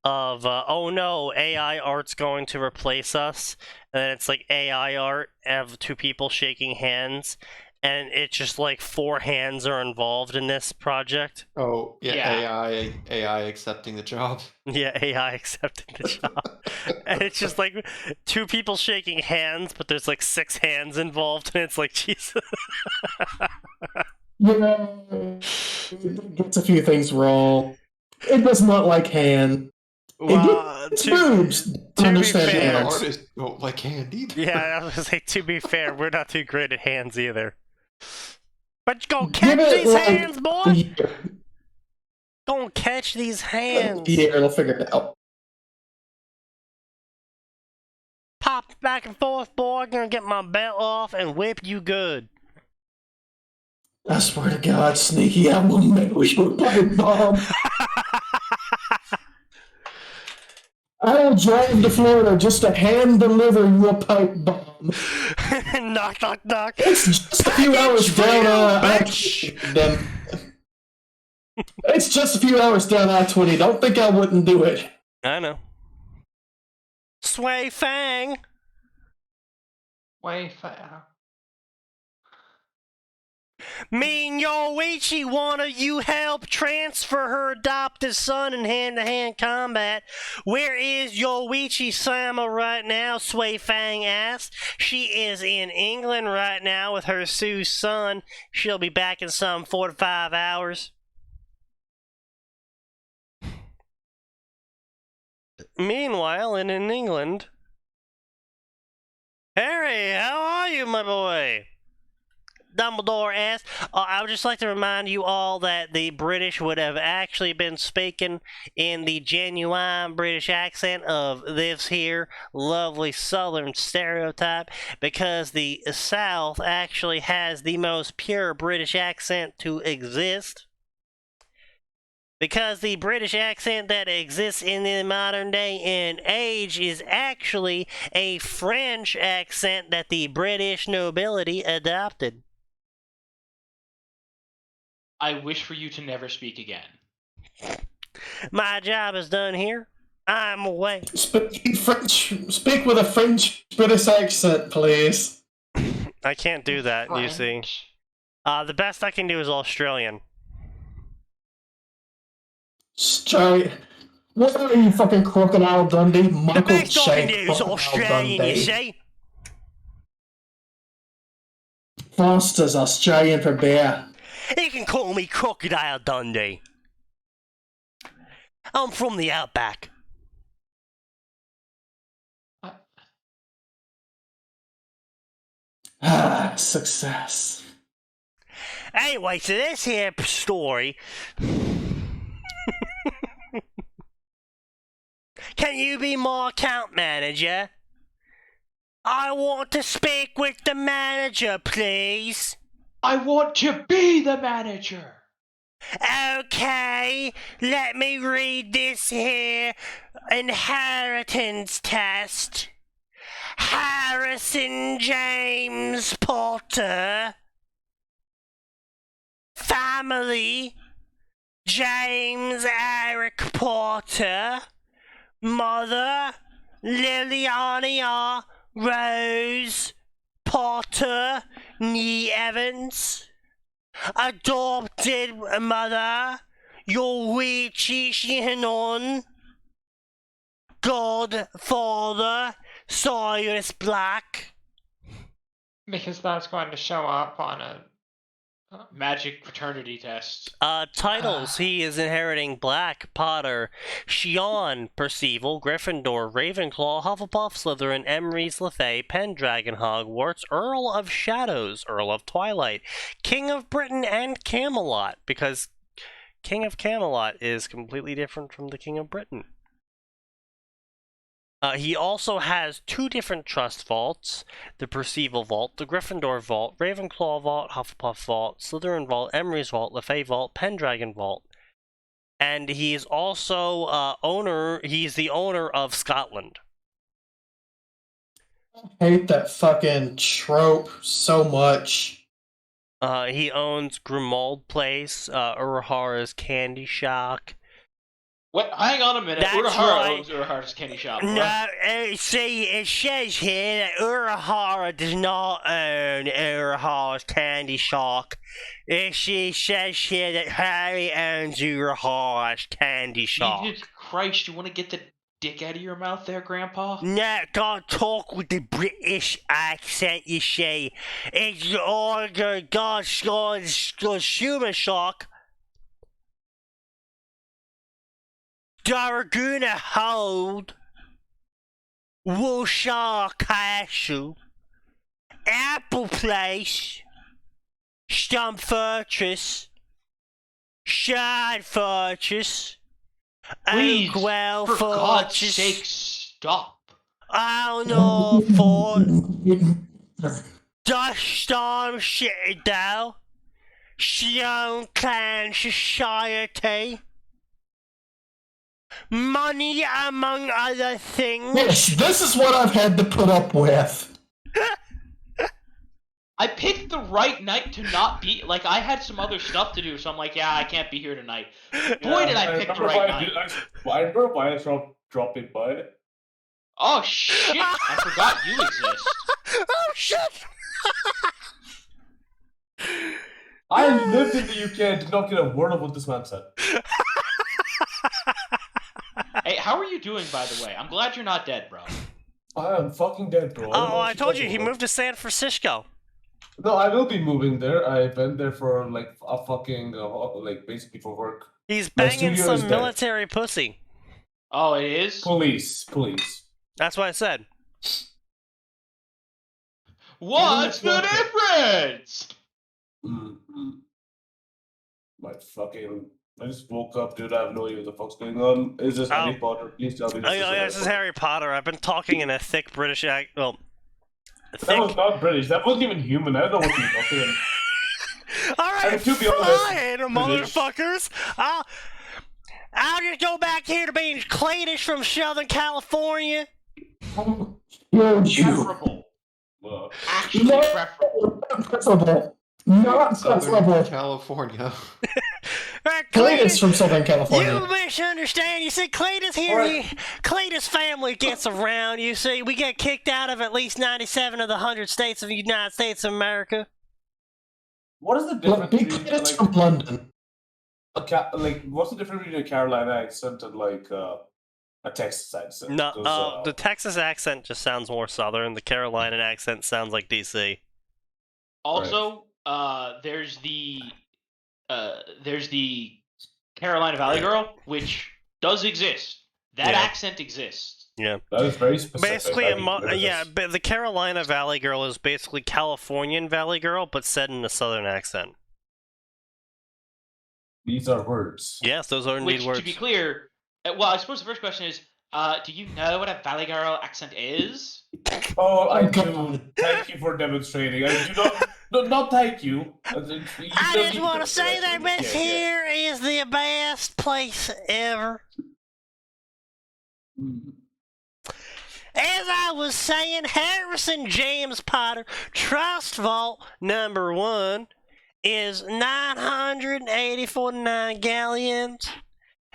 of, oh no, AI art's going to replace us. And then it's like AI art of two people shaking hands. And it's just like 4 hands are involved in this project. Oh, Yeah. AI accepting the job. Yeah, AI accepting the job. And it's just like 2 people shaking hands, but there's like 6 hands involved, and it's like, Jesus. Yeah, it gets a few things wrong. It does not like hand. Well, It's boobs. to be Understand fair- hands. Artists don't like hand either. Yeah, I was gonna say, to be fair, we're not too great at hands either. But go Give catch it, these like, hands, a boy! year. Go catch these hands! Yeah, it'll figure it out. Pop back and forth, boy. Gonna get my belt off and whip you good. I swear to God, Sneaky, I will make you a pipe bomb. I will drive to Florida just to hand deliver you a pipe bomb. Knock, knock, knock. It's just a few hours down It's just a few hours down I-20. Don't think I wouldn't do it. I know. Sway Fang. Way fair. Me and Yoichi wanna you help transfer her adopted son in hand-to-hand combat. Where is Yoichi-sama right now? Sway Fang asked. She is in England right now with her Sue's son. She'll be back in some 4 to 5 hours. Meanwhile, in England... Harry, how are you, my boy? Dumbledore asked. I would just like to remind you all that the British would have actually been speaking in the genuine British accent of this here lovely southern stereotype, because the South actually has the most pure British accent to exist. Because the British accent that exists in the modern day and age is actually a French accent that the British nobility adopted. I wish for you to never speak again. My job is done here. I'm away. Speak French. Speak with a French British accent, please. I can't do that, you see. French. The best I can do is Australian. Straight. What are you, fucking Crocodile Dundee? The Michael best I can Che do is Crocodile Australian, you Dundee. see. Foster's Australian for bear. You can call me Crocodile Dundee. I'm from the outback. Ah, success. Anyway, so this here story... Can you be my account manager? I want to speak with the manager, please. I want to be the manager. Okay, let me read this here inheritance test. Harrison James Potter. Family, James Eric Potter. Mother, Liliana Rose Potter Nee Evans. Adopted mother, Yoichi Shinon. Godfather, Cyrus Black. Because that's going to show up on a... Magic fraternity test. Titles. He is inheriting Black, Potter, Shion, Percival, Gryffindor, Ravenclaw, Hufflepuff, Slytherin, Emery's, Lefay, Pendragon, Hogwarts, Earl of Shadows, Earl of Twilight, King of Britain, and Camelot, because King of Camelot is completely different from the King of Britain. He also has 2 different trust vaults, the Percival Vault, the Gryffindor Vault, Ravenclaw Vault, Hufflepuff Vault, Slytherin Vault, Emery's Vault, Lefay Vault, Pendragon Vault. And he is also he's the owner of Scotland. I hate that fucking trope so much. He owns Grimmauld Place, Urahara's Candy Shock. What? Hang on a minute. That's Urahara right. owns Urahara's candy shop. No, Right? see, it says here that Urahara does not own Urahara's Candy Shock. She says here that Harry owns Urahara's Candy Shock. Jesus Christ, you want to get the dick out of your mouth there, Grandpa? No, can't talk with the British accent, you see. It's all the God's consumer shock. They're gonna hold Wilshire Castle, Apple Place, Stump Fortress, Shard Fortress, Please, Oakwell for God's Fortress, sake, stop. Arnold Fort, Duststorm Citadel, Stone Clan Society, money among other things. Yes, this is what I've had to put up with. I picked the right night to not be. Like, I had some other stuff to do, so I'm like, yeah, I can't be here tonight. Boy, did I pick the right night. I remember why I dropped it by. Oh, shit! I forgot you exist. Oh shit! I lived in the UK and did not get a word of what this man said. Hey, how are you doing, by the way? I'm glad you're not dead, bro. I am fucking dead, bro. Oh, I told you he moved to San Francisco. No, I will be moving there. I went there for like a fucking like basically for work. He's My banging studio is some dead. military pussy. Oh, it is? Police. That's what I said. What's the difference? Mm-hmm. I just woke up, dude. I have no idea what the fuck's going on. Is this Harry Potter? Please tell me this Oh, yeah, this is Harry Potter. I've been talking in a thick British accent. Well, That was not British. That wasn't even human. I don't know what you're talking. Alright, to be honest, fine, motherfuckers. I'll just go back here to being Claydish from Southern California. Yo, you. Preferable. Actually No, preferable. preferable. Not Southern preferable. California. Clayton's from Southern California. You misunderstand. You see, Clayton's here. Alright. Clayton's family gets around. You see, we get kicked out of at least 97 of the 100 states of the United States of America. What is the Look, difference Big between Clayton's from London. what's the difference between a Carolina accent and like a Texas accent? No, 'Cause, the Texas accent just sounds more southern. The Carolina accent sounds like DC. Also, there's the Carolina Valley Girl, which does exist. That Yeah. accent exists. Yeah. that is very specific. Basically, I mean, yeah, but the Carolina Valley Girl is basically Californian Valley Girl, but said in a southern accent. These are words. Yes, those are indeed Which, words. to be clear, well, I suppose the first question is, do you know what a Valley Girl accent is? Oh, I do. God. Thank you for demonstrating. I do not. No, not thank you. I just want to say that this here is the best place ever. As I was saying, Harrison James Potter Trust Vault number 1 is 984 galleons.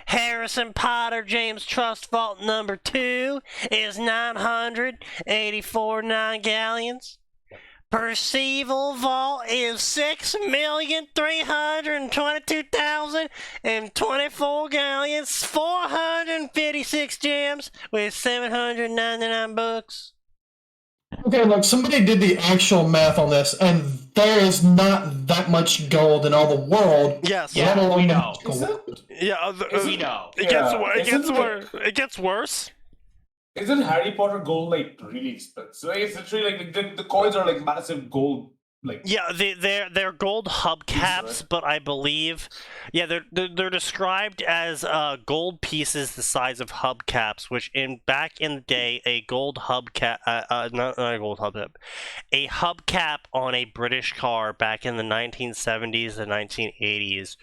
Harrison Potter James Trust Vault number 2 is 984 galleons. Percival Vault is 6,322,024 galleons, 456 gems with 799 books. Okay, look, somebody did the actual math on this, and there is not that much gold in all the world. Yes. let Yeah, alone we the know. magical world. Yeah. We know. It gets worse. It It gets worse. Isn't Harry Potter gold like really expensive? It's literally like the coins are like massive gold. Like Yeah, they're gold hubcaps, but I believe, yeah, they're described as gold pieces the size of hubcaps, which back in the day, a gold hubcap, not a gold hubcap, a hubcap on a British car back in the 1970s and 1980s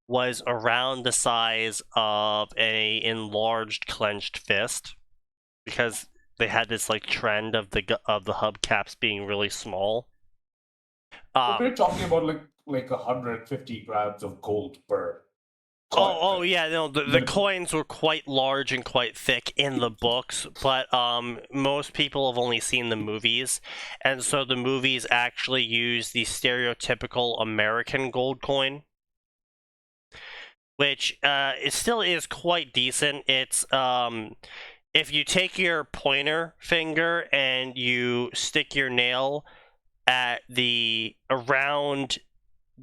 was around the size of a enlarged clenched fist, because they had this like trend of the hubcaps being really small. we're talking about like 150 grams of gold per. Oh yeah, no, the coins were quite large and quite thick in the books, but most people have only seen the movies, and so the movies actually use the stereotypical American gold coin, which it still is quite decent. It's if you take your pointer finger and you stick your nail at around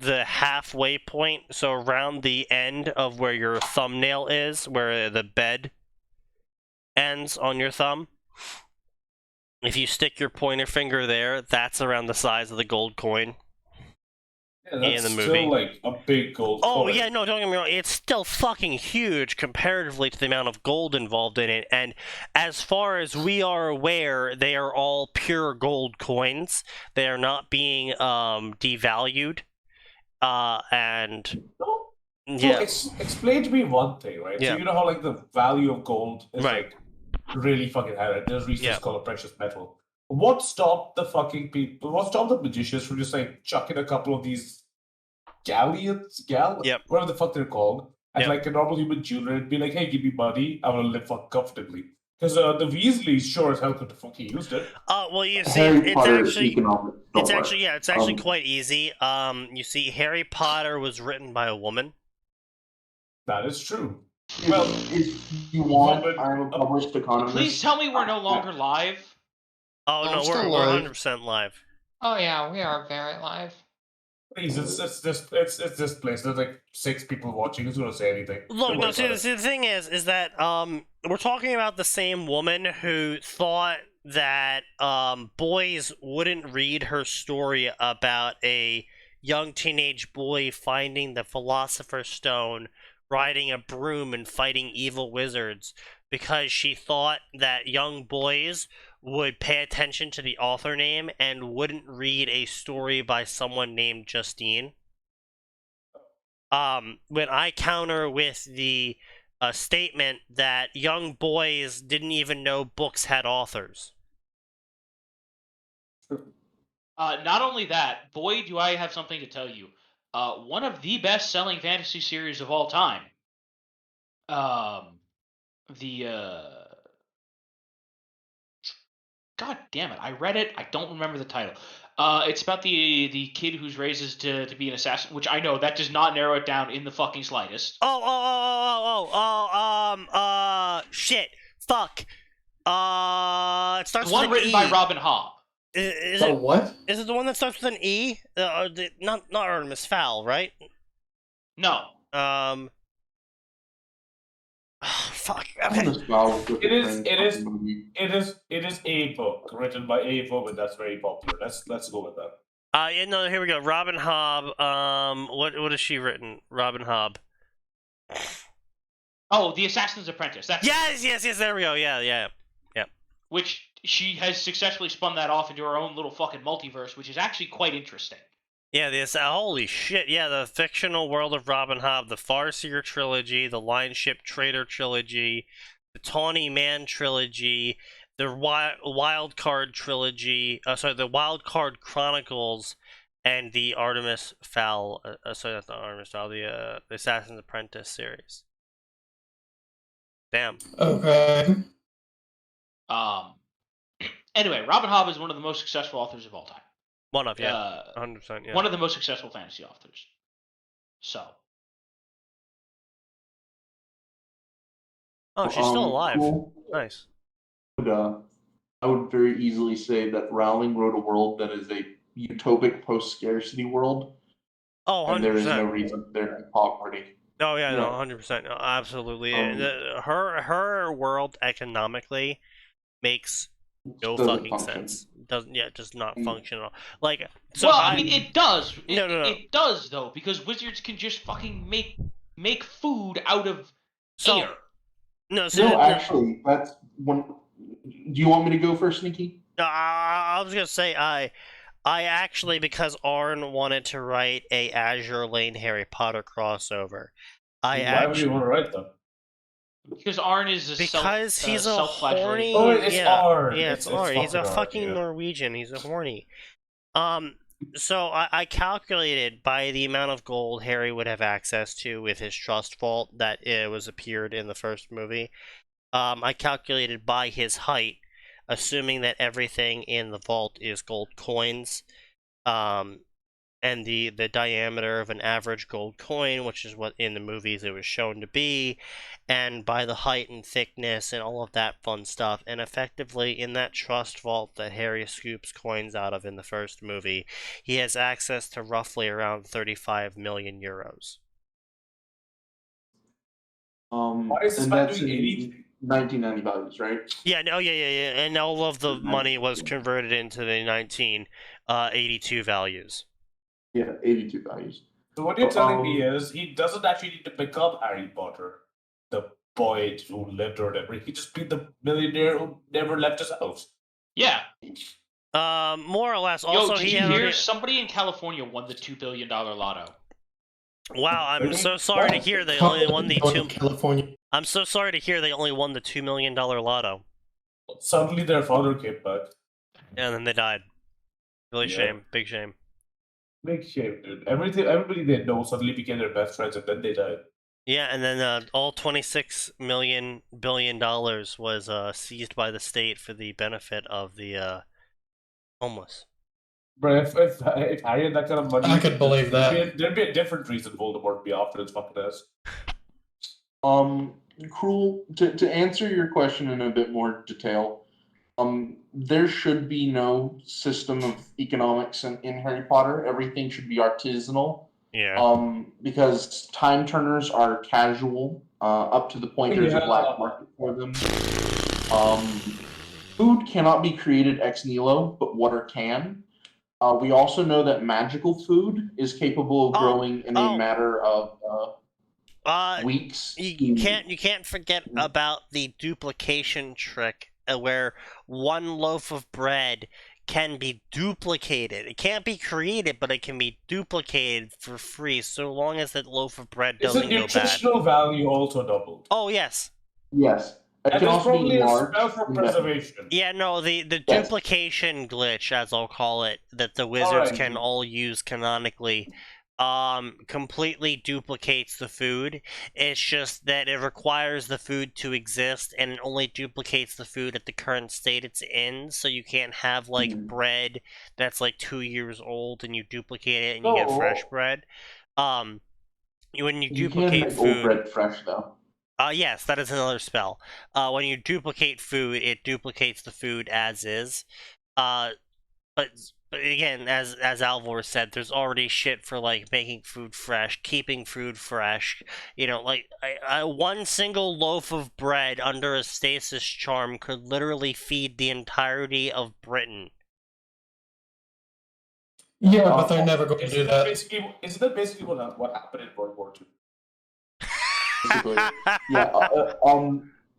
the halfway point, so around the end of where your thumbnail is, where the bed ends on your thumb. If you stick your pointer finger there, that's around the size of the gold coin. Yeah, that's in the movie. still like a big gold Oh coin. yeah, no, don't get me wrong. It's still fucking huge comparatively to the amount of gold involved in it. And as far as we are aware, they are all pure gold coins. They are not being devalued. And No. yeah, So explain to me one thing, right? Yeah. So you know how like the value of gold is Right. like really fucking high, right? There's reasons Yeah. called a precious metal. What stopped the fucking people? What stopped the magicians from just like chucking a couple of these galleons, Yep. whatever the fuck they're called, at Yep. like a normal human jeweler and be like, "Hey, give me money, I want to live fuck comfortably." Because the Weasleys sure as hell could have fucking used it. well, you see, Harry it's Potter actually, economics. it's actually, yeah, it's actually Um, quite easy. You see, Harry Potter was written by a woman. That is true. Well, if you want, but- I'm a published economist. Please tell me we're no longer live. Oh I'm no, still we're live. 100% live. Oh yeah, we are very live. please, it's this place. There's like 6 people watching. Who's gonna say anything? Look, Don't no, worry see, about it. see, the thing is that we're talking about the same woman who thought that boys wouldn't read her story about a young teenage boy finding the Philosopher's Stone, riding a broom and fighting evil wizards, because she thought that young boys would pay attention to the author name and wouldn't read a story by someone named Justine. When I counter with the statement that young boys didn't even know books had authors. Not only that, boy, do I have something to tell you. One of the best-selling fantasy series of all time. God damn it! I read it. I don't remember the title. It's about the kid who's raises to be an assassin, which I know that does not narrow it down in the fucking slightest. Shit. Fuck. It starts The with one an written E. by Robin Hobb. Is So it? what? Is it the one that starts with an E? Not Artemis Fowl, right? No. Fuck. I'm Okay. gonna style with It the is- Friends it is- fucking movie. It is a book written by a woman that's very popular. Let's go with that. Yeah, no, here we go. Robin Hobb. What has she written? Robin Hobb. Oh, The Assassin's Apprentice. That's Yes. There we go. Yeah. which she has successfully spun that off into her own little fucking multiverse, which is actually quite interesting. Yeah, this holy shit. Yeah, the fictional world of Robin Hobb, the Farseer trilogy, the Lion Ship Trader trilogy, the Tawny Man trilogy, the Wild Card trilogy. The Wild Card Chronicles, and the Artemis Fowl. Sorry, not the Artemis Fowl. The Assassin's Apprentice series. Damn. Okay. Anyway, Robin Hobb is one of the most successful authors of all time. One of 100%. Yeah. One of the most successful fantasy authors. So. Oh, she's still alive. Cool. Nice. I would very easily say that Rowling wrote a world that is a utopic post-scarcity world, Oh, 100%. and there is no reason there to be poverty. Oh yeah, no, Yeah. 100%, no, absolutely. Um, Her world economically makes no Doesn't fucking function. sense. Does not Mm. function at all. Like, so well, I mean, it does. No. It does though, because wizards can just fucking make food out of so air. no, so No, actually, that's one. Do you want me to go first, Sneaky? I was gonna say I actually, because Arn wanted to write a Azure Lane Harry Potter crossover, Why would you want to write them? Because Arn is because he's a self-flagellating. horny. Oh, it's Arn. Yeah, It's Arn. He's a fucking Arn, fucking yeah. Norwegian. He's a horny. So I calculated by the amount of gold Harry would have access to with his trust vault that was appeared in the first movie. I calculated by his height, assuming that everything in the vault is gold coins. and the diameter of an average gold coin, which is what in the movies it was shown to be, and by the height and thickness and all of that fun stuff. And effectively, in that trust vault that Harry scoops coins out of in the first movie, he has access to roughly around 35 million euros. Why is this And man that's doing in anything? 1990 values, right? Yeah, no, yeah, and all of the money was converted into the 1982 values. Yeah, 82 values. So what you're telling me is he doesn't actually need to become Harry Potter, the boy who lived or whatever. He just be the millionaire who never left his house. Yeah. More or less. Yo, Also, did he you had hear already... somebody in California won the $2 billion lotto? Wow, I'm so sorry to hear they only won the California. I'm so sorry to hear they only won the $2 million lotto. Suddenly their father came back. And then they died. Really Yeah. shame. Big shame. Big shame, dude. Everybody they know suddenly became their best friends and then they died. Yeah, and then all $26 billion was seized by the state for the benefit of the homeless. But if Harry had that kind of money, I could believe that. There'd be a different reason Voldemort would be after his fucking ass. Cruel, to answer your question in a bit more detail, there should be no system of economics in Harry Potter. Everything should be artisanal. Yeah. Because time turners are casual, up to the point there's a black market for them. Food cannot be created ex nihilo, but water can. We also know that magical food is capable of growing in a matter of weeks. You can't forget about the duplication trick, where one loaf of bread can be duplicated. It can't be created, but it can be duplicated for free, so long as that loaf of bread doesn't go bad. Is the nutritional value also doubled? Oh, yes. Yes. It and can there's also probably be a enlarged. spell for preservation. Yeah, no, the duplication glitch, as I'll call it, that the wizards can all use canonically, completely duplicates the food. It's just that it requires the food to exist, and it only duplicates the food at the current state it's in, so you can't have, like, bread that's, like, 2 years old, and you duplicate it, and you get fresh bread. When you duplicate can make food... old bread fresh, though. Yes, that is another spell. When you duplicate food, it duplicates the food as is. But again, as Alvor said, there's already shit for, like, making food fresh, keeping food fresh. You know, like, one single loaf of bread under a stasis charm could literally feed the entirety of Britain. Yeah, but they're never going to do that. Isn't that basically what happened in World War II?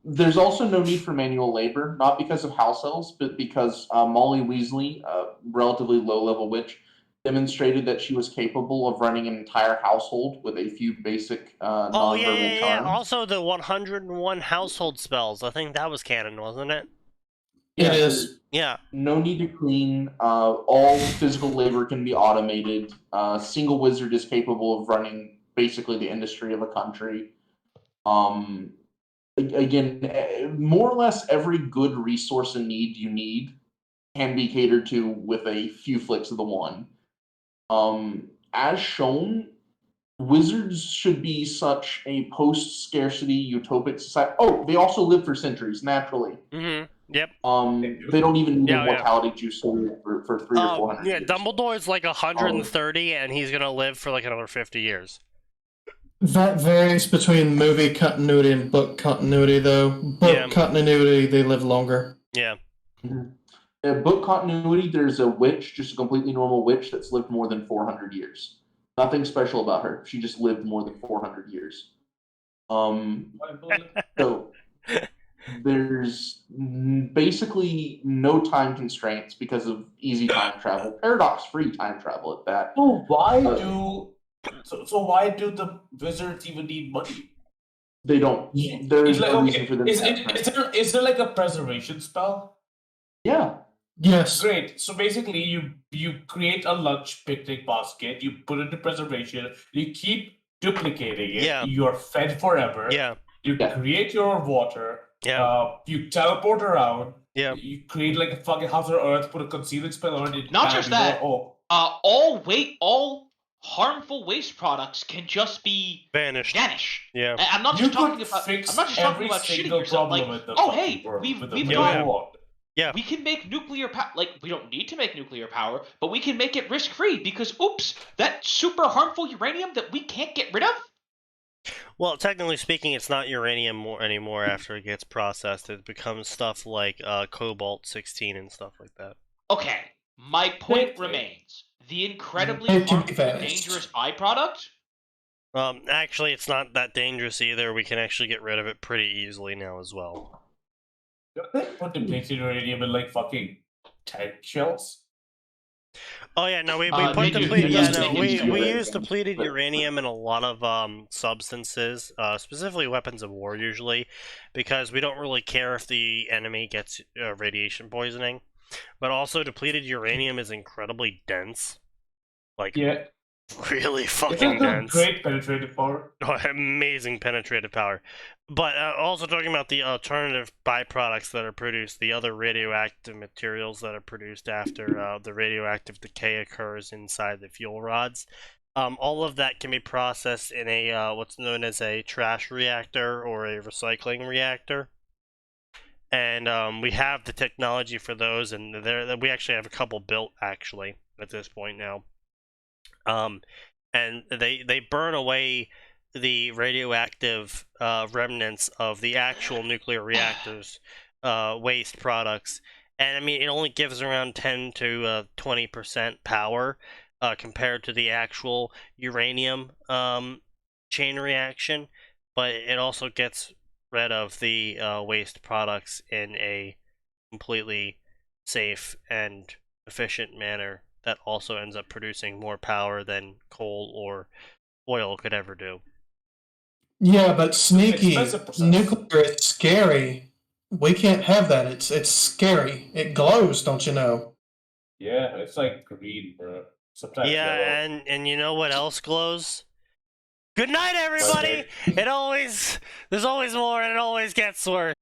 There's also no need for manual labor, not because of house elves, but because Molly Weasley, a relatively low-level witch, demonstrated that she was capable of running an entire household with a few basic nonverbal charms. Also, the 101 household spells. I think that was canon, wasn't it? It is. Yeah. No need to clean. All physical labor can be automated. A single wizard is capable of running basically the industry of a country. Again, more or less every good resource and need you need can be catered to with a few flicks of the wand. As shown, wizards should be such a post-scarcity utopic society. Oh, they also live for centuries, naturally. Mm-hmm. Yep. They don't even need mortality juice for 300 or 400 years. Dumbledore's like 130, and he's gonna live for like another 50 years. That varies between movie continuity and book continuity, though. Book continuity, they live longer. Yeah. In book continuity, there's a witch, just a completely normal witch, that's lived more than 400 years. Nothing special about her. She just lived more than 400 years. So there's basically no time constraints because of easy time travel. Paradox-free time travel at that. So why do the wizards even need money? They don't. There is no reason for them to is there like a preservation spell? Yeah. Yes. Great. So basically, you create a lunch picnic basket, you put it into preservation, you keep duplicating it. Yeah. You're fed forever. Yeah. You create your water. Yeah. You teleport around. Yeah. You create like a fucking house on Earth, put a concealing spell on it. Not just that. all harmful waste products can just be Vanish. Yeah. I'm not just talking about. I'm not just talking about shitting yourself. Like, oh hey, we've got. Yeah. We can make nuclear power. Like, we don't need to make nuclear power, but we can make it risk-free because, oops, that super harmful uranium that we can't get rid of. Well, technically speaking, it's not uranium anymore after it gets processed. It becomes stuff like cobalt-16 and stuff like that. Okay, my point remains. The incredibly It can be harmful, vanished. dangerous byproduct. Actually, it's not that dangerous either. We can actually get rid of it pretty easily now as well. Don't they put depleted uranium in like fucking tank shells? Oh yeah, no, we they put do. depleted. They Yeah, do. no, They do. we use depleted uranium in a lot of substances, specifically weapons of war usually, because we don't really care if the enemy gets radiation poisoning. But also, depleted uranium is incredibly dense, like Yeah. really It's fucking dense. great penetrative power. Oh, amazing penetrative power. But also talking about the alternative byproducts that are produced, the other radioactive materials that are produced after the radioactive decay occurs inside the fuel rods. All of that can be processed in a what's known as a trash reactor or a recycling reactor. And we have the technology for those, and we actually have a couple built actually at this point now. And they burn away the radioactive remnants of the actual nuclear reactors waste products, and I mean it only gives around 10 to 20% power compared to the actual uranium chain reaction, but it also gets rid of the waste products in a completely safe and efficient manner that also ends up producing more power than coal or oil could ever do. Yeah, but Sneaky, expensive process. nuclear is scary. We can't have that. It's scary. It glows, don't you know? Yeah, it's like green, bro. Sometimes Yeah, yellow. and you know what else glows? Good night, everybody! There's always more and it always gets worse.